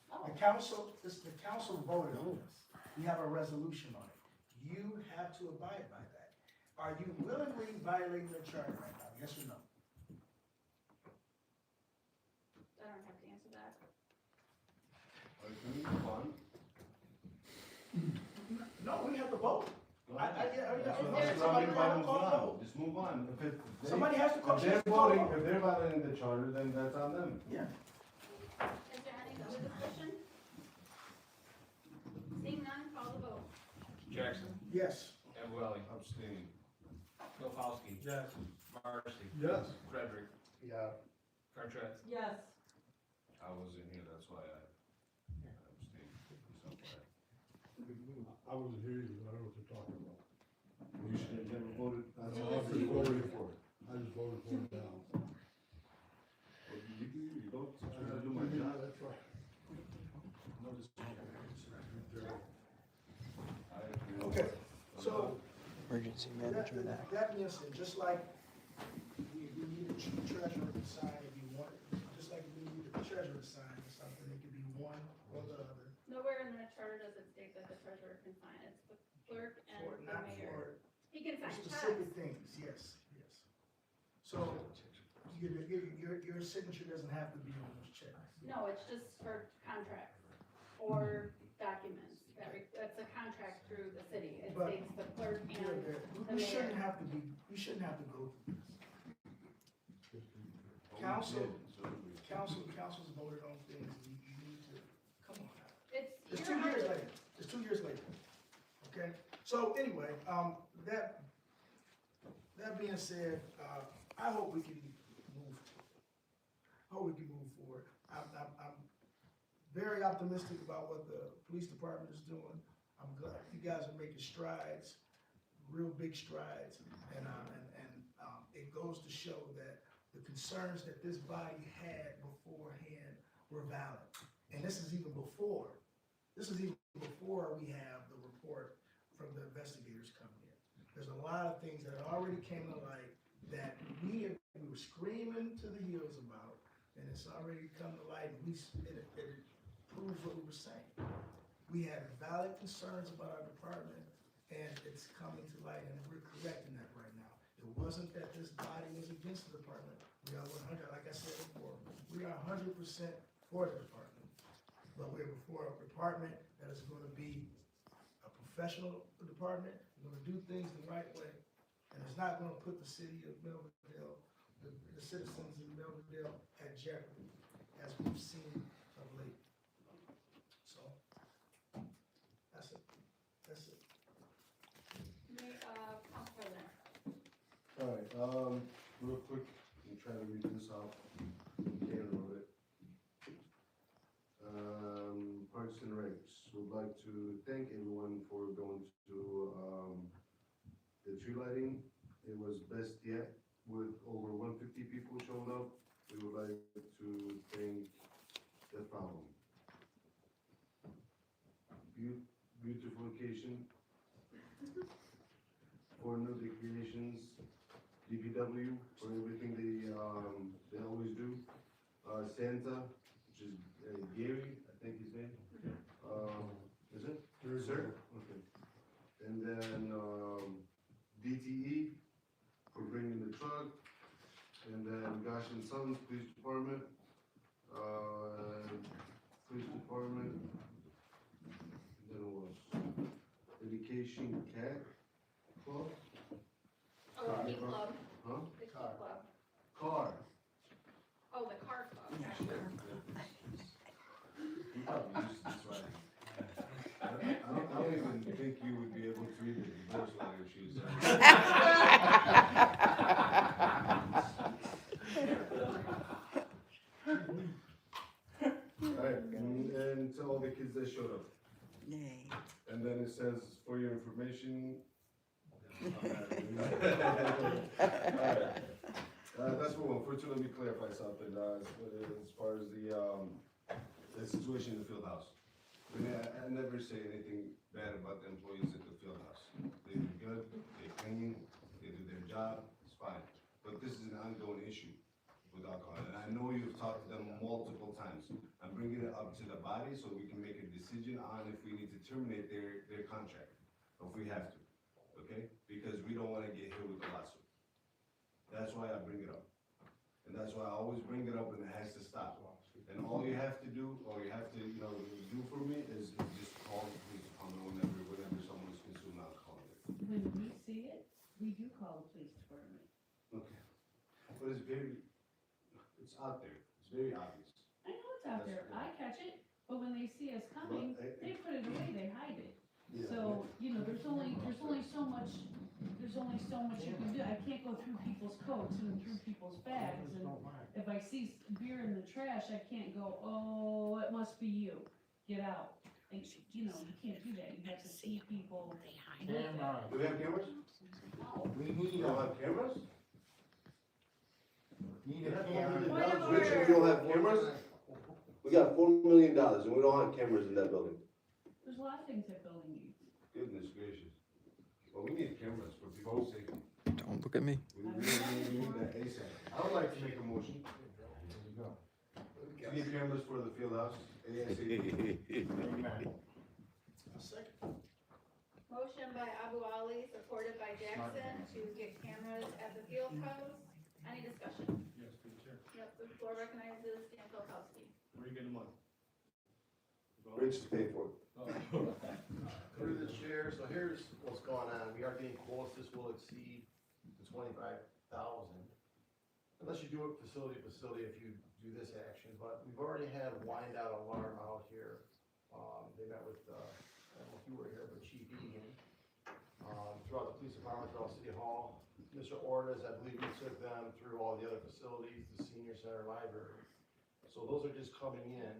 Oh. The council voted on this. We have a resolution on it. You have to abide by that. Are you willingly violating the charter right now? Yes or no? I don't have to answer that. No, we have to vote. Just move on. Somebody has to call. If they're voting, if they're violating the charter, then that's on them. Yeah. Is there any other discussion? Seeing none, call the vote. Jackson. Yes. Amwelly. Abstain. Bilkowski. Yes. Marcy. Yes. Frederick. Yeah. Sarchet. Yes. I wasn't here, that's why I abstained. I wasn't here either, I don't know what you're talking about. You should have never voted. I just voted for it. I Emergency That being said, just like we need a treasurer to sign if you want, just like we need a treasurer to sign or something, it could be one or the other. Nowhere in the charter does it state that the treasurer can sign, it's the clerk and For, the not mayor. for He can sign specific checks. things, yes, yes. So, your signature doesn't have to be on those checks. No, it's just for contracts or documents. That's a contract through the city. It But- states the clerk and the We shouldn't mayor. have to be, we shouldn't have to go through this. Council's voted on things, you need to, come on now. It's You're 2 years hard- later, it's 2 years later, okay? So anyway, that being said, I hope we can move forward. I'm very optimistic about what the police department is doing. I'm glad you guys are making strides, real big strides, and it goes to show that the concerns that this body had beforehand were valid. And this is even before we have the report from the investigators coming in. There's a lot of things that already came to light that we were screaming to the hills about, and it's already come to light, and it proves what we were saying. We had valid concerns about our department, and it's coming to light, and we're correcting that right now. It wasn't that this body was against the department. We are 100, like I said before, we are 100% for the department. But we're for a department that is gonna be a professional department, gonna do things the right way, and it's not gonna put the city of Melvindale, the citizens in Melvindale at jeopardy, as we've seen of late. So, that's it. Council President. Alright, real quick, I'm trying to read this out, can't read it. Parks and Recs, would like to thank everyone for going to, the tree lighting. It was best yet, with over 150 people showing up. We would like to thank the problem. Beautification. For new decorations, DPW for everything they always do. Santa, which is Gary, I think his name. Is it? Sir? Okay. And then, DTE for bringing the truck. And then Gosh and Sons Police Department. Police Department. Then what else? Education Cat Club. Oh, the Key Club. Huh? The Key Club. Car. Oh, the car club. You probably used to this writing. I don't even think you would be able to read the divorce letter she's. Alright, and to all the kids that showed up. And then it says, for your information. Alright. That's for one. For two, let me clarify something, as far as the situation in the field house. I mean, I never say anything bad about the employees at the field house. They do good, they clean, they do their job, it's fine. But this is an ongoing issue with alcohol, and I know you've talked to them multiple times. I'm bringing it up to the body so we can make a decision on if we need to terminate their contract, or if we have to, okay? Because we don't wanna get hit with a lawsuit. That's why I bring it up. And that's why I always bring it up, and it has to stop. And all you have to do, do for me is just call the police department whenever someone's consuming alcohol. When we see it, we do call the police department. Okay. But it's out there, it's very obvious. I know it's out there, I catch it, but when they see us coming, they put it away, they hide it. Yeah. So, there's only so much you can do. I can't go through people's coats and through people's bags, and if I see beer in the trash, I can't go, oh, it must be you, get out. And, you can't do that, you have to see people. Do we have cameras? We don't have cameras? Richard, we don't have cameras? We got $4 million and we don't have cameras in that building. There's a lot of things that building needs. Goodness gracious. Well, we need cameras for people's safety. Don't look at me. We really need that ASAP. I would like to make a motion. There you go. To get cameras for the field house, ASAP. A second. Motion by Abu Ali, supported by Jackson, to get cameras at the field house. Any discussion? Yes, through the chair. Yep, the floor recognizes Dan Filipowski. Where are you getting the money? Rich is paid for it. Through the chair, so here's what's going on, we are getting quotes, this will exceed the 25,000. Unless you do it facility to facility if you do this action, but we've already had wind out alarm out here. They met with, I don't know if you were here, but Chief Egan, throughout the police department, throughout City Hall. Mr. Ordez, I believe he took them through all the other facilities, the senior center, library. So those are just coming in,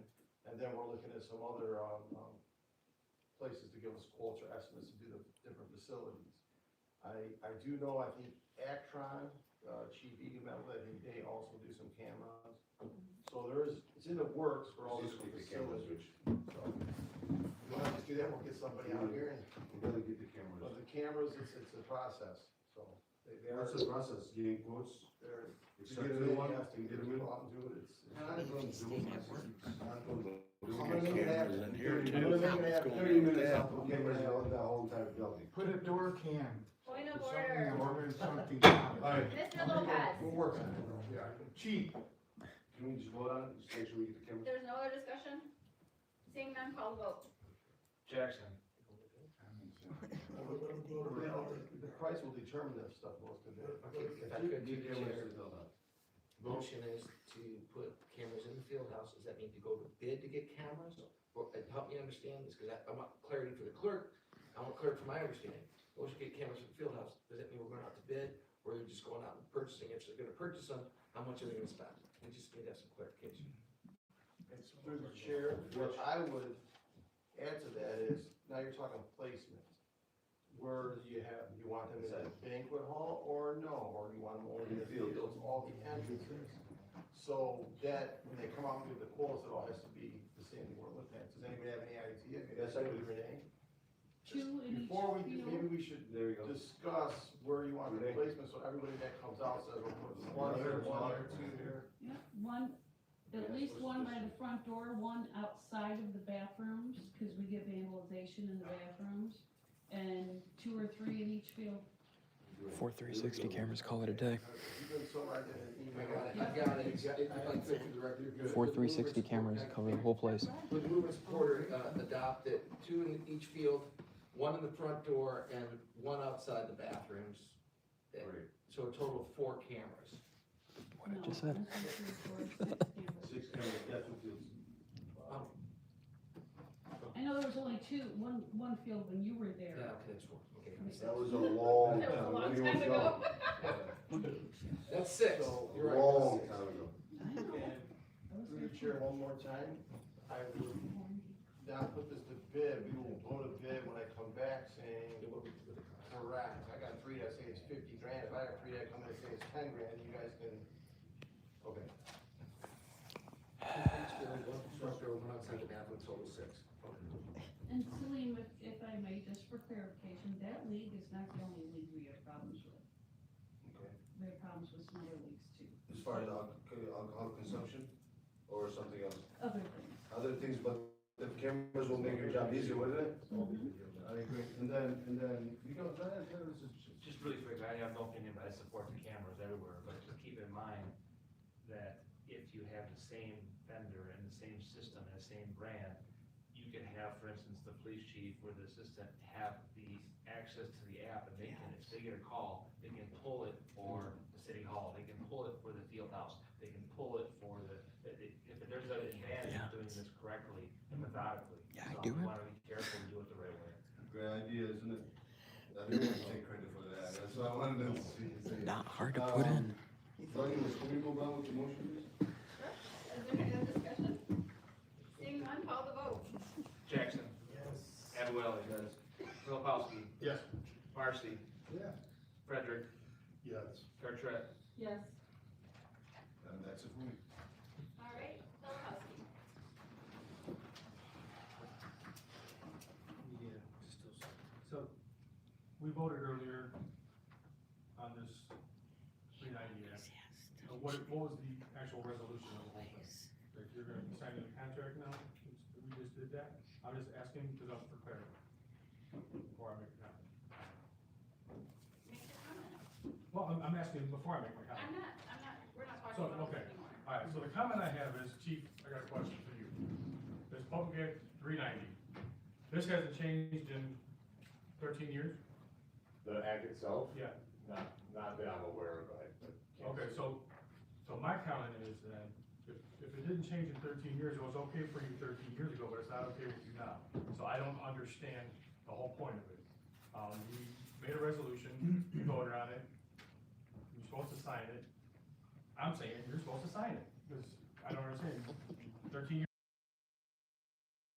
and then we're looking at some other, places to give us quotes or estimates to do the different facilities. I do know, I think Actron, Chief Egan met with, I think they also do some cameras. So there is, it's in the works for all these different facilities. So, we'll have to do that, we'll get somebody out here and. We gotta get the cameras. But the cameras, it's a process, so. They are. What's the process? Getting quotes? They're. Accept To get everyone? you have to Get them in? go out and do it, it's. Not going to do it. Not going to do it. I'm gonna make it happen. I'm gonna make it happen. 30 minutes out, we'll get rid of that whole entire building. Put a door cam. Point of Something, order. or something. Alright. Mr. Lopez, We'll work on it. Yeah. Chief, can we just vote on it, just make sure we get the cameras? there's no other discussion? Seeing none, call the vote. Jackson. The price will determine if stuff goes to bid. Okay, if I could do the chair, motion is to put cameras in the field house, does that mean to go to bid to get cameras? Or, help me understand this, because I want clarity for the clerk, I want clarity for my understanding. Motion to get cameras in the field house, does that mean we're going out to bid, or are you just going out and purchasing? If they're gonna purchase them, how much are they gonna spend? We just need to have some clarification. Through the chair, what I would add to that is, now you're talking placement. Where do you have, you want them in a banquet hall or no, or you want them only in the field, all the entrances? So that, when they come out with the quotes, it all has to be the same thing we're looking at. Does anybody have any idea? Yes, I do. Renee? Two in each Before we, field. maybe we should There you go. discuss where you want the placement, so everybody that comes out says, we're putting one here, two here. Yeah, one, at least one by the front door, one outside of the bathrooms, because we get vandalization in the bathrooms, and 2 or 3 in each field. 4 360 cameras, call it a day. You've been so right in an email. I got it, I'd like to, for the record. 4 360 cameras cover the whole place. Would move and support adopt it, 2 in each field, 1 in the front door, and 1 outside the bathrooms. Right. So a total of 4 cameras. What I just said. 6 cameras, that's what feels. I know there was only one field when you were there. Yeah, okay, that's 4, okay. That was a long That was a time. long When he was time ago. young. That's 6, So, you're right. Long that's 6. time ago. And through the chair one more time, I would not put this to bid, we will go to bid when I come back saying, correct, I got 3 that say it's 50 grand, if I have 3 that come in and say it's 10 grand, you guys can, okay. Each field, 1 front door, 1 outside the bathroom, total 6. And Salim, if I may, just for clarification, that league is not the only league we have problems with. Okay. We have problems with some other leagues too. As far as alcohol consumption or something else? Other things. Other things, but the cameras will make your job easier, wouldn't it? I agree. And then, you go, Just really quick, I have no opinion, but I support the cameras everywhere, but keep in mind that if you have the same vendor and the same system and the same brand, you can have, for instance, the police chief or the assistant have the access to the app, and they can, if they get a call, they can pull it for the city hall, they can pull it for the field house, they can pull it for the, if there's an advantage of doing this correctly and methodically. Yeah, I So do we it. wanna be careful and do it the right way. great idea, isn't it? I didn't want to take credit for that, that's why I wanted to see. Not hard to put in. Douglas, can we go on with the motion, please? Is there any other discussion? Seeing none, call the vote. Jackson. Yes. Aboueli. Filipowski. Yes. Marcy. Yeah. Frederick. Yes. Gartrell. Yes. And that's it for me. All right, Filipowski. So, we voted earlier on this 390 Act. What was the actual resolution of the whole thing? Like, you're gonna be signing a contract now? We just did that? I'm just asking because I'm for clarity. Before I make a comment. Make your comment. Well, I'm asking before I make my comment. We're not talking So, about okay, this anymore. all right, so the comment I have is, Chief, I got a question for you. This Public Act 390, this hasn't changed in 13 years? The act itself, Yeah. not that I'm aware of, but. Okay, so my comment is then, if it didn't change in 13 years, it was okay for you 13 years ago, but it's not okay with you now. So I don't understand the whole point of it. We made a resolution, we voted on it, you're supposed to sign it. I'm saying you're supposed to sign it, because